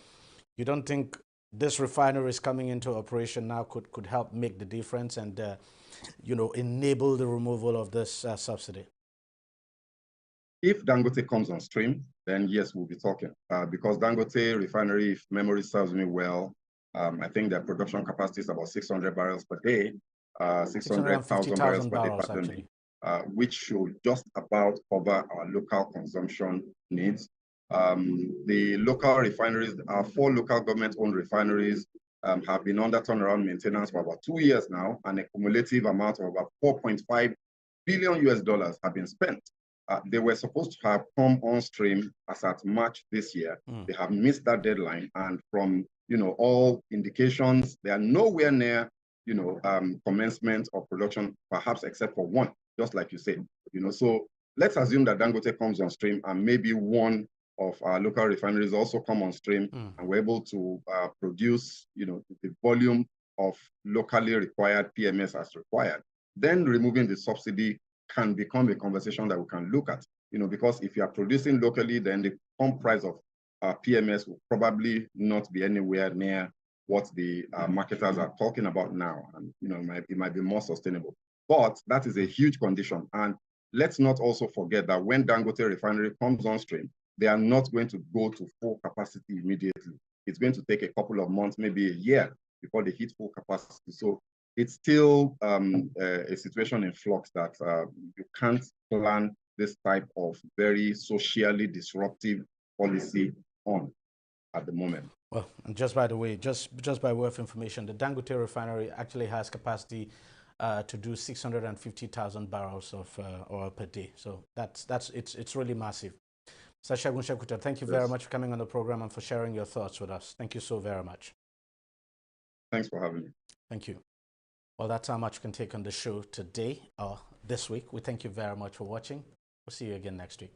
You don't think this refinery is coming into operation now could help make the difference and enable the removal of this subsidy? If Dangote comes on stream, then yes, we'll be talking. Because Dangote refinery, if memory serves me well, I think their production capacity is about 600 barrels per day, 600,000 barrels per day, pardon me, which should just about cover our local consumption needs. The local refineries, our 4 local government-owned refineries, have been under turnaround maintenance for about 2 years now, and a cumulative amount of about $4.5 billion have been spent. They were supposed to have come on stream as at March this year. They have missed that deadline, and from all indications, they are nowhere near commencement of production, perhaps except for one, just like you said. So let's assume that Dangote comes on stream, and maybe one of our local refineries also come on stream, and we're able to produce the volume of locally required PMS as required. Then removing the subsidy can become a conversation that we can look at, because if you are producing locally, then the pump price of PMS will probably not be anywhere near what the marketers are talking about now, and it might be more sustainable. But that is a huge condition, and let's not also forget that when Dangote refinery comes on stream, they are not going to go to full capacity immediately. It's going to take a couple of months, maybe a year, before they hit full capacity. So it's still a situation in flux that you can't plan this type of very socially disruptive policy on at the moment. Well, and just by the way, just by way of information, the Dangote refinery actually has capacity to do 650,000 barrels of oil per day. So it's really massive. Mr. Segun Shekuta, thank you very much for coming on the program and for sharing your thoughts with us. Thank you so very much. Thanks for having me. Thank you. Well, that's how much we can take on the show today or this week. We thank you very much for watching. We'll see you again next week.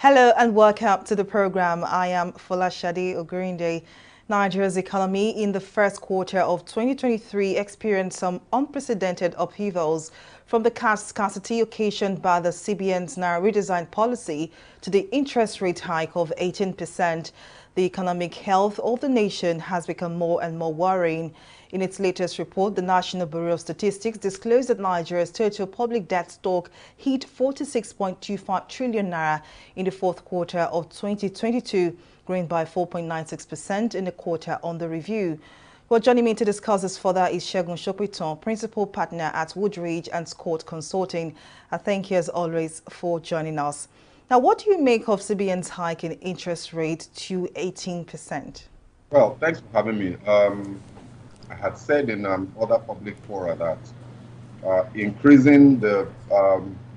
Hello and welcome to the program. I am Folashade Ogurinde. Nigeria's economy in the first quarter of 2023 experienced some unprecedented upheavals, from the cash scarcity occasioned by the CBN's Naira redesign policy to the interest rate hike of 18%. The economic health of the nation has become more and more worrying. In its latest report, the National Bureau of Statistics disclosed that Nigeria's total public debt stock hit 46.25 trillion naira in the fourth quarter of 2022, growing by 4.96% in the quarter under review. Well, joining me to discuss this further is Segun Sopiton, Principal Partner at Woodridge and Scott Consulting. Thank you as always for joining us. Now, what do you make of CBN's hike in interest rate to 18%? Well, thanks for having me. I had said in other public fora that increasing the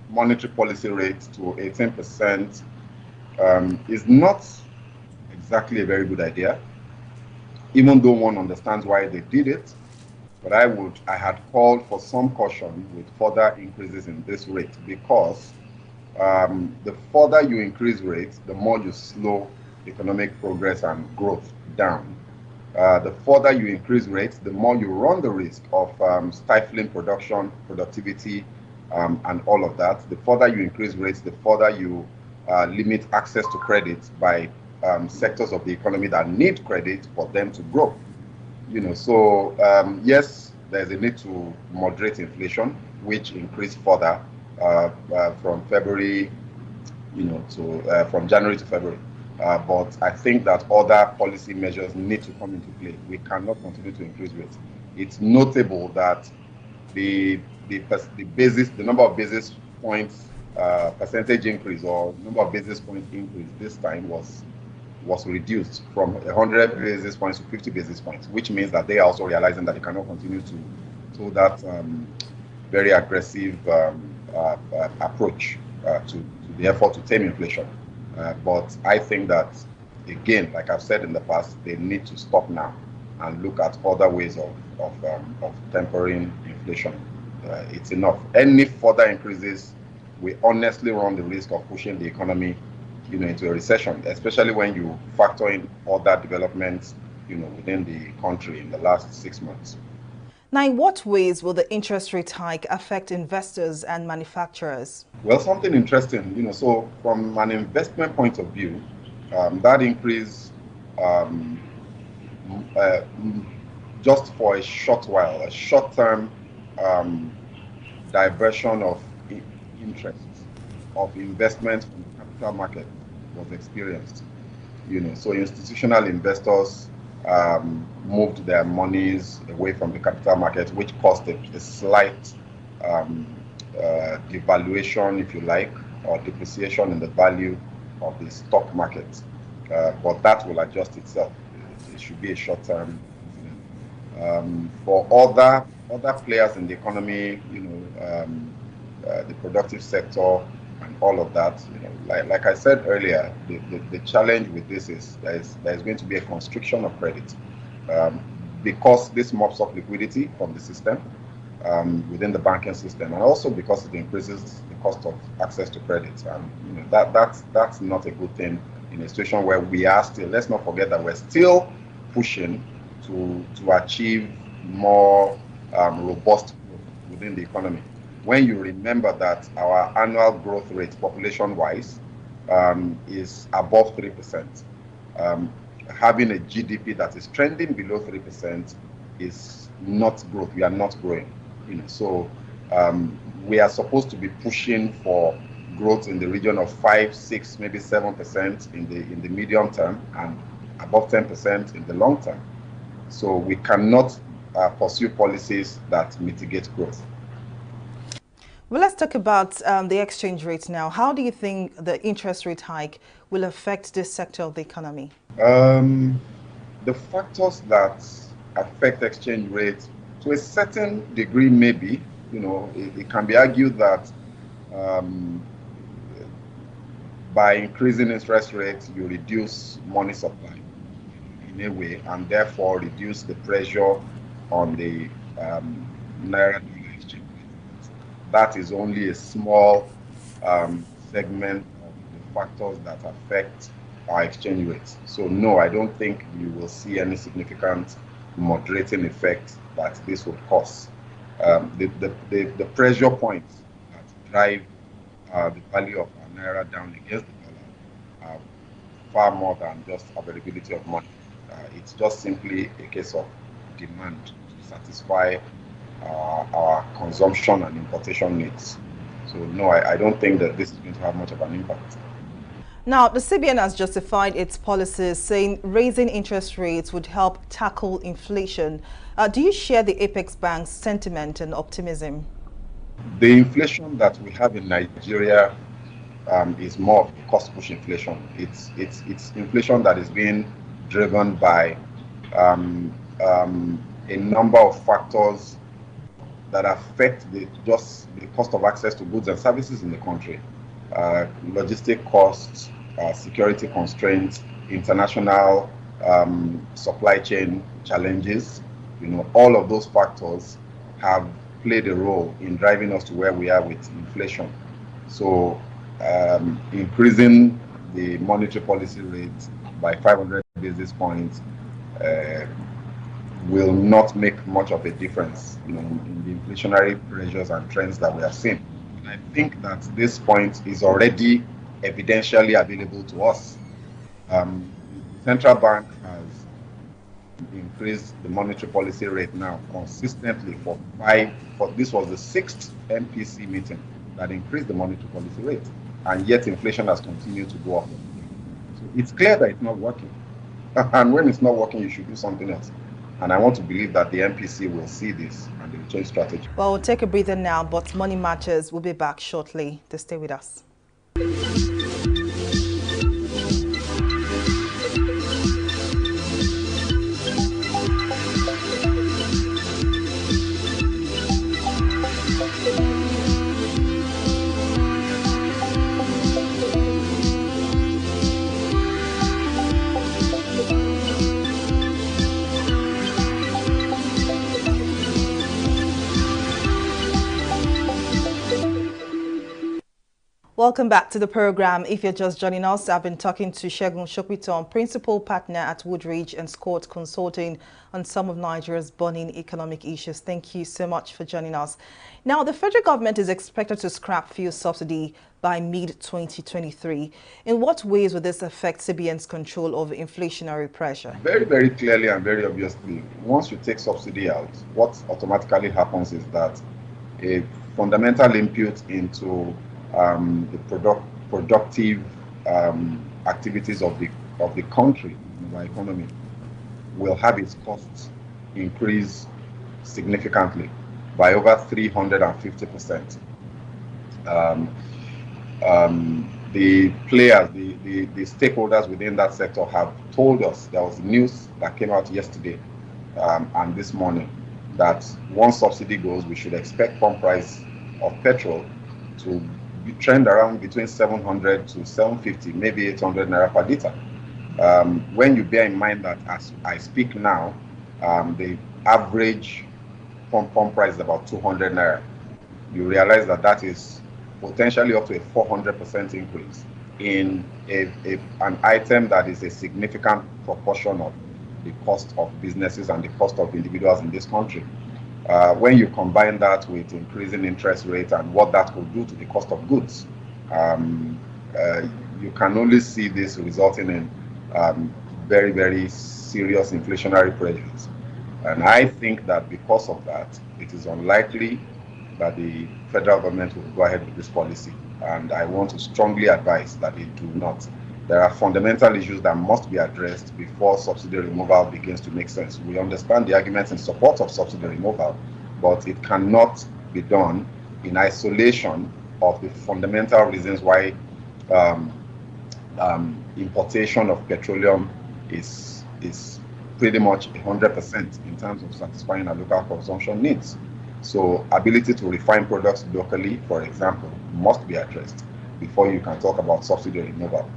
monetary policy rate to 18% is not exactly a very good idea, even though one understands why they did it. But I had called for some caution with further increases in this rate, because the further you increase rates, the more you slow economic progress and growth down. The further you increase rates, the more you run the risk of stifling production, productivity, and all of that. The further you increase rates, the further you limit access to credit by sectors of the economy that need credit for them to grow. So yes, there's a need to moderate inflation, which increased further from February, from January to February. But I think that other policy measures need to come into play. We cannot continue to increase rates. It's notable that the number of basis points percentage increase, or number of basis point increase this time was reduced from 100 basis points to 50 basis points, which means that they are also realizing that they cannot continue to that very aggressive approach to the effort to tame inflation. But I think that, again, like I've said in the past, they need to stop now and look at other ways of tempering inflation. It's enough. Any further increases, we honestly run the risk of pushing the economy, into a recession, especially when you factor in other developments, within the country in the last 6 months. Now, in what ways will the interest rate hike affect investors and manufacturers? Well, something interesting, so from an investment point of view, that increase just for a short while, a short-term diversion of interest, of investment from the capital market was experienced. So institutional investors moved their monies away from the capital market, which caused a slight devaluation, if you like, or depreciation in the value of the stock market. But that will adjust itself. It should be a short-term. For other players in the economy, the productive sector and all of that, like I said earlier, the challenge with this is there's going to be a constriction of credit, because this mops up liquidity from the system, within the banking system, and also because it increases the cost of access to credit. And that's not a good thing in a situation where we are still, let's not forget that we're still pushing to achieve more robust growth within the economy. When you remember that our annual growth rate, population-wise, is above 3%, having a GDP that is trending below 3% is not growth. We are not growing. So we are supposed to be pushing for growth in the region of 5, 6, maybe 7% in the medium term, and above 10% in the long term. So we cannot pursue policies that mitigate growth. Well, let's talk about the exchange rate now. How do you think the interest rate hike will affect this sector of the economy? The factors that affect exchange rates, to a certain degree, maybe, it can be argued that by increasing interest rates, you reduce money supply in a way, and therefore reduce the pressure on the Naira exchange rate. That is only a small segment of the factors that affect our exchange rates. So no, I don't think you will see any significant moderating effect that this would cause. The pressure points that drive the value of our naira down against the dollar are far more than just availability of money. It's just simply a case of demand to satisfy our consumption and importation needs. So no, I don't think that this is going to have much of an impact. Now, the CBN has justified its policies, saying raising interest rates would help tackle inflation. Do you share the Apex Bank's sentiment and optimism? The inflation that we have in Nigeria is more of cost-push inflation. It's inflation that is being driven by a number of factors that affect the cost of access to goods and services in the country. Logistic costs, security constraints, international supply chain challenges, all of those factors have played a role in driving us to where we are with inflation. So increasing the monetary policy rate by 500 basis points will not make much of a difference in the inflationary pressures and trends that we have seen. And I think that this point is already evidentially available to us. The central bank has increased the monetary policy rate now consistently this was the 6th MPC meeting that increased the monetary policy rate, and yet inflation has continued to go up. So it's clear that it's not working. And when it's not working, you should do something else. And I want to believe that the MPC will see this and they will change strategy. Well, we'll take a breather now, but Money Matters will be back shortly. To stay with us. Welcome back to the program. If you're just joining us, I've been talking to Segun Shokwiton, principal partner at Woodridge and Scott Consulting, on some of Nigeria's burning economic issues. Thank you so much for joining us. Now, the federal government is expected to scrap fuel subsidy by mid-2023. In what ways will this affect CBN's control of inflationary pressure? Very, very clearly and very obviously, once you take subsidy out, what automatically happens is that a fundamental input into the productive activities of the country, our economy, will have its costs increase significantly by over 350%. The players, the stakeholders within that sector have told us, there was news that came out yesterday and this morning, that once subsidy goes, we should expect pump price of petrol to trend around between 700 to 750, maybe 800 naira per litre. When you bear in mind that as I speak now, the average pump price is about 200 naira, you realize that that is potentially up to a 400% increase in an item that is a significant proportion of the cost of businesses and the cost of individuals in this country. When you combine that with increasing interest rates and what that could do to the cost of goods, you can only see this resulting in very, very serious inflationary pressures. And I think that because of that, it is unlikely that the federal government will go ahead with this policy. And I want to strongly advise that it do not. There are fundamental issues that must be addressed before subsidy removal begins to make sense. We understand the arguments in support of subsidy removal, but it cannot be done in isolation of the fundamental reasons why importation of petroleum is pretty much 100% in terms of satisfying our local consumption needs. So ability to refine products locally, for example, must be addressed before you can talk about subsidy removal.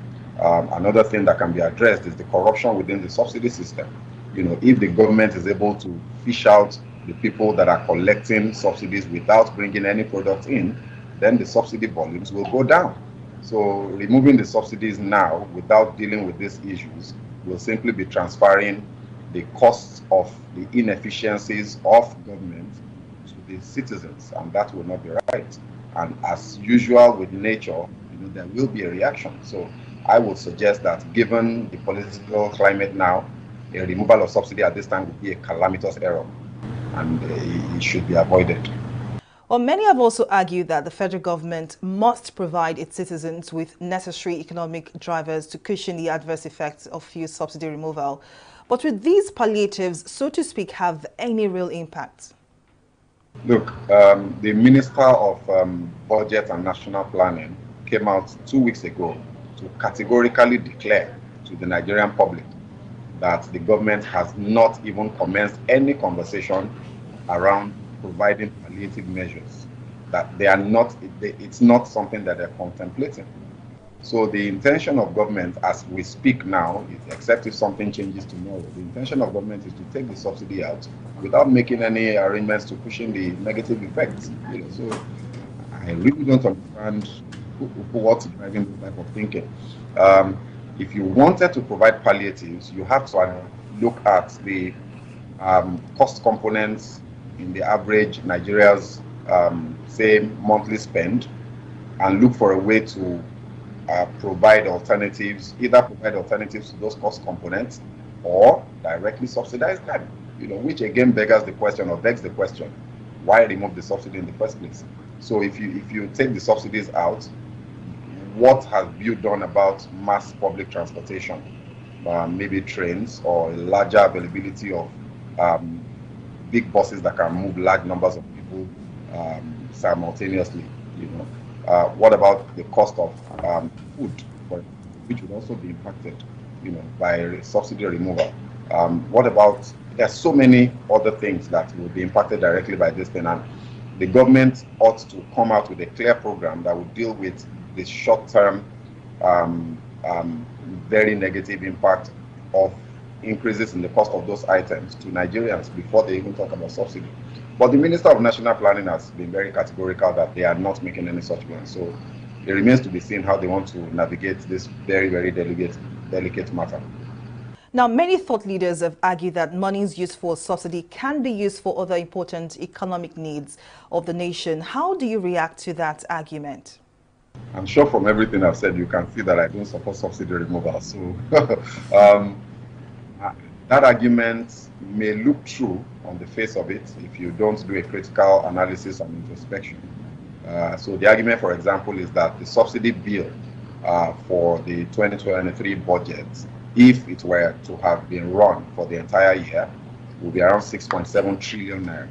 Another thing that can be addressed is the corruption within the subsidy system. If the government is able to fish out the people that are collecting subsidies without bringing any product in, then the subsidy volumes will go down. So removing the subsidies now without dealing with these issues will simply be transferring the costs of the inefficiencies of government to the citizens, and that will not be right. And as usual with nature, there will be a reaction. So I would suggest that given the political climate now, a removal of subsidy at this time would be a calamitous error, and it should be avoided. Well, many have also argued that the federal government must provide its citizens with necessary economic drivers to cushion the adverse effects of fuel subsidy removal. But would these palliatives, so to speak, have any real impact? Look, the Minister of Budget and National Planning came out 2 weeks ago to categorically declare to the Nigerian public that the government has not even commenced any conversation around providing palliative measures, that they are not, it's not something that they're contemplating. So the intention of government as we speak now, except if something changes tomorrow, the intention of government is to take the subsidy out without making any arrangements to cushion the negative effects. So I really don't understand what's driving this type of thinking. If you wanted to provide palliatives, you have to look at the cost components in the average Nigeria's, say, monthly spend, and look for a way to provide alternatives, either provide alternatives to those cost components or directly subsidize them, which again begs the question, why remove the subsidy in the first place? So if you take the subsidies out, what have you done about mass public transportation? Maybe trains or a larger availability of big buses that can move large numbers of people simultaneously. What about the cost of food, which would also be impacted, by subsidy removal? What about, there's so many other things that will be impacted directly by this thing, and the government ought to come out with a clear program that would deal with the short-term, very negative impact of increases in the cost of those items to Nigerians before they even talk about subsidy. But the Minister of National Planning has been very categorical that they are not making any such plans. So it remains to be seen how they want to navigate this very, very delicate matter. Now, many thought leaders have argued that monies used for subsidy can be used for other important economic needs of the nation. How do you react to that argument? I'm sure from everything I've said, you can see that I don't support subsidy removal. So that argument may look true on the face of it if you don't do a critical analysis and introspection. So the argument, for example, is that the subsidy bill for the 2023 budget, if it were to have been run for the entire year, would be around 6.7 trillion naira.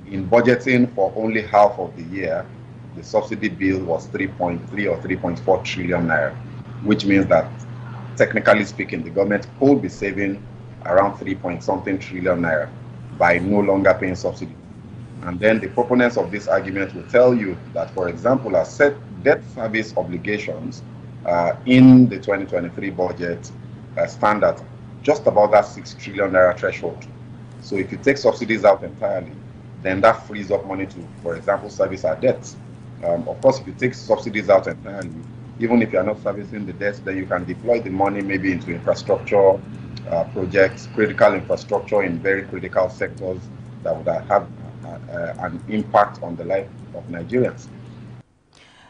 In budgeting for only half of the year, the subsidy bill was 3.3 or 3.4 trillion naira, which means that, technically speaking, the government could be saving around 3-point-something trillion naira by no longer paying subsidy. And then the proponents of this argument will tell you that, for example, as set debt service obligations in the 2023 budget stand at just about that 6 trillion naira threshold. So if you take subsidies out entirely, then that frees up money to, for example, service our debts. Of course, if you take subsidies out entirely, even if you are not servicing the debts, then you can deploy the money maybe into infrastructure projects, critical infrastructure in very critical sectors that would have an impact on the life of Nigerians.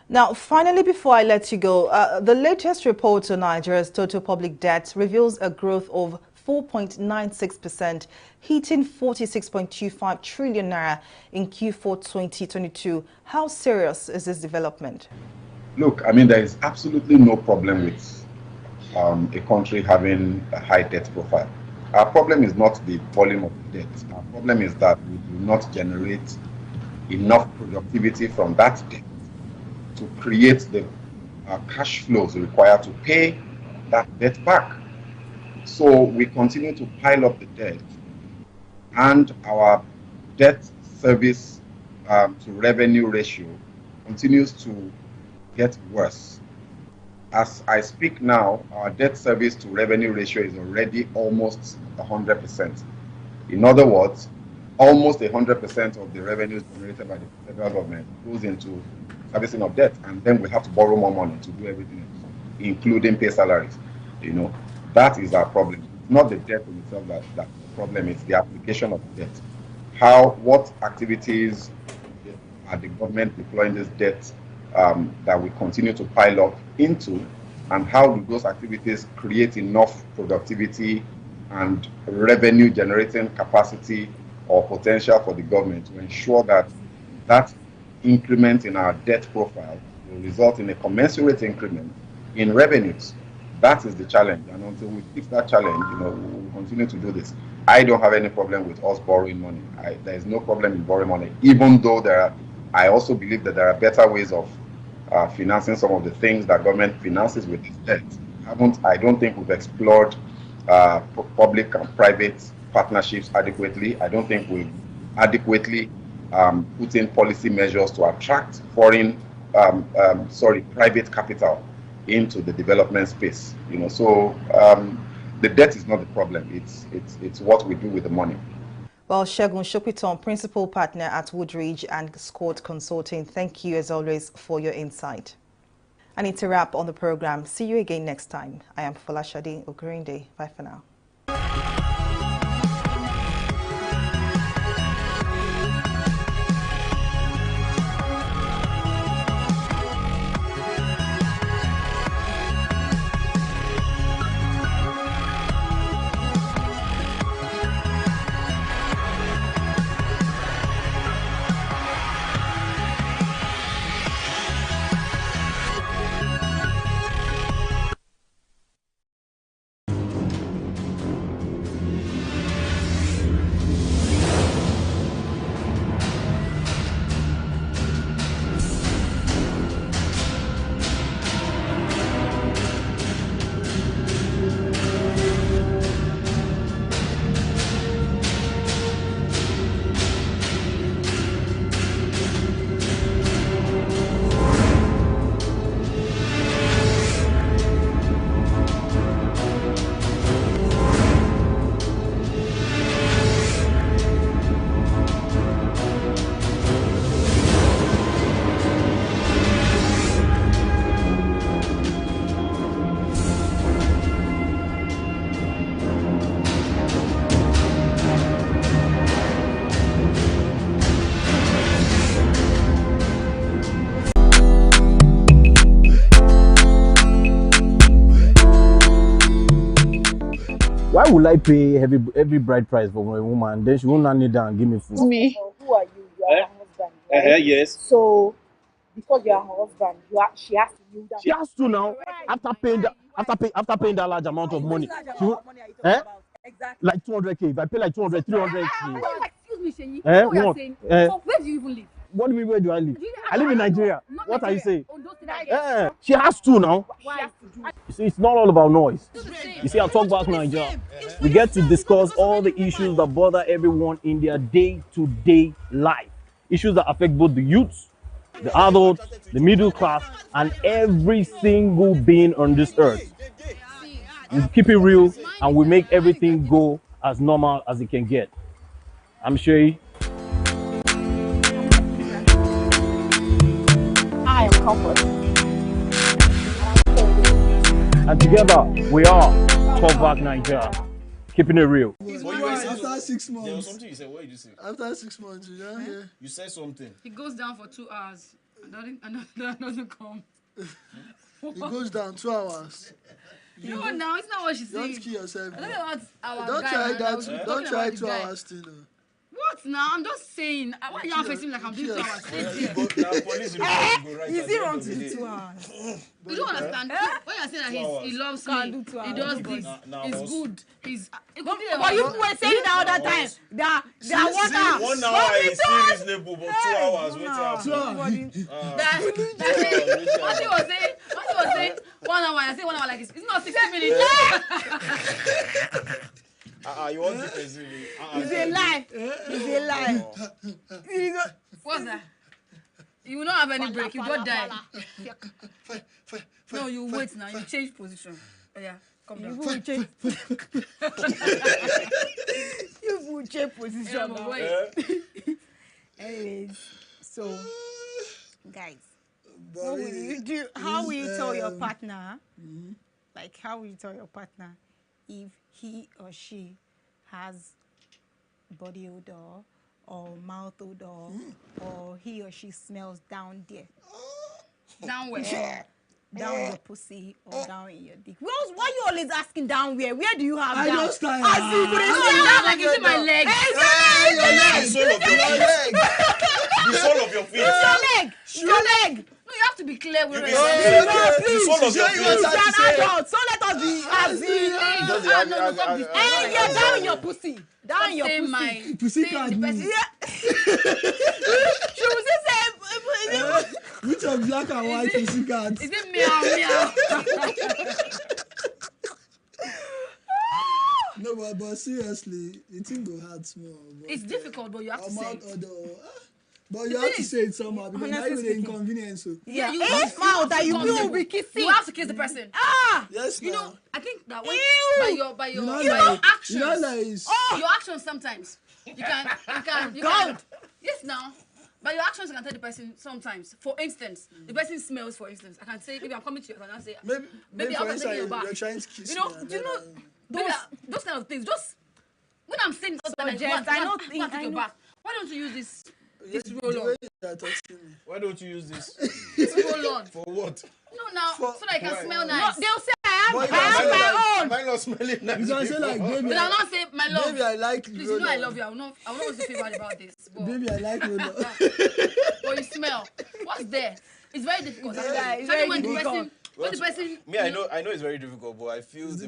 Now, finally, before I let you go, the latest report on Nigeria's total public debt reveals a growth of 4.96%, hitting 46.25 trillion naira in Q4 2022. How serious is this development? Look, I mean, there is absolutely no problem with a country having a high debt profile. Our problem is not the volume of debt. Our problem is that we do not generate enough productivity from that debt to create the cash flows required to pay that debt back. So we continue to pile up the debt, and our debt service to revenue ratio continues to get worse. As I speak now, our debt service to revenue ratio is already almost 100%. In other words, almost 100% of the revenues generated by the federal government goes into servicing of debt, and then we have to borrow more money to do everything else, including pay salaries. You know, that is our problem. It's not the debt in itself that's the problem, it's the application of debt. What activities are the government deploying this debt that we continue to pile up into, and how do those activities create enough productivity and revenue generating capacity or potential for the government to ensure that that increment in our debt profile will result in a commensurate increment in revenues. That is the challenge, and until we fix that challenge, we will continue to do this. I don't have any problem with us borrowing money. There is no problem in borrowing money, even though I also believe that there are better ways of financing some of the things that government finances with this debt. I don't think we've explored public and private partnerships adequately. I don't think we've adequately put in policy measures to attract private capital into the development space. So the debt is not the problem. It's what we do with the money. Well, Segun Shopiton, Principal Partner at Woodridge and Scott Consulting, thank you as always for your insight. And it's a wrap on the program. See you again next time. I am Folashade Okurinde. Bye for now. Why would I pay every bride price for a woman? Then she won't not kneel down and give me food. Me. Who are you? You are her husband. Right? Yes. So because you are her husband, she has to kneel down. She has to now. After paying that large amount of money. Like 200k. If I pay like 200, 300k. Excuse me, Sheyi. What you are saying? So where do you even live? What do you mean, where do I live? I live in Nigeria. What are you saying? She has to now. You see, it's not all about noise. You see, I talk about Nigeria. We get to discuss all the issues that bother everyone in their day-to-day life. Issues that affect both the youths, the adults, the middle class, and every single being on this earth. We keep it real and we make everything go as normal as it can get. I'm Shay. I am Comfort. And together we are Talkback Nigeria. Keeping it real. After 6 months. There was something you said. What did you say? After 6 months, you don't hear. You said something. He goes down for 2 hours. And doesn't come. It goes down 2 hours. No, now it's not what she's saying. Don't kill yourself. Don't try that. Don't try 2 hours still. What now? I'm just saying. Why are you facing like I'm doing 2 hours? Is it wrong to do 2 hours? You don't understand. When you're saying that he loves me, he does this, he's good, he's... But you were saying the other time that water. 1 hour is still reasonable, but 2 hours, wait till What he was saying, 1 hour, I say 1 hour like it's not 60 minutes. You want difference? It's a lie. It's a lie. What's that? You will not have any break. You go die. No, you wait now. You change position. Yeah, come down. You will change. You will change position. Yeah, Anyways, so guys, What will you do? How will you tell your partner? Like, how will you tell your partner if he or she has body odor or mouth odor or he or she smells down there? Down where? Down your pussy or down in your dick. Well, why you always asking down where? Where do you have I down? just like I see. Like, is it my leg? The sole of your feet. It's your leg. Your leg. No, you have to be clear with it. The sole of your feet. You're an adult, so let us be as in. Yeah, down your pussy. Down your pussy. Pussy card. She was just saying. Which of black and white pussy cards? Is it meow meow? No, but seriously, the thing go hard small. It's difficult, but you have to say it. But you have to say it somehow because now you the inconvenience. So. Yeah, you mouth that you will be kissing. You have to kiss the person. Yes, you know, I think that when by your actions, your actions sometimes you can. Yes, now. By your actions, you can tell the person sometimes. For instance, the person smells. For instance, I can say, maybe I'm coming to you and I say, maybe I'm taking you back. You're trying to kiss you know, those kind of things. Just when I'm saying those kind of things, I don't think I know. Why don't you use this roll on? Why don't you use this? This roll on. For what? No, now so that I can smell nice. No, they'll say I have my own. Am I not smelling nice? You can say like, baby. But I'll not say my love. Baby, I like Please, you know I love you. I will not feel bad about this. But baby, I like you. But you smell. What's there? It's very difficult. It's very difficult. When the person, me, I know it's very difficult, but I feel if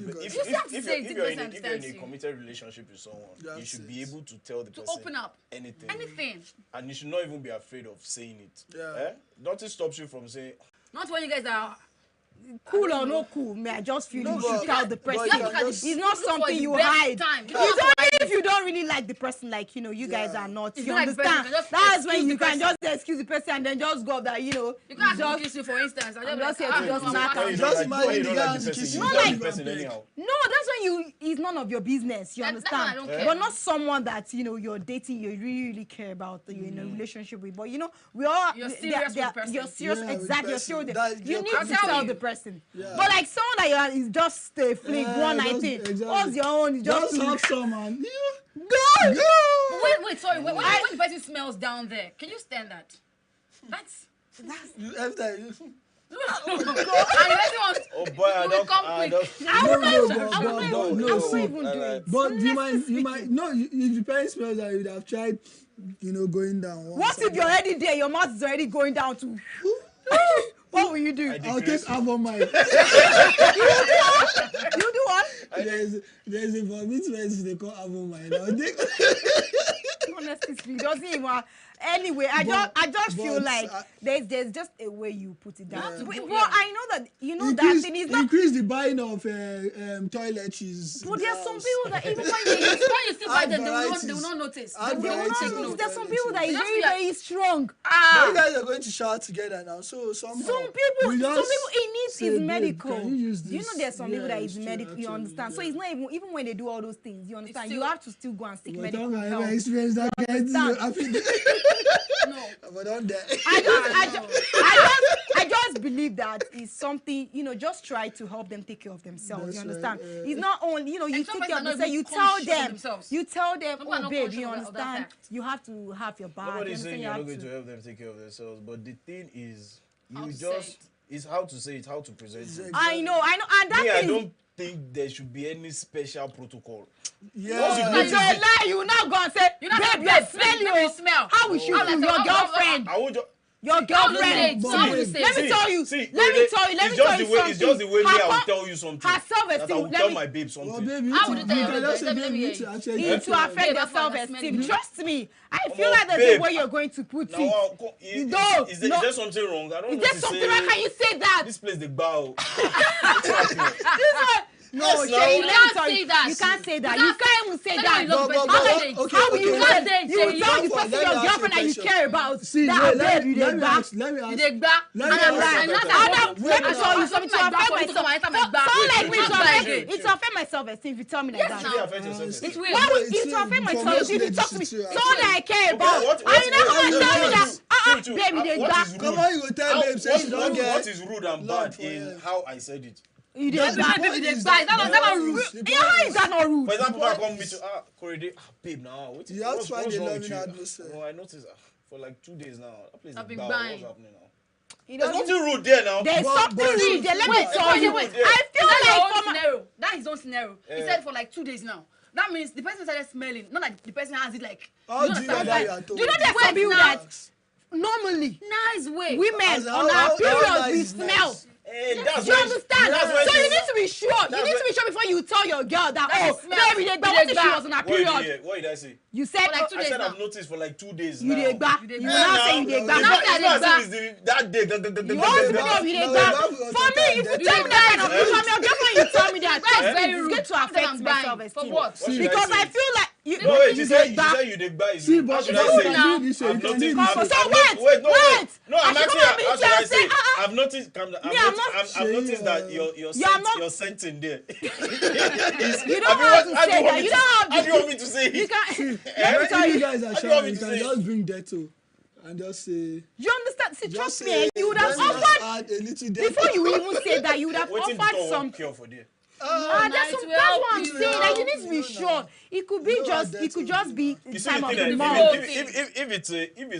you're in a committed relationship with someone, you should be able to tell the person open up anything, and you should not even be afraid of saying it. Nothing stops you from saying. Not when you guys are cool or no cool, may I just feel you should tell the person. It's not something you hide. It's only if you don't really like the person, like, you know, you guys are not. You understand? That's when you can just excuse the person and then just go up that, you know. You can't just kiss you, for instance. I'm just here to just knock out. Just imagine the guy kiss you. No, that's when it's none of your business. You understand? But not someone that, you know, you're dating, you really care about, you're in a relationship with. But, you know, we all. You're serious with the person. You're serious, exactly. You're serious with them. You need to tell the person. But like someone that is just a flick one night thing. What's your own? Just have some, man. Go. Wait, sorry. When the person smells down there, can you stand that? That's. Oh boy, I don't. But you might. No, if the parents smells that, you would have tried, you know, going down. What if you're already there? Your mouth is already going down too. What will you do? I'll take half of mine. You do what? There's a vomit they call half of mine. Honestly speaking, doesn't even. Anyway, I just feel like there's just a way you put it down. But I know that that thing is not increase the buying of toiletries. But there are some people that even when you still buy them, they will not notice. They will not take note. There's some people that is very, very strong. But you guys are going to shout together now. So some people it needs is medical. You know there's some people that is medical, you understand? So it's not even when they do all those things, you understand? You have to still go and seek medical help. No, but don't die. I just believe that is something, you know, just try to help them take care of themselves. That's you understand? Right, it's not only, you know, you take care of themselves, you tell them, oh babe, you understand? You have to have your back. Nobody's saying you're not going to help them take care of themselves, but the thing is, it's how to say it, how to present it. Exactly. I know, and that I don't think there should be any special protocol. Yeah. You lie, you now go and say, babe, you're smelling. How we should do your girlfriend? Your girlfriend. Let me tell you. It's just the way me, I will tell you something. Her self-esteem. I will tell my babe something. How would you tell your babe? It will affect your self-esteem. Trust me. I feel like that's the way you're going to put it. Is there something wrong? I don't know. Is there something wrong? Can you say that? This place, the bow. No, Shay, you can't say that. You can't say that. You can't even say that. How will you tell the person your girlfriend that you care about? That babe, you dey back. Let me tell you something to affect my self-esteem. It will affect my self-esteem if you tell me like that. It will affect your self-esteem. It will affect my self-esteem if you talk to me. Someone that I care about. Are you not going to tell me that? Baby, they what is rude? Come on, you go tell babe, say she don't get. What is rude and bad in how I said it? You did that. Baby, they buy. That's not rude. How is that not rude? For example, I come meet you, Corridor, babe, now. You have to find a loving atmosphere. Oh, I noticed for like 2 days now. That place is I've been bad. buying. What's happening now? There's nothing rude there now. There's something rude there. Let me tell you. Wait. I feel like scenario. That is his own scenario. He said for like 2 days now. That means the person started smelling. Not like the person has it like. How do you know that you are told? Do you know there's some people that normally nice way women on our period we smell. Do you understand? So you need to be sure. You need to be sure before you tell your girl that baby, what if she was on her period? What did I say? You said like 2 days. I said now. I've noticed for like 2 days You now. dey gba. You now say you dey gba. Now that That day. You always know you dey gba. For me, if you tell me that kind of thing, from your girlfriend, you tell me that. That's very It's rude. going to affect my self-esteem. For what? Because I feel like you. No, wait, you dey said gba. you dey gba. See, but should I say? now? I've noticed. Wait. No, I'm I should actually. come and How meet should you I and say? say, I've noticed. I've noticed that your scent in there. You don't have to say that. You don't have to. How do you want me to say it? You can't. Let me tell you guys are How do you want sure me you to can say just bring Detto and just say. You understand? See, Just trust say, me. You would have let me just offered add a little Detto. before you even say that. You would have Waiting offered to some. cure for there. That's what I'm saying. That you need to be sure. It could be just. It could just be the time of the month. If it's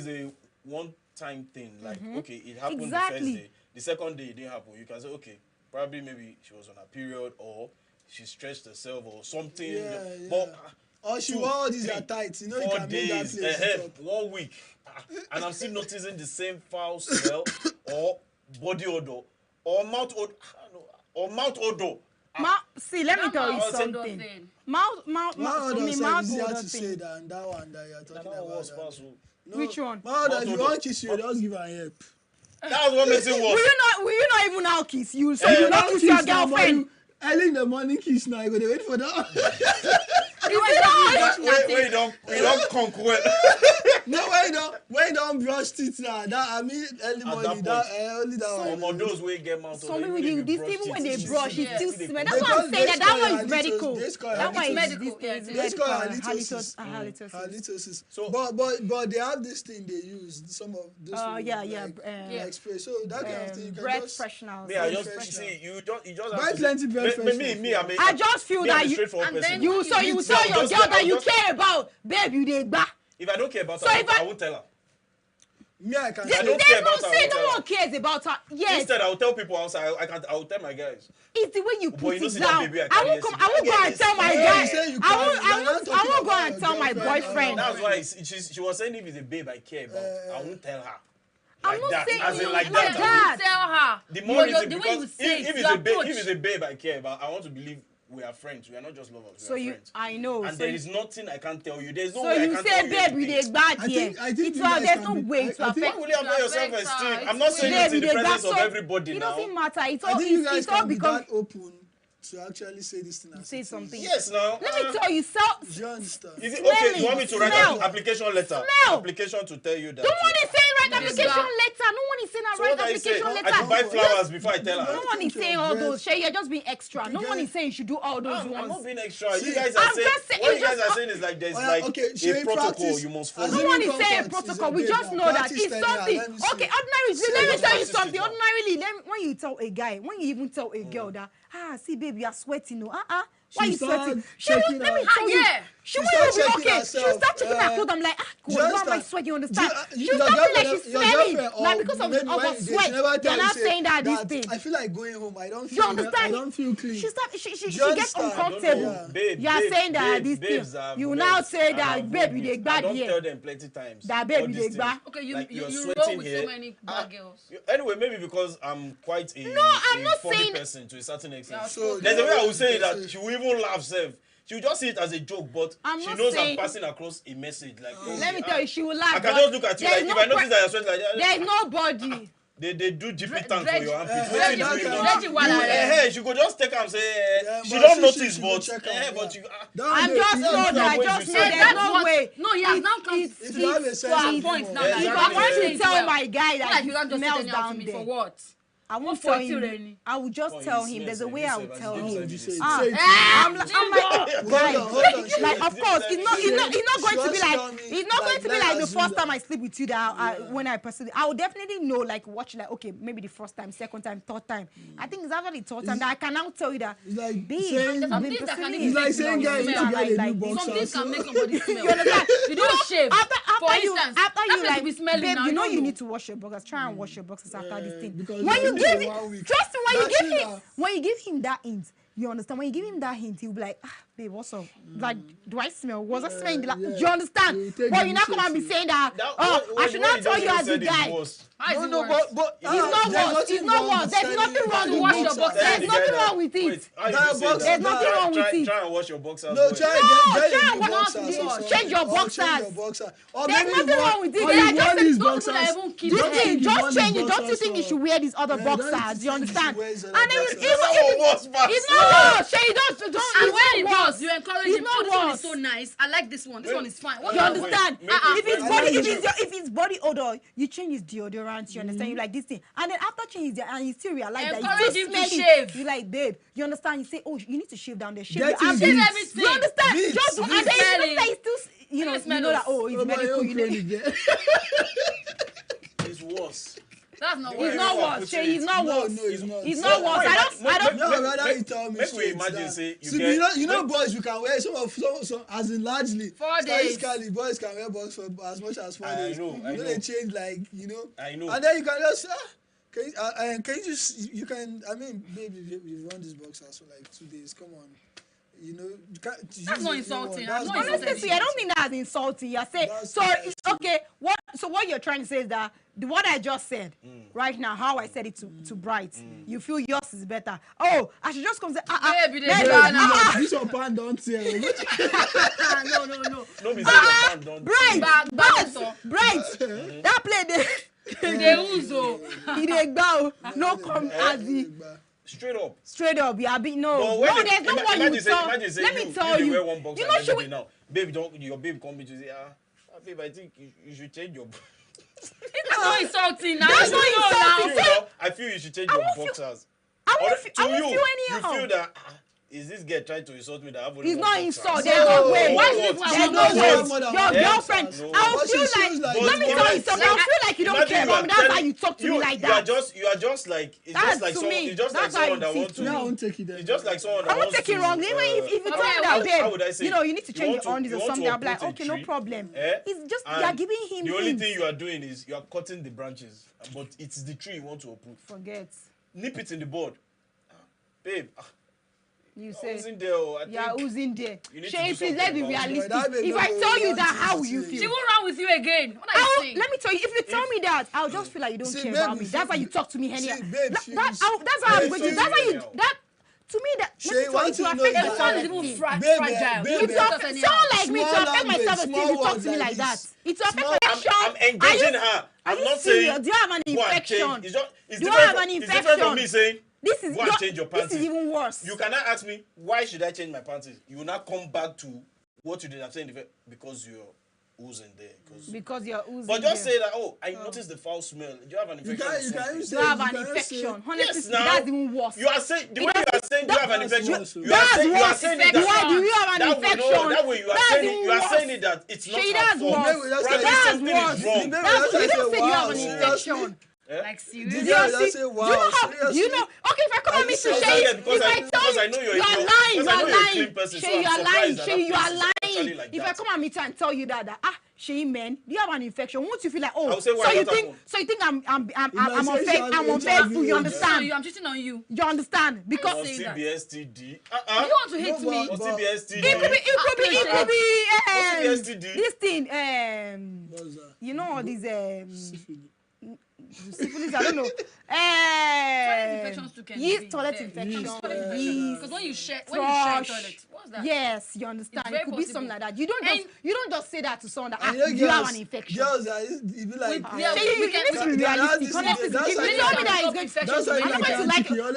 a one-time thing, like okay, it happened the first day, the second day it didn't happen. You can say okay, probably maybe she was on a period or she stretched herself or something. Yeah. But Or she wore all these tights. You know, you 4 can make that days place ahead, stop. 1 week, and I'm still noticing the same foul smell or body odor or mouth odor or mouth odor. See, let me tell you Mouth odor something. thing. Mouth easier odor to thing. say than that one that you're talking about. No, Which one? Mouth odor, if you want kiss you, just give her a help. That's what makes it worse. Will you not even now kiss you? So you not kiss your girlfriend? Early in the morning kiss now, you go to wait for that. We don't conquer. No, when you don't brush teeth now, that I mean early morning, only that one. Those way get mouth. Some people do this even when they brush, it still smell. That's why I'm saying that one is medical. That one is medical. It's called halitosis. So, but they have this thing they use. Some of those. Like spray. So that kind of thing you can breath just. freshener. Me, I just see you just buy plenty breath freshener. I just feel that you tell your girl that you care about, babe. You dey gba. If I don't care about her, I won't tell her. Me, I can't. I don't care about her. No one cares about her. Yes. Instead, I will tell people outside. I will tell my guys. It's the way you put you know, it down. I won't go and tell my guy. I won't go and tell my boyfriend. That's why she was saying if it's a babe I care about, I won't tell her. I'm not saying as in like that. that. Tell her. The more reason the way you because say if it's a babe I care about, I want to believe we are friends. We are not just lovers. So we are friends. I know. And there is nothing I can't tell you. There's no so way I you can't say, tell you. babe, you dey bad here. There's no way to affect. Why will you have your self-esteem? I'm not saying it in the presence of everybody now. It now. doesn't matter. It's all. I think you guys it's all can be because that open to actually say this thing. Say something. Yes, now. Let me tell you, do you understand? Is it okay? You want me to write an application letter? Application to tell you that. No one is saying write application letter. No one is saying write application letter. I should buy flowers before I tell her. No one is saying all those. Shay, you're just being extra. No one is saying you should do all those ones. I'm not being extra. You guys are saying what you guys are saying is like there's like a protocol you must follow. No one is saying a protocol. We just know that it's something. Okay, ordinarily, let me tell you something. Ordinarily, when you tell a guy, when you even tell a girl that, see, baby, you're sweating. Why are you sweating? She won't, let me tell you. She won't even be okay. She'll start checking her clothes. I'm like, God, why am I sweating? You understand? She'll start feeling like she's smelling. Like because of her sweat. You're not saying that this thing. I feel like going home. I don't feel clean. She gets uncomfortable. You're saying that this thing. You now say that, babe, you dey bad here. I don't tell them plenty times. That babe, you dey bad. Okay, you roll with so many bad girls. Anyway, maybe because I'm quite a funny person to a certain extent. There's a way I would say that she will even laugh self. She will just see it as a joke, but she knows I'm passing across a message. Like, let me tell you, she will laugh. I can just look at you like, if I notice that you're sweating like that. There's nobody. They do GP tank for your armpits. She could just take her and say, she don't notice, but you. I'm just know that. Just know there's no way. No, he has now come to our point now. If I want to tell my guy that he smells down there. For what? I won't tell him. I will just tell him. There's a way I will tell him. I'm like, like, of course, it's not going to be like the first time I sleep with you that when I personally, I will definitely know, like, watch, like, okay, maybe the first time, second time, third time. I think it's after the third time that I can now tell you that. It's like it's like saying, guys, you need to get a new boxer. Some things can make somebody smell. You understand? You don't shave. For instance, after you like, be smelling babe, now, you know you need to wash your boxers. Try and wash your boxers after this thing. When you give it, trust me, when you give him that hint, you understand? When you give him that hint, he'll be like, babe, what's up? Like, do I smell? Was I smelling? You understand? But you're not going to be saying that, I should not tell you as a guy. No, but it's not worse. There's nothing wrong with wash your boxers. There's nothing wrong with it. There's nothing wrong with it. Try and wash your boxers. No, try and wash. Change your boxers. There's nothing wrong with it. Just change it. Don't you think you should wear these other boxers? You understand? And then it's not worse. Shay, don't. And when it does, you encourage him. Oh, this one is so nice. I like this one. This one is fine. You understand? If it's body odor, you change his deodorant. You understand? You like this thing, and then after changing it, and you still realize that you still smell it. You like, babe. You understand? You say, oh, you need to shave down there. Shave everything. You understand? Just and then you still, you know that. Oh, it's medical. It's worse. That's not worse. It's not worse. He's not worse. No, it's not. It's not worse. I don't. No, rather you tell me. Make we imagine say you know boys we can wear some as in largely 4 days. Statistically, boys can wear box for as much as 4 days. I know. They change like I know. And then you can just can you just I mean, baby, you've worn this box for like 2 days. Come on. You know, that's not insulting. Honestly, I don't think that's insulting. You say so. Okay, what you're trying to say is that what I just said right now, how I said it to Bright, you feel yours is better. Oh, I should just come say, this your pan don't say. No. No, Bright, that play they they go no come as the. Straight up, yeah, no, there's no one you tell. Let me tell you. You know, should we now? Babe, your babe come to say, babe, I think you should change your. That's not insulting. That's not insulting. I feel you should change your boxers. I won't feel anyhow. You feel that is this girl trying to insult me that I've only it's not insult. There's no way. There's no way. Your girlfriend. I'll feel like. Let me tell you something. I'll feel like you don't care about me. That's why you talk to me like that. You are just like. It's just like someone. It's just like someone that wants to. No, I won't take it there. It's just like someone that wants to. I won't take it wrong. Even if you tell me that, babe, you need to change your undies or something. I'll be like, okay, no problem. It's just you are giving him. The only thing you are doing is you are cutting the branches, but it's the tree you want to uproot. Forget. Nip it in the bud, babe. You say, who's in there? Shay, please, let's be realistic. If I tell you that, how will you feel? She won't run with you again. What are you saying? Let me tell you, if you tell me that, I'll just feel like you don't care about me. That's why you talk to me anyhow. That's how I'm going to. That's why you. To me, that to affect the sound is even fragile. It's someone like me to affect my self-esteem. You talk to me like that. It's to affect my action. I'm engaging her. I'm not saying. Do you have an infection? Do you have an infection? It's different from me saying. Change your panties. This is even worse. You cannot ask me why should I change my panties. You will not come back to what you did. I'm saying because you're oozing there. Because you're oozing. But just say that. I noticed the foul smell. Do you have an infection? You have an infection. Honestly, that's even worse. You are saying the way you are saying you have an infection. You are saying it. Why do you have an infection? That way you are saying it that it's not her fault. Probably something is wrong. You don't say you have an infection. Like seriously? Do you know? Okay, if I come on me to Shay, if I tell you, you are lying. Shay, you are lying. Shay, you are lying. If I come on me and tell you that Shay, man, do you have an infection? Won't you feel like, so you think I'm unfaithful? You understand? I'm cheating on you. You understand? Because TBSTD. You want to hate me? TBSTD. It could be this thing. You know all these syphilis, I don't know. Toilet infection. Because when you share toilet, what's that? Yes, you understand. It could be something like that. You don't just say that to someone that you have an infection. Girls, it be like you need to be realistic. Honestly, if you tell me that it's going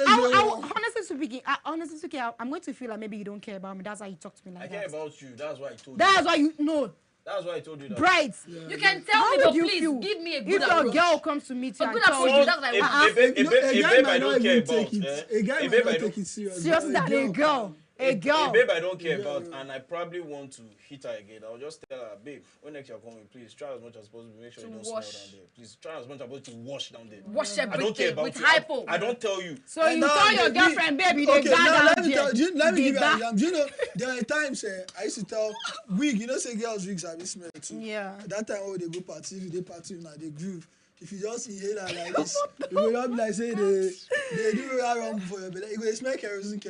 to honestly speaking, I'm going to feel like maybe you don't care about me. That's why you talk to me like that. I care about you. That's why I told you. That's why you know. That's why I told you that. Bright. You can tell me, but please give me a good approach. If your girl comes to meet you and tells you, that's like a babe I don't care about. A guy might not take it serious. Serious than a girl. A girl. A babe I don't care about, and I probably want to hit her again. I'll just tell her, babe, when next you're coming, please try as much as possible. Make sure you don't smell down there. Please try as much as possible to wash down there. Wash I don't care about with you. hypo. I don't tell you. So you tell your girlfriend, baby, okay, let me give you an example. Do you know, there are times I used to tell wig, you know, say girls' wigs have been smelled too. Yeah. That time when they go party, now they groove. If you just inhale her like this, you will not be like say they do that wrong before your belly. It will smell kerosene.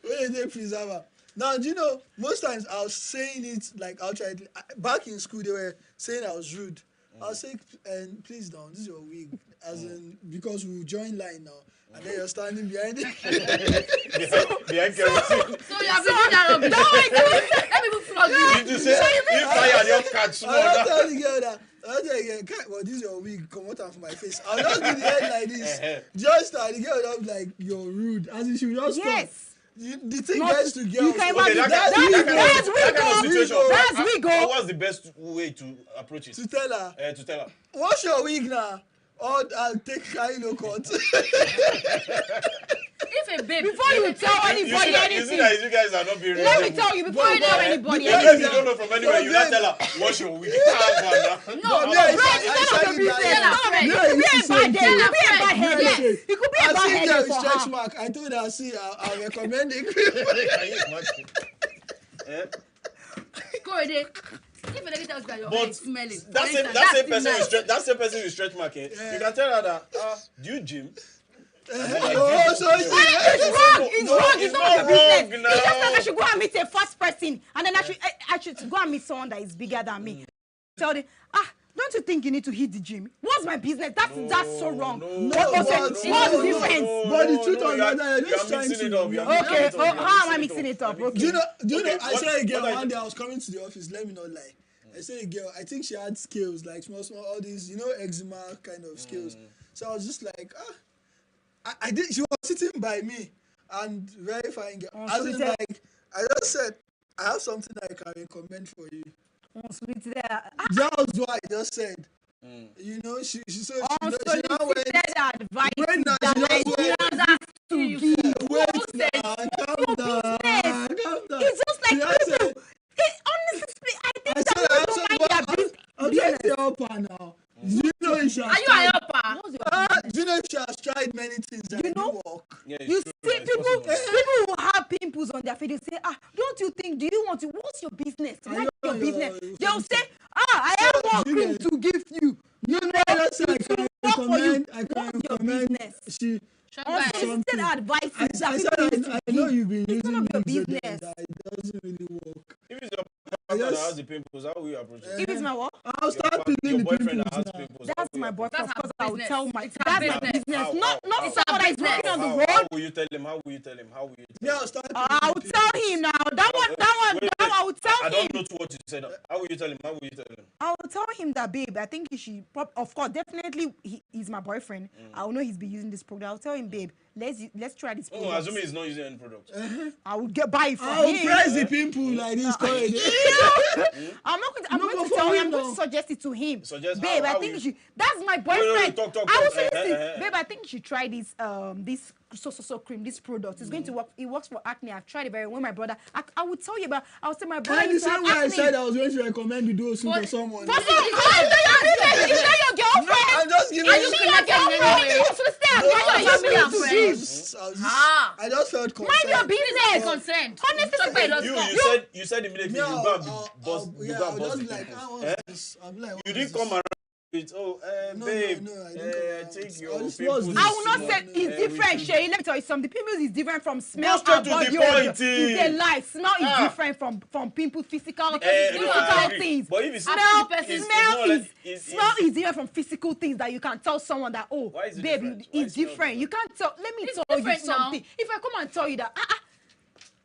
When they preserve. Now, do you know, most times I was saying it like outright. Back in school, they were saying I was rude. I was saying, please don't, this is your wig. As in, because we join line now. And then you're standing behind it. behind kerosene. So you have to do that rubbish. Let me flog you. You just say, you fire and you catch small. I'll tell the girl that. Well, this is your wig, come out from my face. I'll just do the head like this. Just the girl will be like, you're rude. As in, she will just come. The thing gets to girls. You can imagine that's we go. What's the best way to approach it? To tell her. To tell her. What's your wig now? Or I'll take Kaino cut. If a babe, before you tell anybody anything, you see that you guys are not being let me tell you before you tell anybody anything. If you don't know from anywhere, you not tell her what's your wig. No, it's none of your business. It could be a bad headache for her. Stretch mark. I told her, see, I'll recommend it. Go ahead. If a lady tells that your head smelling, that same person with stretch mark, you can tell her that, do you gym? It's wrong. It's not your business. It's just that I should go and meet a fast person, and then I should go and meet someone that is bigger than me. Tell them, don't you think you need to hit the gym? What's my business? That's so wrong. What's the difference? But the truth of the matter, you're just trying to. Okay, how am I mixing it up? Okay. Do you know? I said a girl one day I was coming to the office. Let me not lie. I said a girl. I think she had skills like small, all these, eczema kind of skills. So I was just like, I did. She was sitting by me and verifying. I just said, I have something I can recommend for you. That was what I just said. You know, she said she now went. Advice wait now, she just went. Wait now, calm down. It's just like people. Honestly, I think that don't mind I'm trying to help her now. Do you know if she has Are you a helper? Do you know if she has tried many things that didn't work? Yeah, you see, people who have pimples on their face, they say, don't you think, do you want to, what's your business? What's your business? They'll say, I have more cream to give you. No, let's say I can recommend. She unsolicited advice. I know you've been using none of your business. It doesn't really work. If it's your partner that has the pimples, how will you approach it? If it's my what? I'll start peeling the boyfriend that has pimples. pimples. That's my boyfriend. Of course, I will tell my. That's my business. Not someone that is working on the road. How will you tell him? How will you tell him? Yeah, I'll start. I'll tell him now. That one. I will tell him. I don't know what you said. How will you tell him? I will tell him that, babe, I think he should. Of course, definitely, he's my boyfriend. I will know he's been using this product. I'll tell him, babe, let's try this product. Assuming he's not using any product. I will buy it for him. I will press the pimple like this. I'm going to tell him. I'm going to suggest it to him. Babe, I think that's my boyfriend. Talk. I will say, babe, I think you should try this so cream, this product. It's going to work. It works for acne. I've tried it very well. My brother, I will tell you about. I will say my brother. And the same way I said I was going to recommend you do for someone. For someone? Is that your girlfriend? I'm just giving you. Are you your girlfriend? I just felt concerned. Mind your business. Concerned. Honestly, you said immediately you go and bust you didn't come around. Babe, I think your pimples. I will not say it's different, Shay. Let me tell you something. Pimples is different from smell and body odor. It's a lie. Smell is different from pimple physical things. But if smell is different from physical things that you can tell someone that, babe, it's different. You can't tell. Let me tell you something. If I come and tell you that,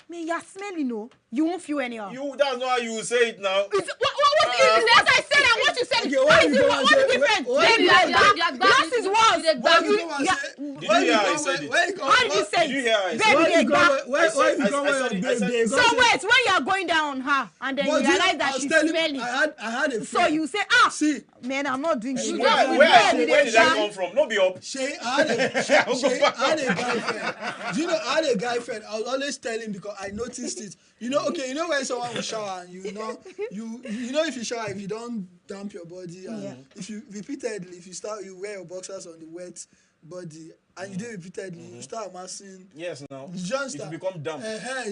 man, you're smelling, no, you won't feel anyhow. That's not how you say it now. What What I said and what you said. Okay, what is the difference? Yours is worse. Did you hear how I said it? How did you say Did you hear how I it? said it? So wait, when you are going down on her and then you realize that she's smelling. I had a friend. So you say, see, man, I'm not doing shit. Where did I come from? No be up. I had a guy friend. Do you know, I had a guy friend. I was always telling because I noticed it. You know when someone will shower and you know if you shower, if you don't damp your body, and if you repeatedly, you wear your boxers on the wet body and you do it repeatedly, you start amassing. Yes, now. Just it become damp.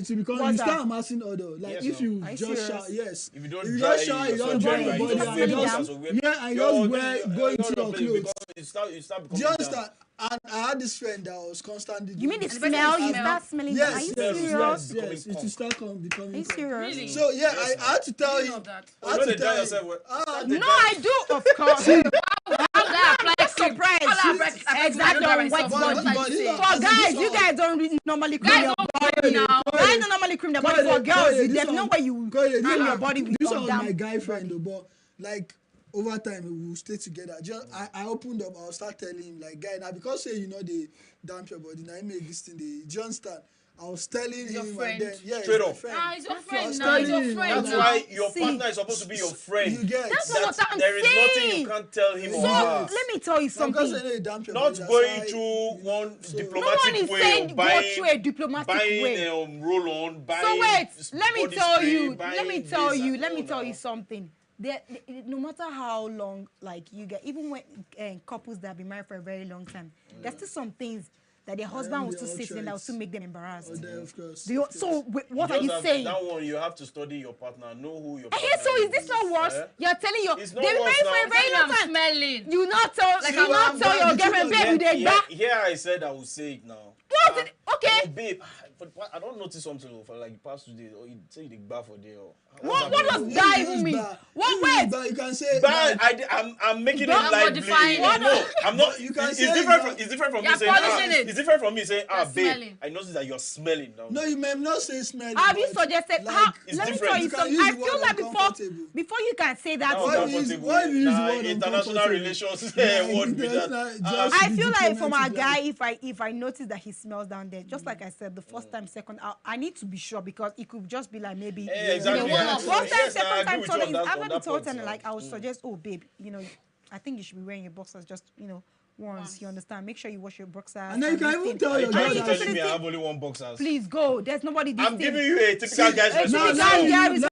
You start amassing odor. Like yes, if you no. just shower, yes. If you don't if you dry, just shower, you don't dry your body, and you just go into your clothes. You start becoming do you understand? And I had this friend that was constantly. You mean the smell? You start smelling? Yes, Are you serious? Yes. It will start becoming. Are you serious? Really? So yeah, I had to tell him. I had to tell yourself. No, I do, of course. I'm not surprised. Exactly on wet body. For guys, you guys don't normally cream your body. Guys don't normally cream their body. For girls, there's no way you cream your body with this your was damn. my guy friend, but like. Over time, we will stay together. I opened up. I'll start telling him, like, guy, now because say they damp your body. Now he make this thing. Do you understand? I was telling him, and then straight up. He's your friend now. He's your friend. That's why your partner is supposed to be your friend. You get. That's what I'm saying. There is nothing you can't tell him or her. Let me tell you something. Not going through one diplomatic way of buying. Go through a diplomatic way. Roll-on, buying. So wait, let me tell you. Let me tell you something. No matter how long, like you get, even when couples that have been married for a very long time, there's still some things that their husband will still say to them that will still make them embarrassed. Of course. So what are you saying? That one, you have to study your partner, know who your partner is. So is this not worse? You're telling your they've been married for a very long time. Smelling. You not tell your girlfriend, babe, they back. Here I said I will say it now. Okay. Babe, I don't notice something for like the past 2 days. Or you say the bar for day. What does that even mean? What word? You can say bad. I'm making it like no, I'm not. You can it's say different from me saying. It's different from me saying, babe, I noticed that you're smelling now. No, you may not say smelling. Have you suggested? Like, let me tell you something. I feel like before you can say that. Why you use the word international relations word be that? I feel like for my guy, if I notice that he smells down there, just like I said, the first time, second, I need to be sure because it could just be like maybe exactly. First time, second time, third time. After the third time, like I would suggest, oh babe, I think you should be wearing your boxers just once. You understand? Make sure you wash your boxers. And then you can even tell your girl that I have only one boxers. Please go. There's nobody. I'm giving you a typical guy's response.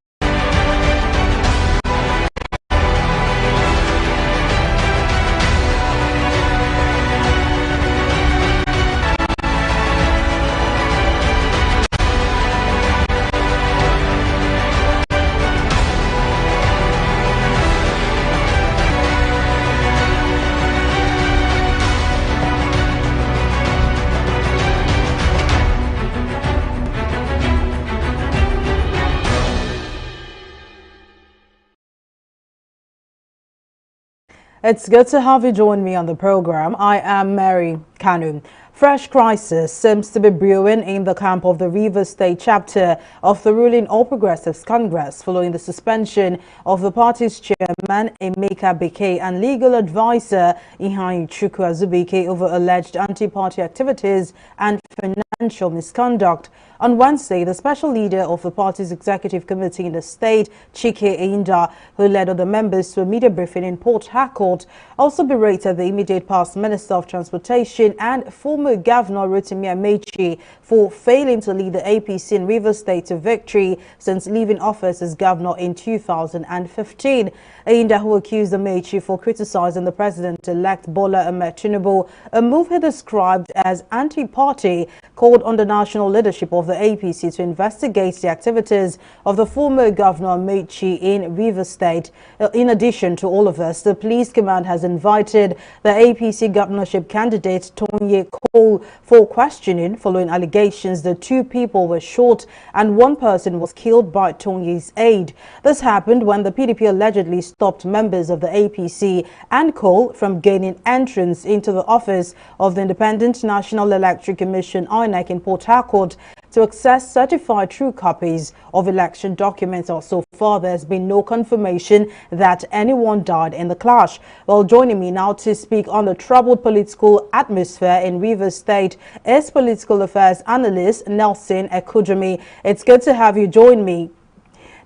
It's good to have you join me on the program. I am Mary Kanu. Fresh crisis seems to be brewing in the camp of the Rivers State chapter of the ruling All Progressives Congress following the suspension of the party's chairman, Emeka Bekee, and legal advisor, Ihain Chukwuazubike, over alleged anti-party activities and financial misconduct. On Wednesday, the special leader of the party's executive committee in the state, Chike Einda, who led other members to a media briefing in Port Harcourt, also berated the immediate past Minister of Transportation and former Governor Rotimi Amechi for failing to lead the APC in Rivers State to victory since leaving office as governor in 2015. Einda, who accused Amechi for criticizing the president-elect Bola Ahmed Tinubu, a move he described as anti-party, called on the national leadership of the APC to investigate the activities of the former Governor Amechi in Rivers State. In addition to all of this, the police command has invited the APC governorship candidate Tonye Cole for questioning following allegations that 2 people were shot and 1 person was killed by Tonye's aide. This happened when the PDP allegedly stopped members of the APC and Cole from gaining entrance into the office of the Independent National Electoral Commission INEC in Port Harcourt to access certified true copies of election documents or so far, there's been no confirmation that anyone died in the clash. Well, joining me now to speak on the troubled political atmosphere in Rivers State is political affairs analyst Nelson Ekujimi. It's good to have you join me.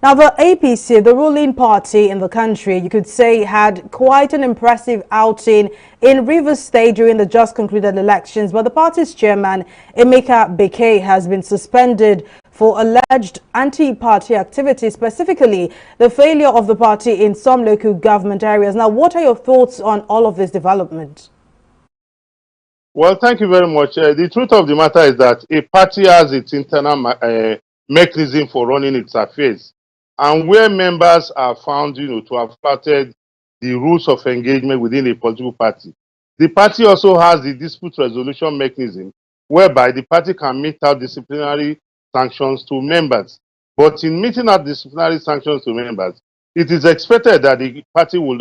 Now, the APC, the ruling party in the country, you could say, had quite an impressive outing in Rivers State during the just concluded elections. But the party's chairman, Emeka Bekay, has been suspended for alleged anti-party activity, specifically the failure of the party in some local government areas. Now, what are your thoughts on all of this development? Well, thank you very much. The truth of the matter is that a party has its internal mechanism for running its affairs. And where members are found, to have flouted the rules of engagement within a political party, the party also has the dispute resolution mechanism whereby the party can mete out disciplinary sanctions to members. But in meting out disciplinary sanctions to members, it is expected that the party will,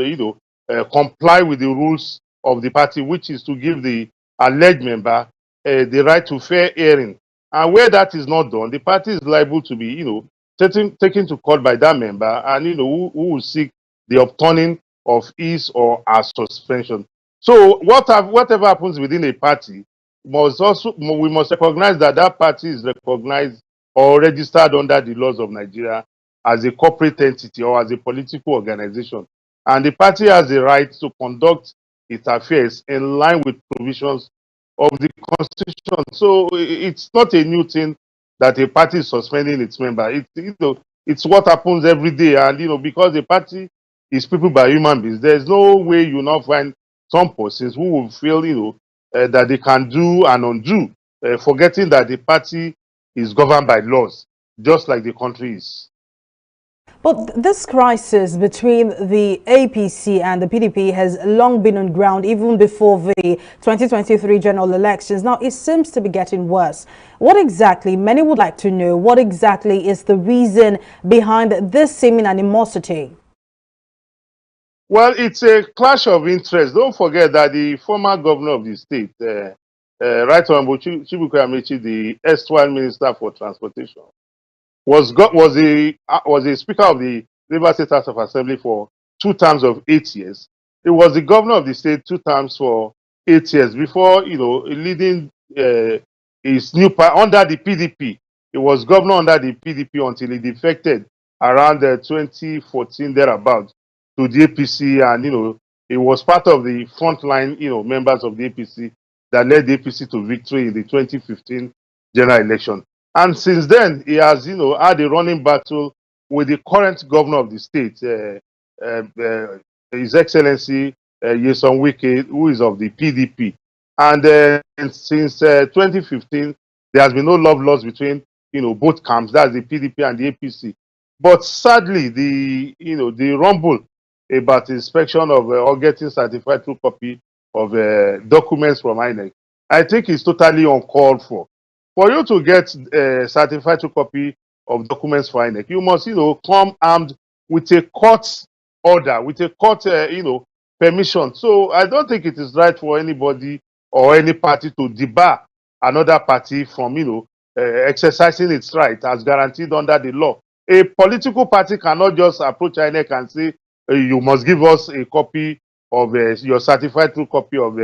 comply with the rules of the party, which is to give the alleged member the right to fair hearing. And where that is not done, the party is liable to be, taken to court by that member, and who will seek the upturning of his or her suspension. So whatever happens within a party we must recognize that that party is recognized or registered under the laws of Nigeria as a corporate entity or as a political organization, and the party has the right to conduct its affairs in line with provisions of the constitution. So it's not a new thing that a party is suspending its member. It's what happens every day, and because the party is people by human beings, there's no way you now find some persons who will feel that they can do and undo, forgetting that the party is governed by laws, just like the country is. But this crisis between the APC and the PDP has long been on ground even before the 2023 general elections. Now, it seems to be getting worse. What exactly, many would like to know, what exactly is the reason behind this seeming animosity? Well, it's a clash of interests. Don't forget that the former governor of the state, Right Honorable Chibuike Amechi, the erstwhile Minister for Transportation, was a speaker of the Rivers State House of Assembly for 2 terms of 8 years. He was the governor of the state 2 terms for 8 years before, leading his new party under the PDP. He was governor under the PDP until he defected around 2014 thereabout to the APC, and he was part of the frontline members of the APC that led the APC to victory in the 2015 general election. And since then, he has, had a running battle with the current governor of the state, His Excellency Nyesom Wike, who is of the PDP. And since 2015, there has been no love lost between, both camps, that's the PDP and the APC. But sadly, the rumble about inspection of or getting certified true copy of documents from INEC, I think is totally uncalled for. For you to get certified true copy of documents for INEC, you must, come armed with a court order, with a court, permission. So I don't think it is right for anybody or any party to debar another party from, exercising its right as guaranteed under the law. A political party cannot just approach INEC and say, you must give us a copy of your certified true copy of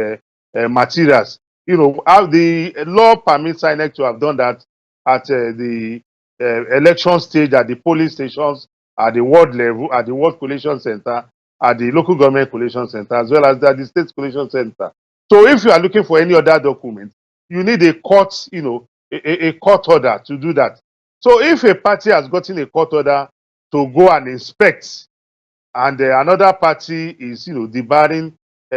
materials. How the law permits INEC to have done that at the election stage, at the polling stations, at the ward level, at the ward collation center, at the local government collation center, as well as at the state collation center. So if you are looking for any other document, you need a court, a court order to do that. So if a party has gotten a court order to go and inspect, and another party is, debarring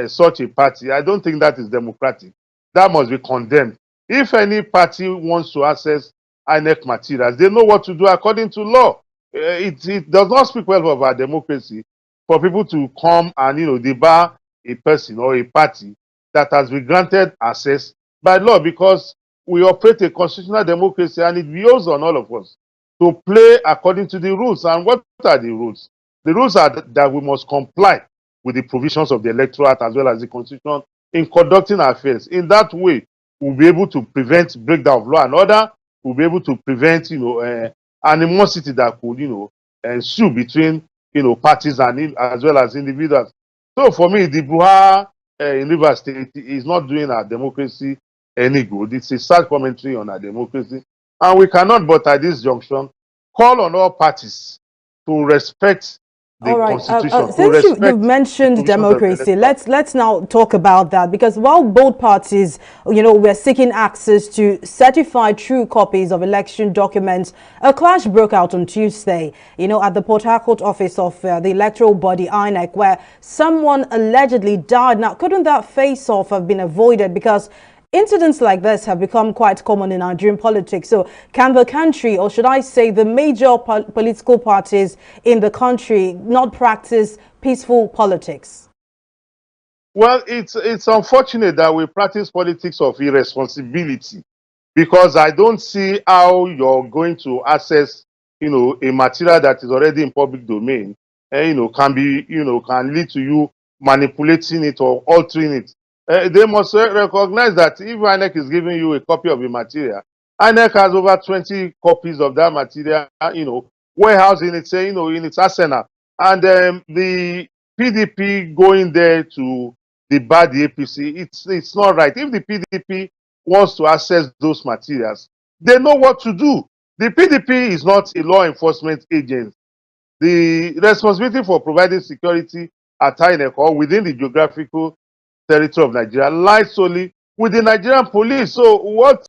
such a party, I don't think that is democratic. That must be condemned. If any party wants to access INEC materials, they know what to do according to law. It does not speak well of our democracy for people to come and, debar a person or a party that has been granted access by law, because we operate a constitutional democracy and it behoves on all of us to play according to the rules. And what are the rules? The rules are that we must comply with the provisions of the Electoral Act as well as the Constitution in conducting our affairs. In that way, we'll be able to prevent breakdown of law and order. We'll be able to prevent, animosity that could, ensue between, parties and as well as individuals. So for me, the Buhari in Rivers State is not doing our democracy any good. It's a sad commentary on our democracy. And we cannot but at this junction call on all parties to respect the All right. constitution. Since you've mentioned democracy, let's now talk about that, because while both parties, were seeking access to certified true copies of election documents, a clash broke out on Tuesday, at the Port Harcourt office of the electoral body INEC, where someone allegedly died. Now, couldn't that face-off have been avoided? Because incidents like this have become quite common in Nigerian politics. So can the country, or should I say the major political parties in the country, not practice peaceful politics? Well, it's unfortunate that we practice politics of irresponsibility, because I don't see how you're going to access, a material that is already in public domain, and, can lead to you manipulating it or altering it. They must recognize that if INEC is giving you a copy of a material, INEC has over 20 copies of that material, warehouse in its, in its arsenal. And the PDP going there to debar the APC, it's not right. If the PDP wants to access those materials, they know what to do. The PDP is not a law enforcement agency. The responsibility for providing security at INEC or within the geographical territory of Nigeria lies solely with the Nigerian police. So what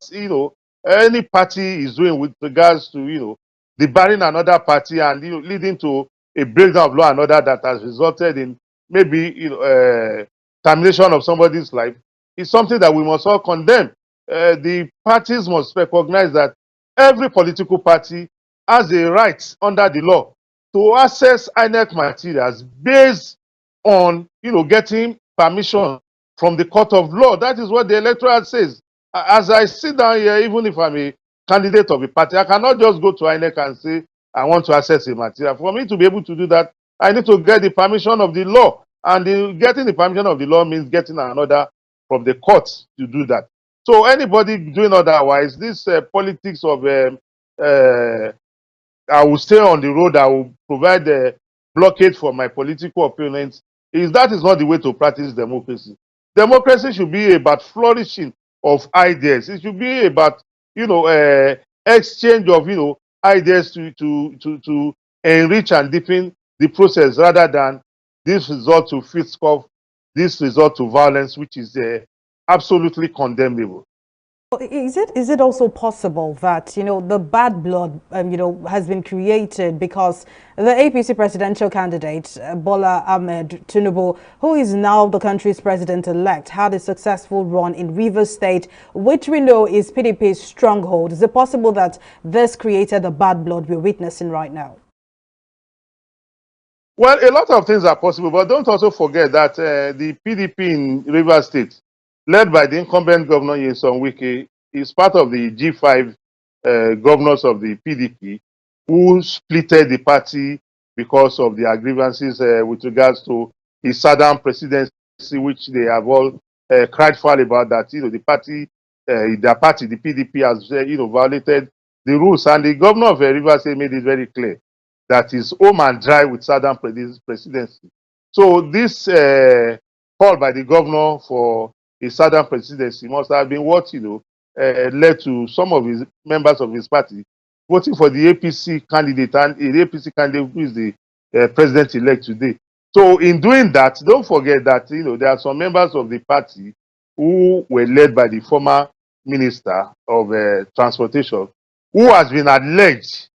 any party is doing with regards to debarring another party and leading to a breakdown of law and order that has resulted in maybe termination of somebody's life is something that we must all condemn. The parties must recognize that every political party has a right under the law to access INEC materials based on getting permission from the court of law. That is what the electoral says. As I sit down here, even if I'm a candidate of a party, I cannot just go to INEC and say I want to access a material. For me to be able to do that, I need to get the permission of the law. And getting the permission of the law means getting an order from the court to do that. So anybody doing otherwise, this politics of I will stay on the road, I will provide a blockade for my political opponents, that is not the way to practice democracy. Democracy should be about flourishing of ideas. It should be about, exchange of, ideas to enrich and deepen the process, rather than this resort to fist-off, this resort to violence, which is absolutely condemnable. Is it also possible that the bad blood has been created because the APC presidential candidate Bola Ahmed Tinubu, who is now the country's president-elect, had a successful run in Rivers State, which we know is PDP's stronghold? Is it possible that this created the bad blood we're witnessing right now? Well, a lot of things are possible, but don't also forget that the PDP in Rivers State, led by the incumbent governor Nyesom Wike, is part of the G5 governors of the PDP who splitted the party because of the grievances with regards to his southern presidency, which they have all cried foul about, that the party, the PDP, has violated the rules, and the governor of Rivers State made it very clear that is home and dry with southern presidency. So this call by the governor for a southern presidency must have been what led to some of his members of his party voting for the APC candidate, and the APC candidate who is the president-elect today. So in doing that, don't forget that there are some members of the party who were led by the former minister of transportation, who has been alleged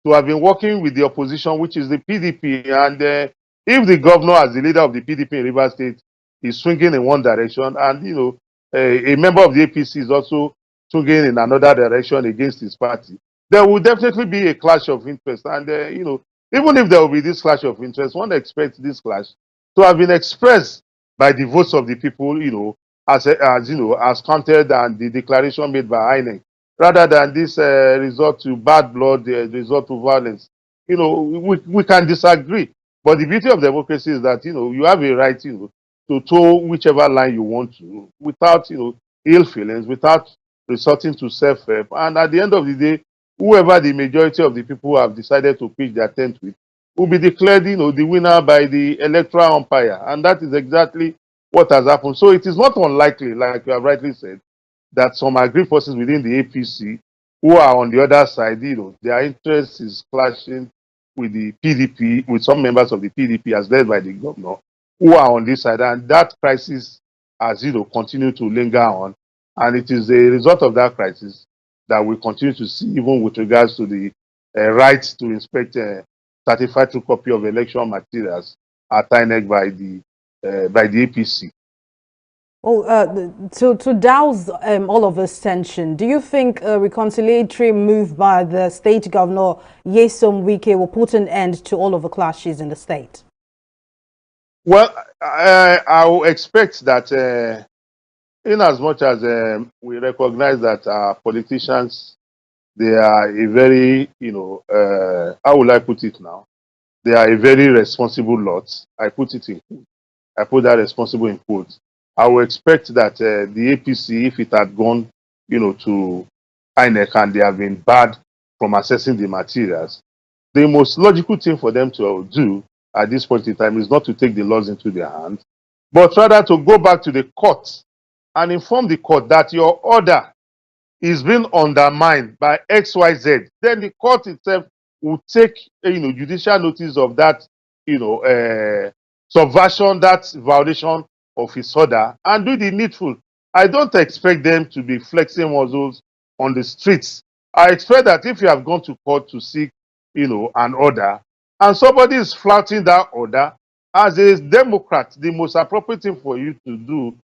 to have been working with the opposition, which is the PDP. And if the governor, as the leader of the PDP in Rivers State, is swinging in one direction, and a member of the APC is also swinging in another direction against his party, there will definitely be a clash of interest. And even if there will be this clash of interest, one expects this clash to have been expressed by the votes of the people, as counted and the declaration made by INEC, rather than this resort to bad blood, resort to violence. We can disagree, but the beauty of democracy is that you have a right to toe whichever line you want to, without ill feelings, without resorting to self-help. And at the end of the day, whoever the majority of the people have decided to pitch their tent with will be declared, the winner by the electoral umpire. And that is exactly what has happened. So it is not unlikely, like you have rightly said, that some aggrieved forces within the APC who are on the other side, their interest is clashing with the PDP, with some members of the PDP as led by the governor, who are on this side. And that crisis has, continued to linger on. And it is a result of that crisis that we continue to see, even with regards to the right to inspect certified true copy of election materials at INEC by the APC. Well, to douse all of this tension, do you think a reconciliatory move by the state governor, Nyesom Wike, will put an end to all of the clashes in the state? Well, I will expect that in as much as we recognize that our politicians, they are a very, how will I put it now? They are a very responsible lot. I put it in quotes. I put that responsible in quotes. I will expect that the APC, if it had gone, to INEC and they have been barred from assessing the materials, the most logical thing for them to do at this point in time is not to take the laws into their hands, but rather to go back to the court and inform the court that your order is being undermined by XYZ. Then the court itself will take, judicial notice of that, subversion, that violation of his order, and do the needful. I don't expect them to be flexing muscles on the streets. I expect that if you have gone to court to seek, an order, and somebody is flouting that order, as a Democrat, the most appropriate thing for you to do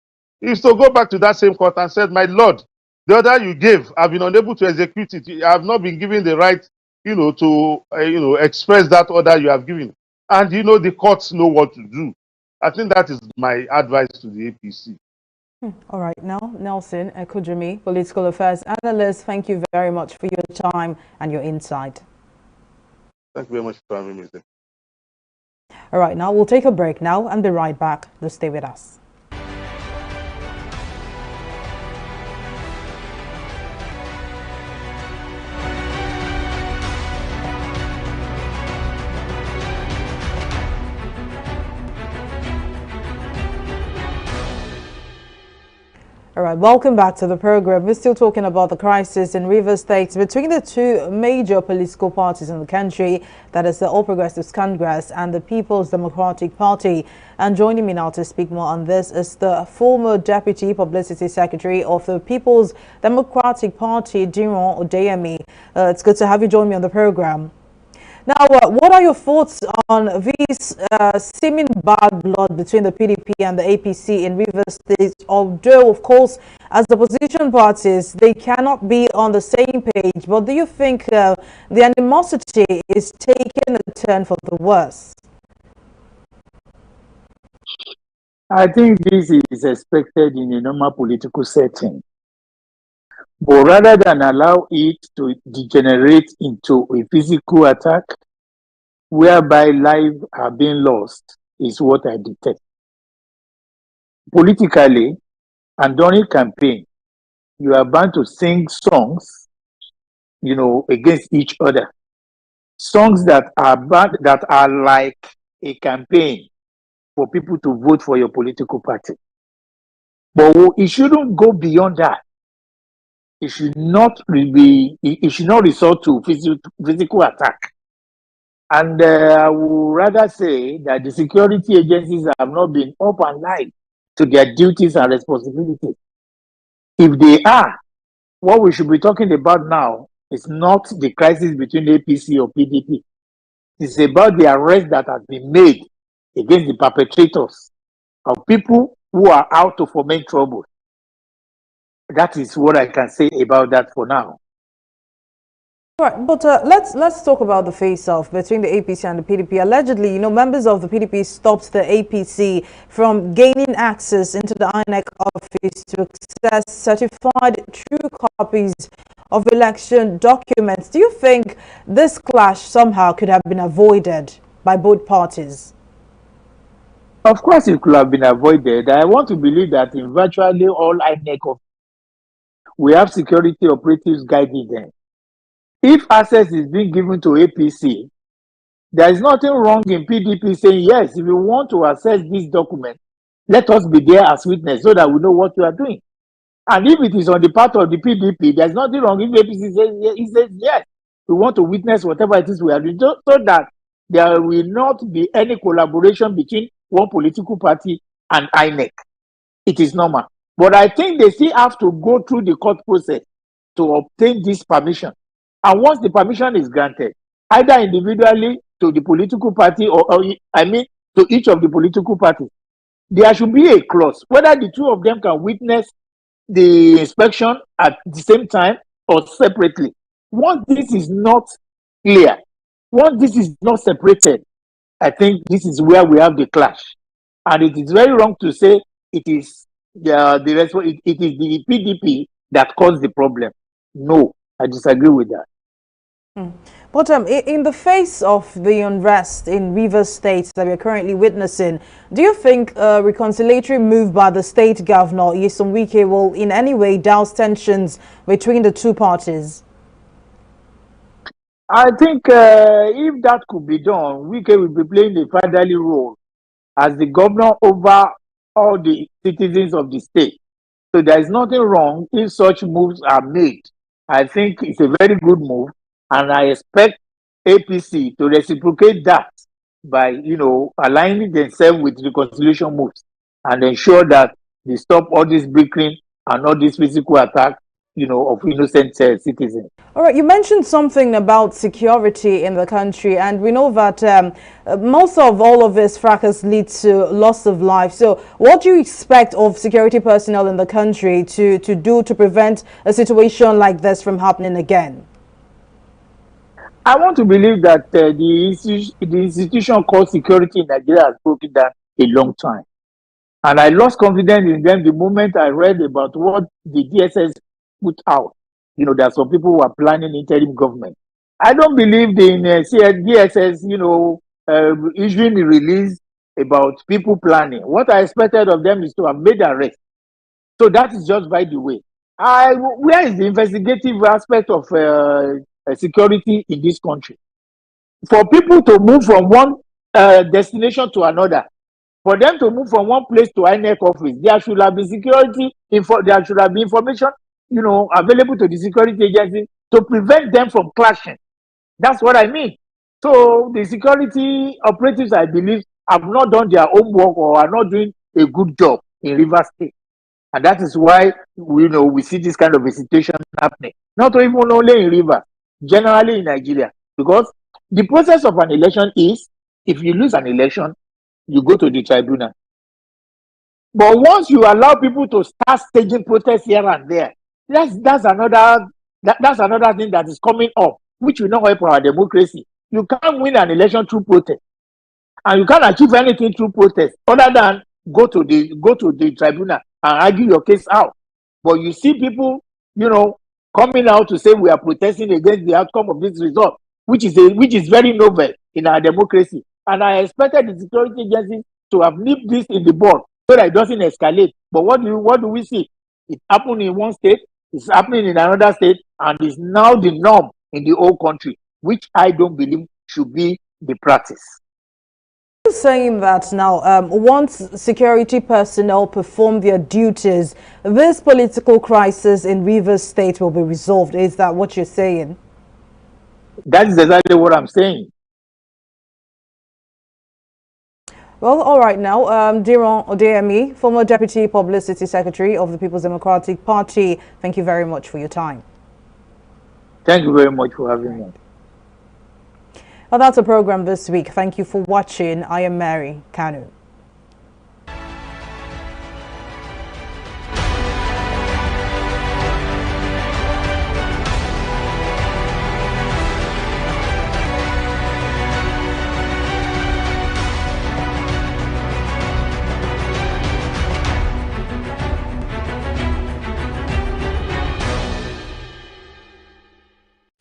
is to go back to that same court and say, my Lord, the order you gave, I've been unable to execute it. I have not been given the right, to, express that order you have given. And, the courts know what to do. I think that is my advice to the APC. All right, now, Nelson Kujumi, political affairs analyst, thank you very much for your time and your insight. Thank you very much for having me. All right, now we'll take a break now and be right back. Do stay with us. All right, welcome back to the program. We're still talking about the crisis in Rivers State between the two major political parties in the country, that is the All Progressives Congress and the People's Democratic Party. And joining me now to speak more on this is the former Deputy Publicity Secretary of the People's Democratic Party, Diron Odeyemi. It's good to have you join me on the program. Now, what are your thoughts on this seeming bad blood between the PDP and the APC in Rivers State? Although, of course, as the opposition parties, they cannot be on the same page. But do you think the animosity is taking a turn for the worse? I think this is expected in a normal political setting. But rather than allow it to degenerate into a physical attack, whereby lives are being lost, is what I detect. Politically, and during campaign, you are bound to sing songs, against each other. Songs that are like a campaign for people to vote for your political party. But it shouldn't go beyond that. It should not resort to physical attack. And I would rather say that the security agencies have not been up and live to their duties and responsibilities. If they are, what we should be talking about now is not the crisis between APC or PDP. It's about the arrest that has been made against the perpetrators of people who are out to foment trouble. That is what I can say about that for now. Right, but let's talk about the face-off between the APC and the PDP. Allegedly, members of the PDP stopped the APC from gaining access into the INEC office to access certified true copies of election documents. Do you think this clash somehow could have been avoided by both parties? Of course, it could have been avoided. I want to believe that in virtually all INEC offices, we have security operatives guiding them. if access is being given to APC, there is nothing wrong in PDP saying, yes, if you want to access this document, let us be there as witness so that we know what you are doing. And if it is on the part of the PDP, there's nothing wrong if APC says yes, we want to witness whatever it is we are doing, so that there will not be any collaboration between one political party and INEC. It is normal. But I think they still have to go through the court process to obtain this permission. And once the permission is granted, either individually to the political party or to each of the political parties, there should be a clause whether the two of them can witness the inspection at the same time or separately. Once this is not clear, once this is not separated, I think this is where we have the clash. And it is very wrong to say it is it is the PDP that caused the problem. No, I disagree with that. But in the face of the unrest in Rivers State that we're currently witnessing, do you think a reconciliatory move by the state governor, Nyesom Wike, will in any way douse tensions between the two parties? I think if that could be done, Wike will be playing a fatherly role as the governor over all the citizens of the state. So there is nothing wrong if such moves are made. I think it's a very good move, and I expect APC to reciprocate that by, aligning themselves with reconciliation moves and ensure that they stop all this bickering and all this physical attack, of innocent citizens. All right, you mentioned something about security in the country, and we know that most of all of this fracas leads to loss of life. So what do you expect of security personnel in the country to do to prevent a situation like this from happening again? I want to believe that the institution called security in Nigeria has broken down a long time. And I lost confidence in them the moment I read about what the DSS put out. That some people were planning interim government. I don't believe in DSS, issuing a release about people planning. What I expected of them is to have made arrest. So that is just by the way. Where is the investigative aspect of security in this country? For people to move from one destination to another, for them to move from one place to INEC office, there should have been there should have been information, available to the security agency to prevent them from clashing. That's what I mean. So the security operatives, I believe, have not done their homework or are not doing a good job in Rivers State. And that is why we see this kind of a situation happening. Not even only in Rivers, generally in Nigeria. Because the process of an election is, if you lose an election, you go to the tribunal. But once you allow people to start staging protests here and there, that's another thing that is coming up, which will not help our democracy. You can't win an election through protest, and you can't achieve anything through protest other than go to the tribunal and argue your case out. But you see people, coming out to say we are protesting against the outcome of this result, which is very novel in our democracy. And I expected the security agencies to have nipped this in the bud so that it doesn't escalate. But what do we see? It happened in one state, it's happening in another state, and is now the norm in the whole country, which I don't believe should be the practice. Saying that now, once security personnel perform their duties, this political crisis in Rivers State will be resolved. Is that what you're saying? That is exactly what I'm saying. Well, all right now, Diron Odeyemi, former Deputy Publicity Secretary of the People's Democratic Party, thank you very much for your time. Thank you very much for having me. Well, that's the program this week. Thank you for watching. I am Mary Kanu.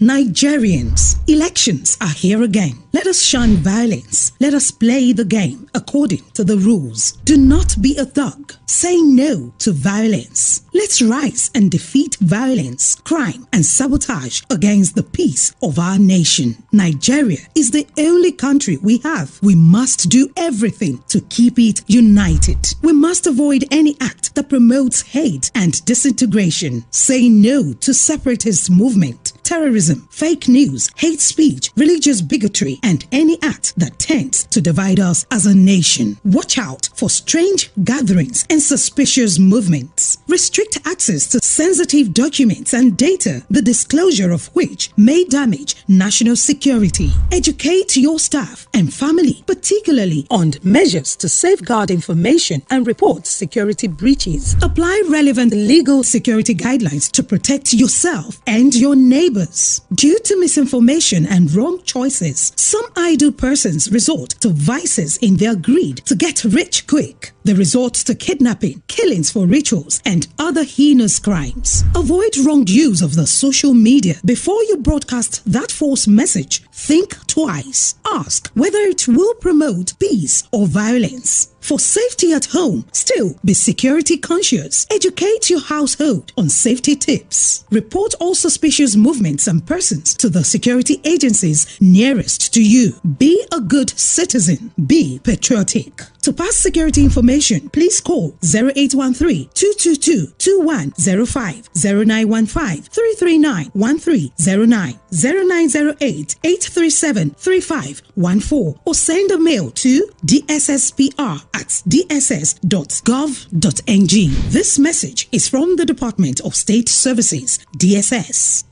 Nigerians, elections are here again. Let us shun violence. Let us play the game according to the rules. Do not be a thug. Say no to violence. Let's rise and defeat violence, crime, and sabotage against the peace of our nation. Nigeria is the only country we have. We must do everything to keep it united. We must avoid any act that promotes hate and disintegration. Say no to separatist movement, terrorism, fake news, hate speech, religious bigotry, and any act that tends to divide us as a nation. Watch out for strange gatherings and suspicious movements. Restrict access to sensitive documents and data, the disclosure of which may damage national security. Educate your staff and family, particularly on measures to safeguard information and report security breaches. Apply relevant legal security guidelines to protect yourself and your neighbors. Due to misinformation and wrong choices, some idle persons resort to vices in their greed to get rich quick. They resort to kidnapping, killings for rituals, and other heinous crimes. Avoid wrong use of the social media. Before you broadcast that false message, think twice. Ask whether it will promote peace or violence. For safety at home, still be security conscious. Educate your household on safety tips. Report all suspicious movements and persons to the security agencies nearest to you. Be a good citizen. Be patriotic. To pass security information, please call 0813-222-2105, 0915-339-1309, 0908-837-3514, or send a mail to dsspr@dss.gov.ng. This message is from the Department of State Services, DSS.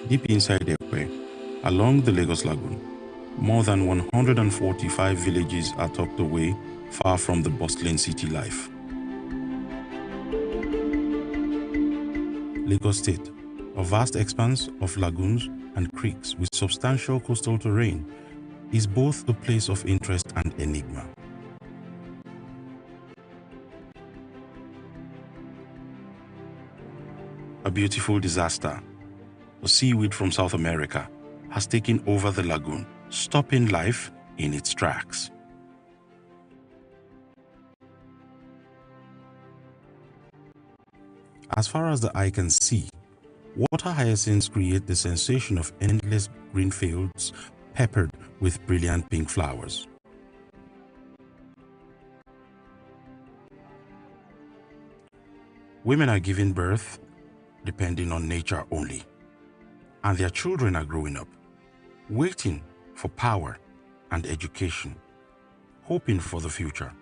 Deep inside Ekwe, along the Lagos Lagoon, more than 145 villages are tucked away, far from the bustling city life. Lagos State, a vast expanse of lagoons and creeks with substantial coastal terrain, is both a place of interest and enigma. A beautiful disaster, a seaweed from South America, has taken over the lagoon, stopping life in its tracks. As far as the eye can see, water hyacinths create the sensation of endless green fields peppered with brilliant pink flowers. Women are giving birth depending on nature only, and their children are growing up, waiting for power and education, hoping for the future.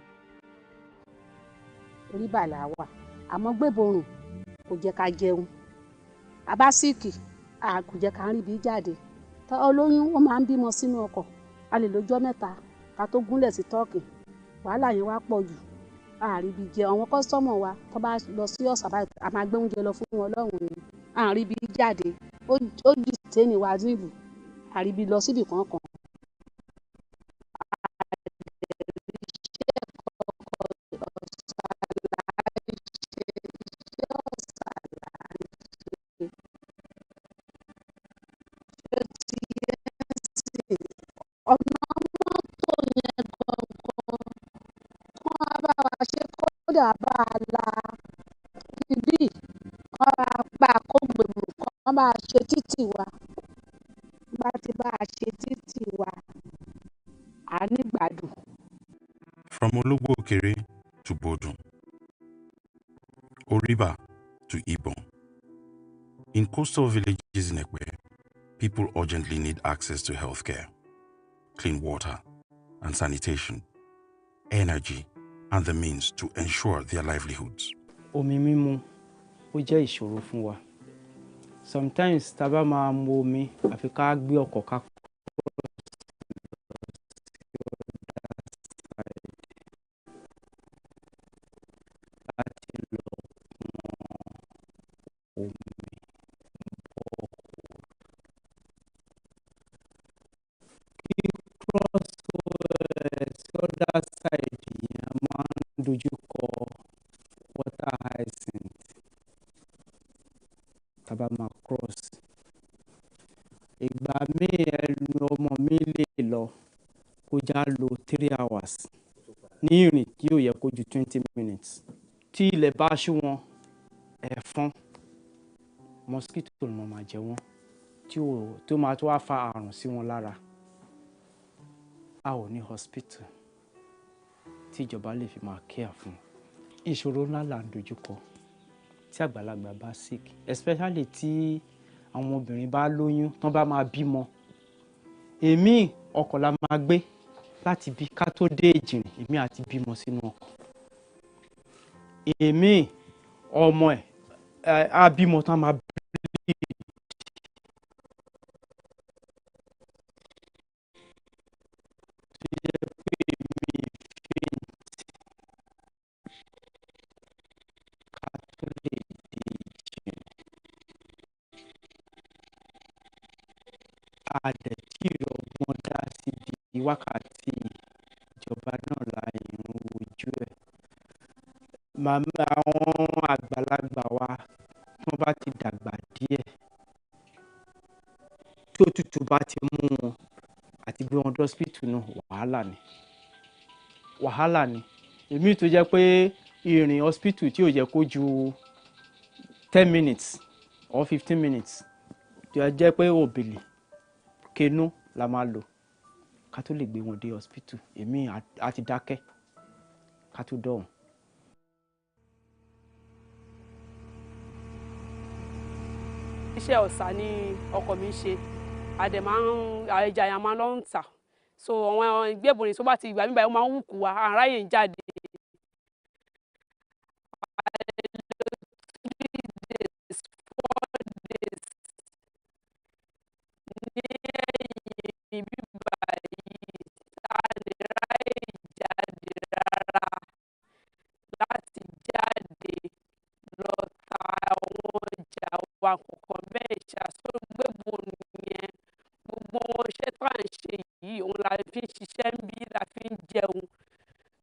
Àmọ́ gbéborùn kò jẹ́ ká jẹun, abásíkì kò jẹ́ ká rí bí jáde. Tá olóyún wọ́n máa ń bímọ sínú ọkọ̀, a lè lọ́jọ́ mẹ́ta ká tó gúnlẹ̀ sí tọ́ọ̀kì. Wàhálà yẹn wá pọ̀ jù, a rí bí jẹ. Àwọn kọ́sítọ́mọ̀ wa tó bá lọ sí ọ̀sà báyìí, a máa gbé oúnjẹ lọ fún wọn lọ́hùn ni, a rí bí jáde. Ó di tẹ́ni wa nílùú, a rí bí lọ síbì kankan. From Ologbo-Okere to Bodun, Oriba to Ibon. In coastal villages in Ekwe, people urgently need access to healthcare, clean water and sanitation, energy, and the means to ensure their livelihoods. Omi mímu ó jẹ́ ìṣòro fún wa. Sometimes tá bá máa mu omi àfi ká gbé ọkọ̀ ká dojúkọ water hyacinth tàbá máa cross. Ìgbà míì ẹnu ọmọ mi lè lọ kó já lo 3 hours ní ìrìn tí ó yẹ kó ju 20 minutes. Tí ilẹ̀ bá ṣú wọn, ẹ̀fọn mosquito ló máa jẹ wọ́n tí ó máa tó wá fa àrùn sí wọn lára. A ò ní hospital tí ìjọba lè fi máa care fún. Ìṣòro ńlá là ń dojúkọ tí àgbàlagbà bá sick, especially tí àwọn obìnrin bá lóyún tán bá máa bímọ. Èmi ọkọ̀ la máa gbé láti bí ká tó dé Ìjìnrìn, èmi àti bímọ sínú ọkọ̀. Èmi ọmọ ẹ̀ á bímọ tán máa àdẹ̀tí ọgbọ́n dá síbi wákàtí ìjọba náà láàyè ń wojú ẹ̀. Màmá àwọn àgbàlagbà wa tí wọ́n bá ti dàgbà díẹ̀ tí òtútù bá ti mú wọn àti gbé wọn dọ́sípítù náà wàhálà ni. Èmi tó jẹ́ pé ìrìn hospital tí ò yẹ kó ju 10 minutes or 15 minutes tí ó jẹ́ pé òbèlè kenú la máa lò ká tó lè gbé wọn dé hospital. Èmi á ti dákẹ́ ká tó dọ̀hún. Iṣẹ́ ọ̀sà ni ọkọ mi ṣe, àdẹ̀ máa ń ẹja yẹn máa ń lọ ń tà, so àwọn ìgbébùnrin tó bá ti gbà mí báyìí ó máa ń wùkú wa àráyè ń jáde. Wa kọ̀ọ̀kan bẹ́ẹ̀ ṣàṣọ gbébùn yẹn gbogbo iṣẹ́ tó à ń ṣe yìí òun la fi ń ṣiṣẹ́ ń bí la fi ń jẹun,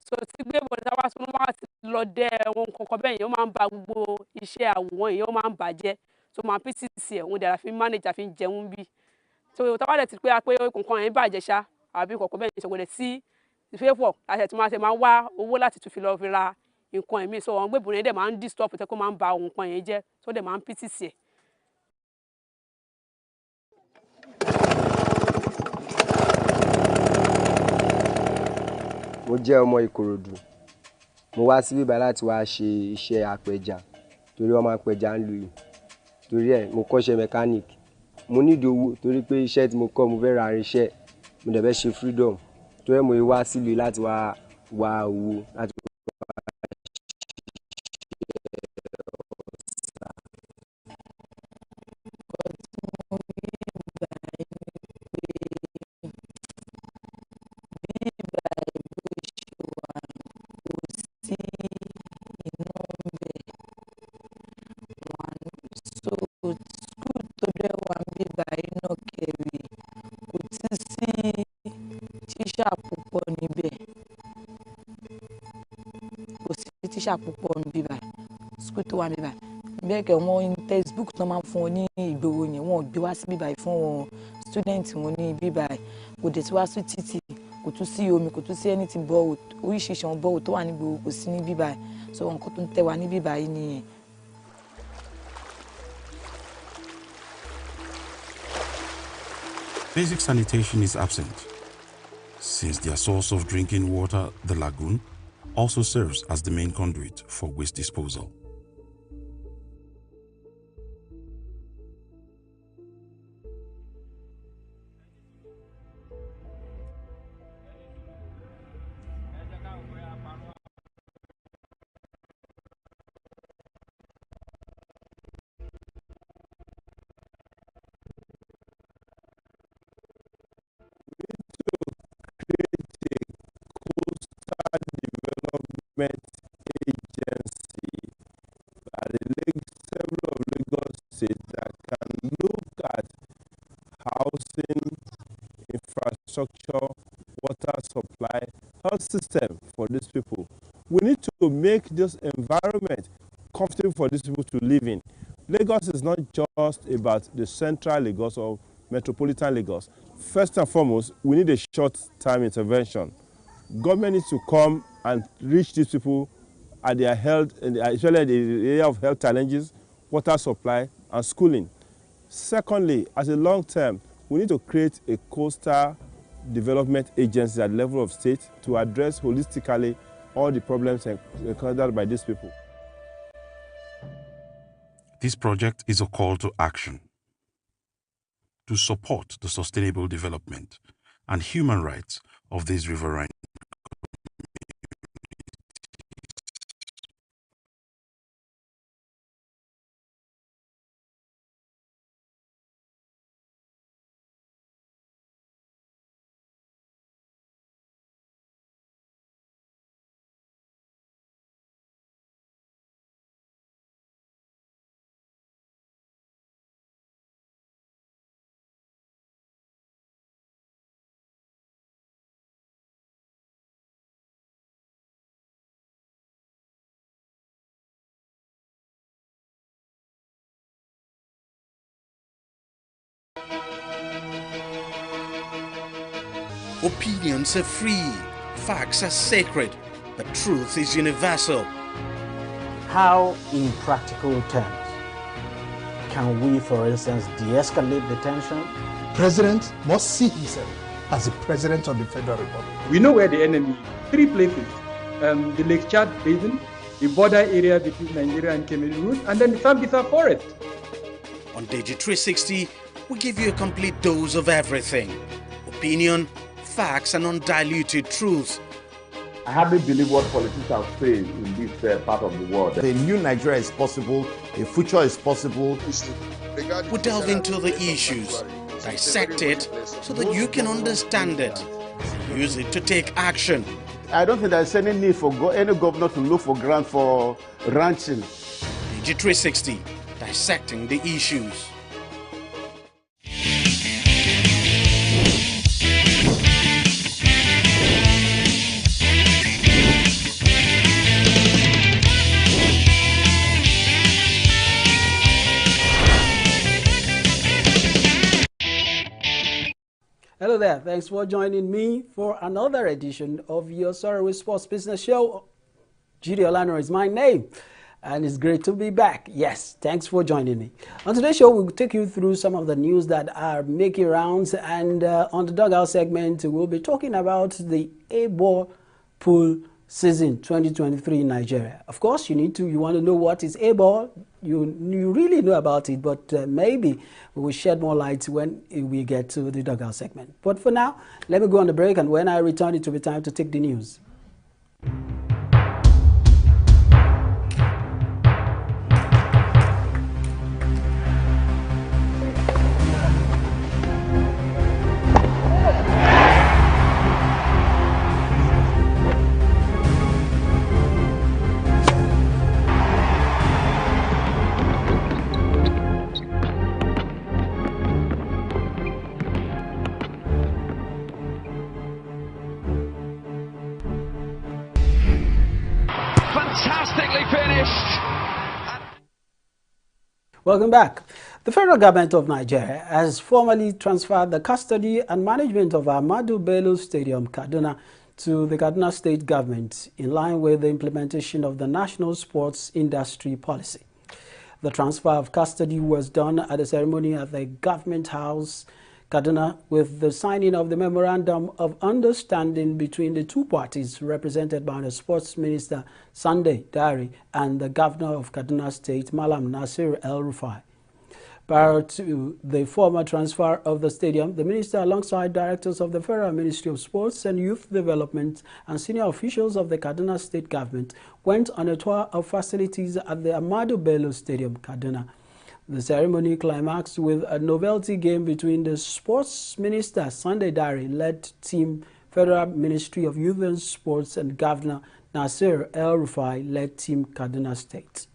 so tí gbébùn tí wọ́n bá ti lọ dẹ ohun kọ̀ọ̀kan bẹ́ẹ̀ yẹn ó máa ń ba gbogbo iṣẹ́ àwòrán yẹn ó máa ń bàjẹ́, so máa ń pcc ẹ̀ òun dẹ̀ la fi ń manage àfi ń jẹun bí, so tí wọ́n bá dẹ̀ ti pé nǹkan yẹn bàjẹ́ ṣá àbí kọ̀ọ̀kan bẹ́ẹ̀ yẹn ṣòwòlẹ̀ sí ìfẹ́fọ̀ láti ẹ̀ tí máa wá owó láti tún fi lọ fi ra nǹkan ẹ̀mí, so àwọn gbébùn yẹn dẹ̀ máa ń disturb tẹ́ kó máa ń ba nǹkan yẹn jẹ́, so dẹ̀ máa ń pcc ẹ̀. Mo jẹ́ ọmọ Ìkòròdú. Mo wá sí bíbá láti wá ṣe iṣẹ́ apẹja torí wọ́n máa ń pẹja ń lu yìí. Torí ẹ̀ mo kọ́ṣẹ́ mechanic. Mo nídìí owó torí pé iṣẹ́ tí mo kọ́ mo fẹ́ ra irinṣẹ́, mo dẹ̀ fẹ́ ṣe freedom. Torí ẹ̀ mo wá sílùú láti wá owó láti púpọ̀ níbí báyìí school tó wà níbí báyìí bẹ́ẹ̀ kẹ́ wọ́n textbook tó máa ń fún wọn ní ìgboro yẹn wọ́n gbé wá sí bíbá yìí fún wọn student wọn ní bíbá yìí kò dé tí wá sí títì kò tún sí omi kò tún sí anything bọ́ọ̀ oríṣiríṣi àwọn bọ́ọ̀ tó wà ní gbogbo kò sí ní bíbá yìí, so nǹkan tó ń tẹ́ wa ní bíbá yìí nìyẹn. Basic sanitation is absent. Since their source of drinking water, the lagoon, also serves as the main conduit for waste disposal. Agency at the level of Lagos State that can look at housing, infrastructure, water supply, health system for these people. We need to make this environment comfortable for these people to live in. Lagos is not just about the central Lagos or metropolitan Lagos. First and foremost, we need a short-term intervention. Government needs to come and reach these people at their health, especially the area of health challenges, water supply, and schooling. Secondly, as a long term, we need to create a coastal development agency at the level of state to address holistically all the problems encountered by these people. This project is a call to action to support the sustainable development and human rights of these riverine Opinions are free, facts are sacred, but truth is universal. How, in practical terms, can we, for instance, de-escalate the tension? President must see himself as the President of the Federal Republic. We know where the enemy is. 3 places. The Lake Chad Basin, the border area between Nigeria and Cameroon, and then the Sambisa Forest. On TV360, we give you a complete dose of everything. Opinion, facts, and undiluted truth. I hardly believe what politicians say in this part of the world. A new Nigeria is possible, a future is possible. We delve into the issues, dissect it so that you can understand it, and use it to take action. I don't think there's any need for any governor to look for grant for ranching. TV360, dissecting the issues. Hello there, thanks for joining me for another edition of your Sorry Sports Business Show. Judy Olano is my name, and it's great to be back. Yes, thanks for joining me. On today's show, we'll take you through some of the news that are making rounds, and on the Dugout segment, we'll be talking about the A-ball pool season 2023 in Nigeria. Of course, you want to know what is A-ball. You really know about it, but maybe we will shed more light when we get to the Dugout segment. But for now, let me go on the break, and when I return, it will be time to take the news. Fantastically finished. Welcome back. The federal government of Nigeria has formally transferred the custody and management of Ahmadu Bello Stadium, Kaduna, to the Kaduna State government in line with the implementation of the National Sports Industry Policy. The transfer of custody was done at a ceremony at the Government House, Kaduna, with the signing of the Memorandum of Understanding between the two parties represented by the Sports Minister Sunday Dari and the Governor of Kaduna State, Malam Nasir El-Rufai. Prior to the formal transfer of the stadium, the minister, alongside directors of the Federal Ministry of Sports and Youth Development and senior officials of the Kaduna State government, went on a tour of facilities at the Ahmadu Bello Stadium, Kaduna. The ceremony climaxed with a novelty game between the Sports Minister Sunday Dari-led team, Federal Ministry of Youth and Sports, and Governor Nasir El-Rufai-led team, Kaduna State.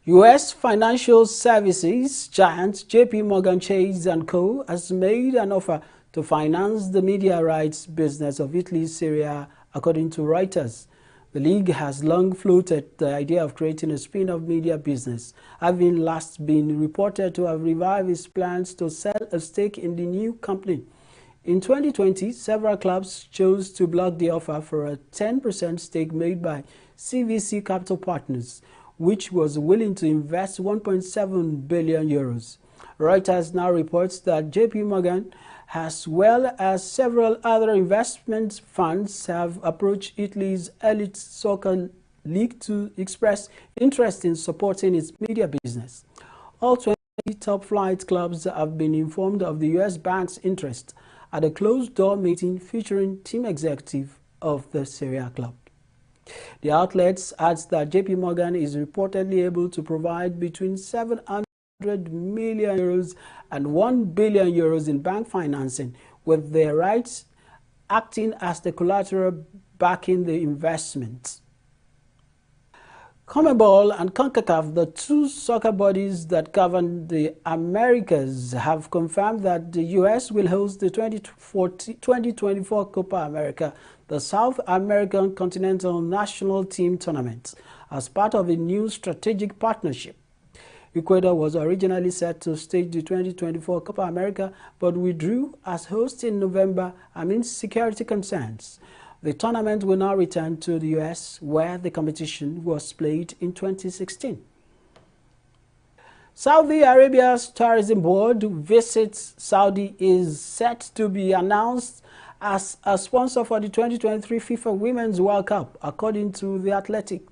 U.S. financial services giant J.P. Morgan Chase & Co. has made an offer to finance the media rights business of Italy's Serie A according to Reuters. The league has long floated the idea of creating a spin-off media business, having last been reported to have revived its plans to sell a stake in the new company. In 2020, several clubs chose to block the offer for a 10% stake made by CVC Capital Partners, which was willing to invest 1.7 billion euros. Reuters now reports that JP Morgan, as well as several other investment funds, have approached Italy's elite soccer league to express interest in supporting its media business. All 20 top-flight clubs have been informed of the U.S. bank's interest at a closed-door meeting featuring team executive of the Serie A club. The outlets adds that JP Morgan is reportedly able to provide between 700 million euros and 1 billion euros in bank financing, with their rights acting as the collateral backing the investment. CONMEBOL and CONCACAF, the two soccer bodies that govern the Americas, have confirmed that the U.S. will host the 2024 Copa America, the South American Continental National Team Tournament, as part of a new strategic partnership. Ecuador was originally set to stage the 2024 Copa America, but withdrew as host in November amid security concerns. The tournament will now return to the U.S., where the competition was played in 2016. Saudi Arabia's tourism board visits Saudi is set to be announced as a sponsor for the 2023 FIFA Women's World Cup, according to The Athletic.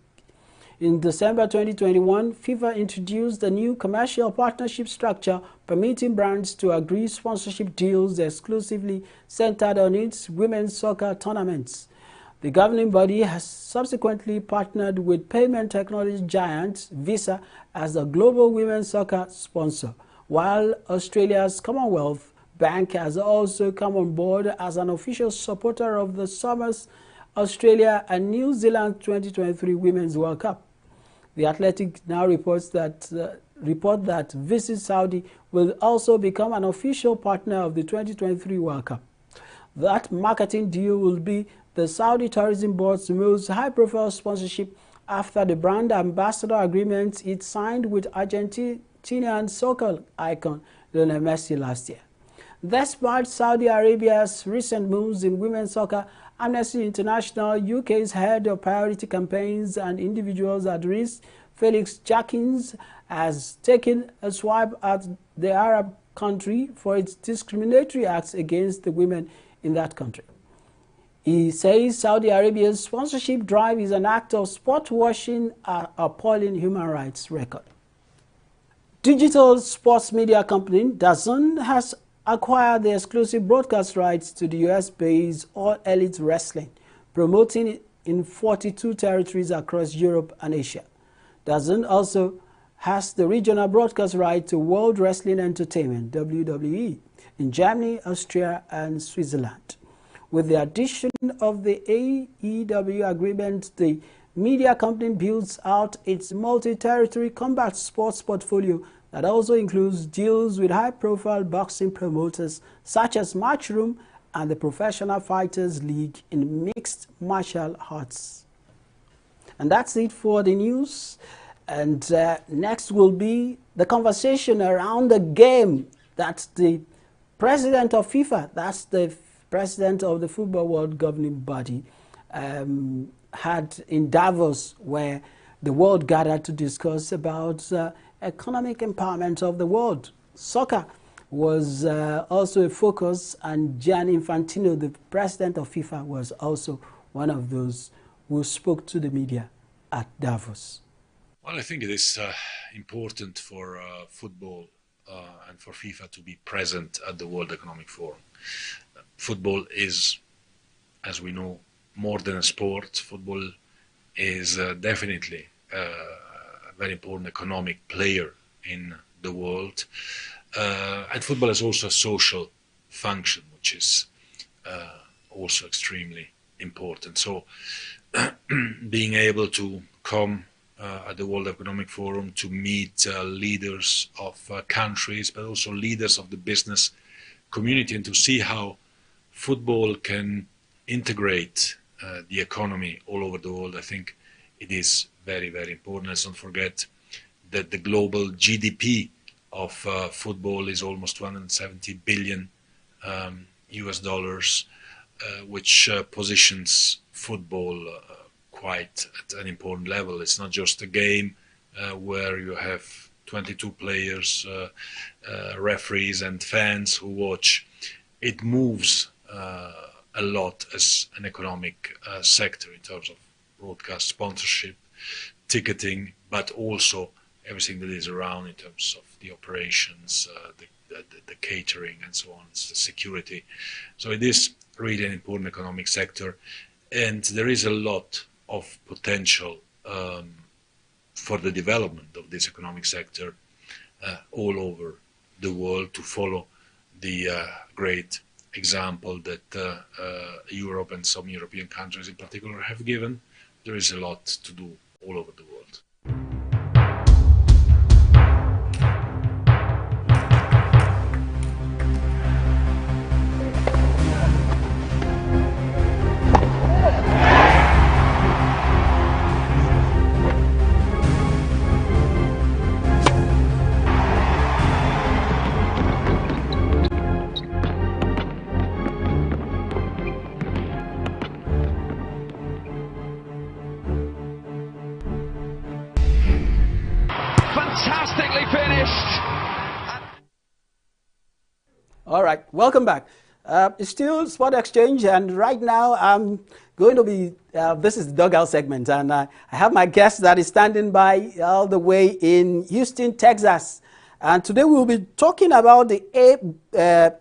In December 2021, FIFA introduced a new commercial partnership structure permitting brands to agree sponsorship deals exclusively centered on its women's soccer tournaments. The governing body has subsequently partnered with payment technology giant Visa as a global women's soccer sponsor, while Australia's Commonwealth Bank has also come on board as an official supporter of the Summer's Australia and New Zealand 2023 Women's World Cup. The Athletic now reports that Visit Saudi will also become an official partner of the 2023 World Cup. That marketing deal will be the Saudi Tourism Board's most high-profile sponsorship after the brand ambassador agreement it signed with Argentinian soccer icon Lionel Messi last year. Despite Saudi Arabia's recent moves in women's soccer, Amnesty International, UK's head of priority campaigns and individuals at risk, Felix Jakins, has taken a swipe at the Arab country for its discriminatory acts against the women in that country. He says Saudi Arabia's sponsorship drive is an act of sport washing and appalling human rights record. Digital sports media company DAZN has acquired the exclusive broadcast rights to the US-based All Elite Wrestling, promoting it in 42 territories across Europe and Asia. DAZN also has the regional broadcast right to World Wrestling Entertainment, WWE, in Germany, Austria, and Switzerland. With the addition of the AEW agreement, the media company builds out its multi-territory combat sports portfolio that also includes deals with high-profile boxing promoters such as Matchroom and the Professional Fighters League in mixed martial arts. And that's it for the news. And next will be the conversation around the game that the president of FIFA, that's the president of the Football World Governing Body, had in Davos, where the world gathered to discuss about economic empowerment of the world. Soccer was also a focus, and Gianni Infantino, the president of FIFA, was also one of those who spoke to the media at Davos. Well, I think it is important for football and for FIFA to be present at the World Economic Forum. Football is, as we know, more than a sport. Football is definitely a very important economic player in the world. And football is also a social function, which is also extremely important. So being able to come at the World Economic Forum to meet leaders of countries, but also leaders of the business community, and to see how football can integrate the economy all over the world, I think it is very, very important. Let's not forget that the global GDP of football is almost 170 billion US dollars, which positions football quite at an important level. It's not just a game where you have 22 players, referees and fans who watch. It moves a lot as an economic sector in terms of broadcast sponsorship, ticketing, but also everything that is around in terms of the operations, the catering and so on, the security. So it is really an important economic sector, and there is a lot of potential for the development of this economic sector all over the world, to follow the great example that Europe and some European countries in particular have given. There is a lot to do all over the world. Fantastically finished. All right, welcome back. It's still Sport Exchange, and right now I'm going to be, this is the dugout segment, and I have my guest that is standing by all the way in Houston, Texas. And today we'll be talking about the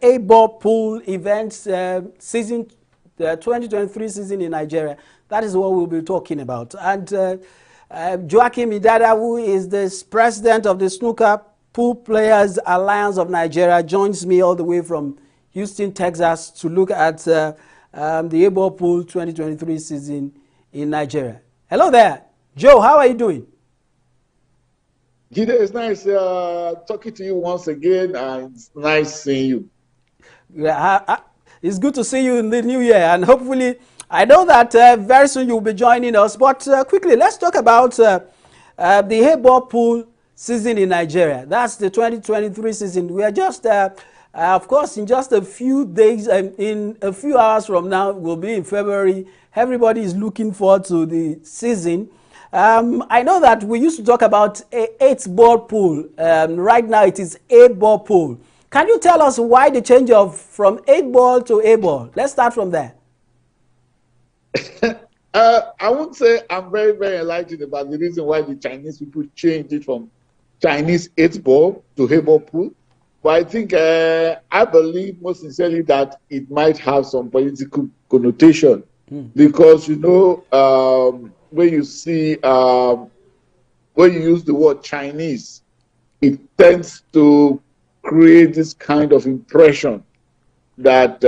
A-ball pool events season, the 2023 season in Nigeria. That is what we'll be talking about. And Joachim Idada, who is the president of the Snooker Pool Players Alliance of Nigeria, joins me all the way from Houston, Texas, to look at the A-ball pool 2023 season in Nigeria. Hello there, Joe. How are you doing? Gide, it's nice talking to you once again, and it's nice seeing you. Yeah, it's good to see you in the new year, and hopefully, I know that very soon you'll be joining us. But quickly, let's talk about the A-ball pool season in Nigeria. That's the 2023 season. We are just, of course, in just a few days, in a few hours from now, we'll be in February. Everybody is looking forward to the season. I know that we used to talk about a 8-ball pool. Right now, it is 8-ball pool. Can you tell us why the change from 8-ball to A-ball? Let's start from there. I won't say I'm very, very enlightened about the reason why the Chinese people changed it from Chinese 8-ball to A-ball pool. But I think, I believe most sincerely that it might have some political connotation. Because, you know, when you see, when you use the word Chinese, it tends to create this kind of impression that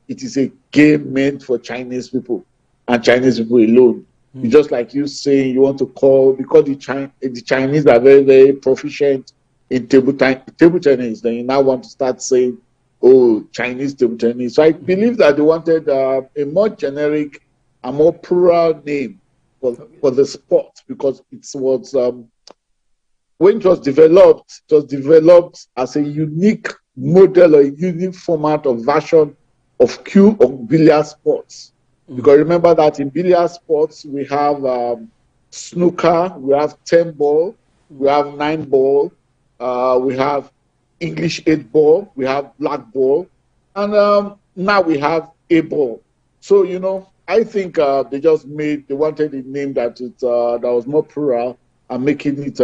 it is a game meant for Chinese people and Chinese people alone. It's just like you saying you want to call, because the Chinese are very, very proficient in table tennis, then you now want to start saying, oh, Chinese table tennis. So I believe that they wanted a more generic, a more plural name for the sport, because it was, when it was developed as a unique model or a unique format of version of cue of billiard sports. Because remember that in billiard sports, we have snooker, we have 10-ball, we have 9-ball, we have English 8-ball, we have black ball, and now we have A-ball. So, you know, I think they wanted a name that was more plural and making it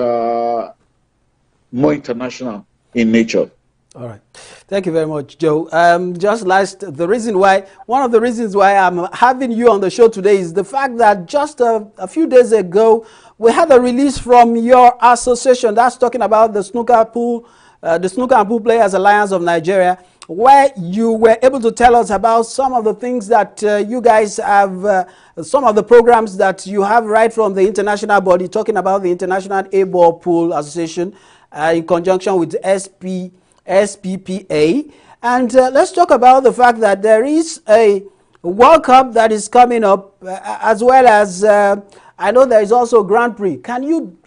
more international in nature. All right. Thank you very much, Joe. One of the reasons why I'm having you on the show today is the fact that just a few days ago, we had a release from your association that's talking about the Snooker Pool, the Snooker and Pool Players Alliance of Nigeria, where you were able to tell us about some of the things that you guys have, some of the programs that you have right from the international body, talking about the International A-Ball Pool Association in conjunction with SPPA. And let's talk about the fact that there is a World Cup that is coming up, as well as I know there is also Grand Prix. Can you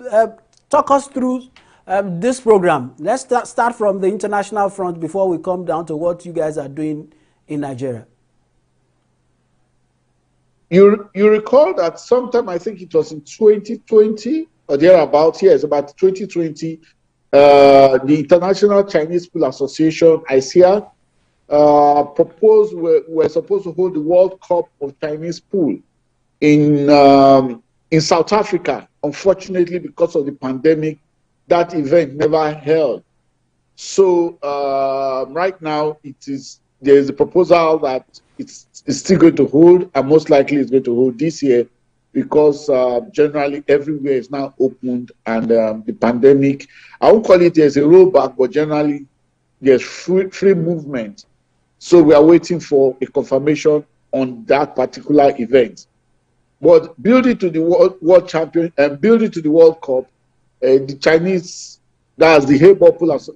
talk us through this program? Let's start from the international front before we come down to what you guys are doing in Nigeria. You recall that sometime, I think it was in 2020 or thereabouts, yes, about 2020, the International Chinese Pool Association, ICA, proposed we're supposed to hold the World Cup of Chinese pool in South Africa. Unfortunately, because of the pandemic, that event never held. So right now, there is a proposal that it's still going to hold, and most likely it's going to hold this year, because generally everywhere is now opened, and the pandemic, I won't call it there's a rollback, but generally there's free movement. So we are waiting for a confirmation on that particular event. But building to the world champion and building to the World Cup, the Chinese, that's the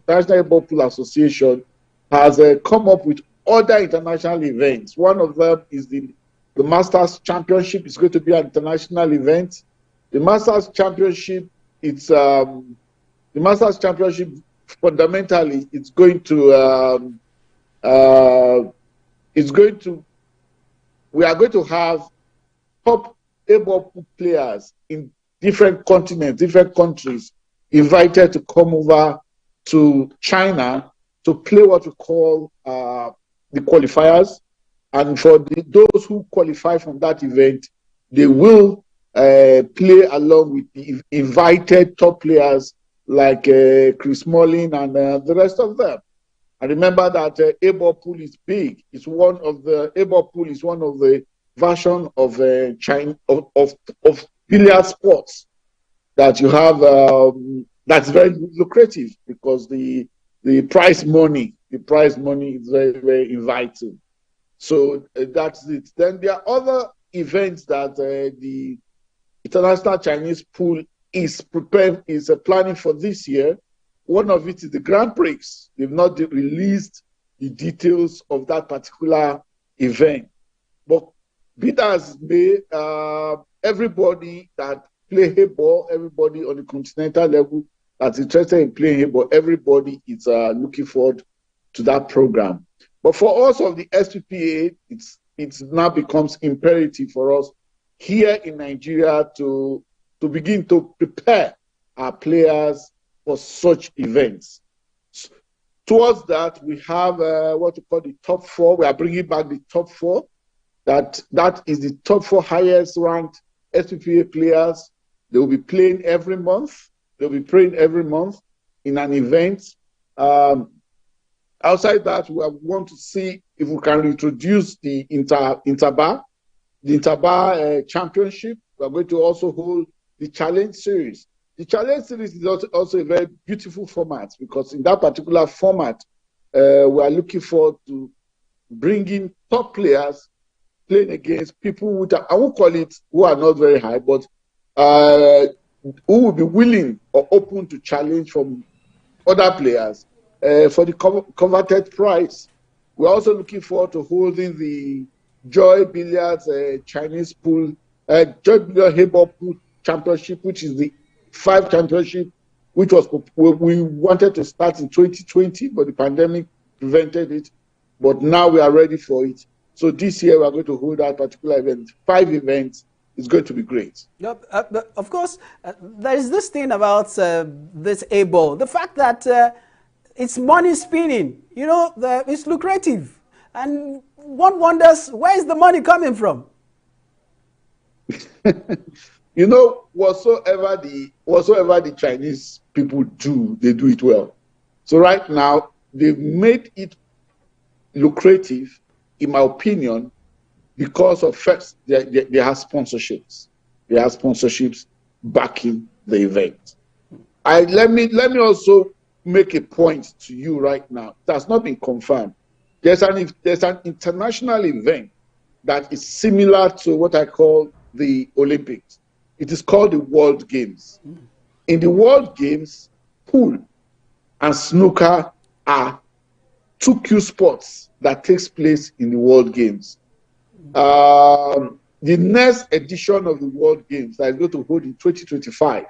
National Handball Pool Association, has come up with other international events. One of them is the Masters Championship. It's going to be an international event. The Masters Championship, the Masters Championship fundamentally, it's going to we are going to have top able players in different continents, different countries, invited to come over to China to play what we call the qualifiers. And for those who qualify from that event, they will play along with the invited top players like Chris Smalling and the rest of them. And remember that A-ball pool is big. It's one of the A-ball pool is one of the version of China of billiard sports that you have. That's very lucrative because the prize money is very, very inviting. So that's it. Then there are other events that the International Chinese Pool is planning for this year. One of it is the Grand Prix. They've not released the details of that particular event. But be that as may, everybody that play handball, everybody on the continental level that's interested in playing handball, everybody is looking forward to that program. But for us of the SPPA, it now becomes imperative for us here in Nigeria to begin to prepare our players for such events. Towards that, we have what we call the top four. We are bringing back the top four. That is the top four highest ranked SPPA players. They will be playing every month. They'll be playing every month in an event. Outside that, we want to see if we can introduce the Interbar Championship. We are going to also hold the Challenge Series. The Challenge Series is also a very beautiful format because in that particular format, we are looking forward to bringing top players playing against people who, I won't call it, who are not very high, but who will be willing or open to challenge from other players for the coveted prize. We're also looking forward to holding the Joy Billiards Chinese Pool, Joy Billiard Handball Pool Championship, which is the 5 championship, which was we wanted to start in 2020, but the pandemic prevented it. But now we are ready for it. So this year we are going to hold that particular event. 5 events. It's going to be great. Yep, of course, there is this thing about this A-ball. The fact that it's money spinning, you know, it's lucrative. And one wonders, where is the money coming from? You know, whatsoever the Chinese people do, they do it well. So right now, they've made it lucrative, in my opinion, because of first, they have sponsorships. They have sponsorships backing the event. Let me also make a point to you right now. That's not been confirmed. There's an international event that is similar to what I call the Olympics. It is called the World Games. In the World Games, pool and snooker are 2 key sports that takes place in the World Games. the next edition of the World Games that is going to hold in 2025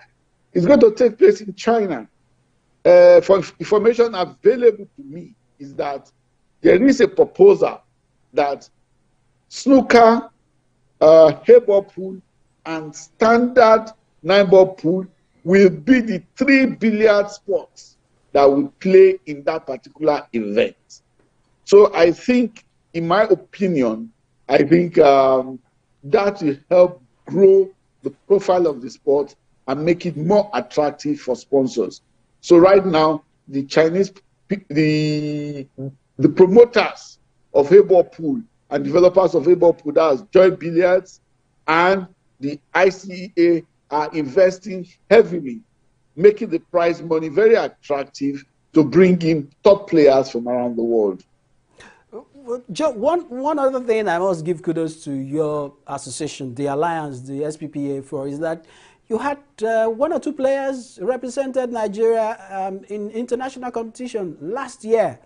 is going to take place in China. For information available to me is that there is a proposal that snooker, hayball pool, and standard 9-ball pool will be the 3 billiard sports that will play in that particular event. So I think, in my opinion, I think that will help grow the profile of the sport and make it more attractive for sponsors. So right now, the Chinese, the promoters of hayball pool and developers of hayball pool, that's Joy Billiards and the ICEA, are investing heavily, making the prize money very attractive to bring in top players from around the world. One other thing I must give kudos to your association, the Alliance, the SPPA, for is that you had 1 or 2 players represented Nigeria in international competition last year.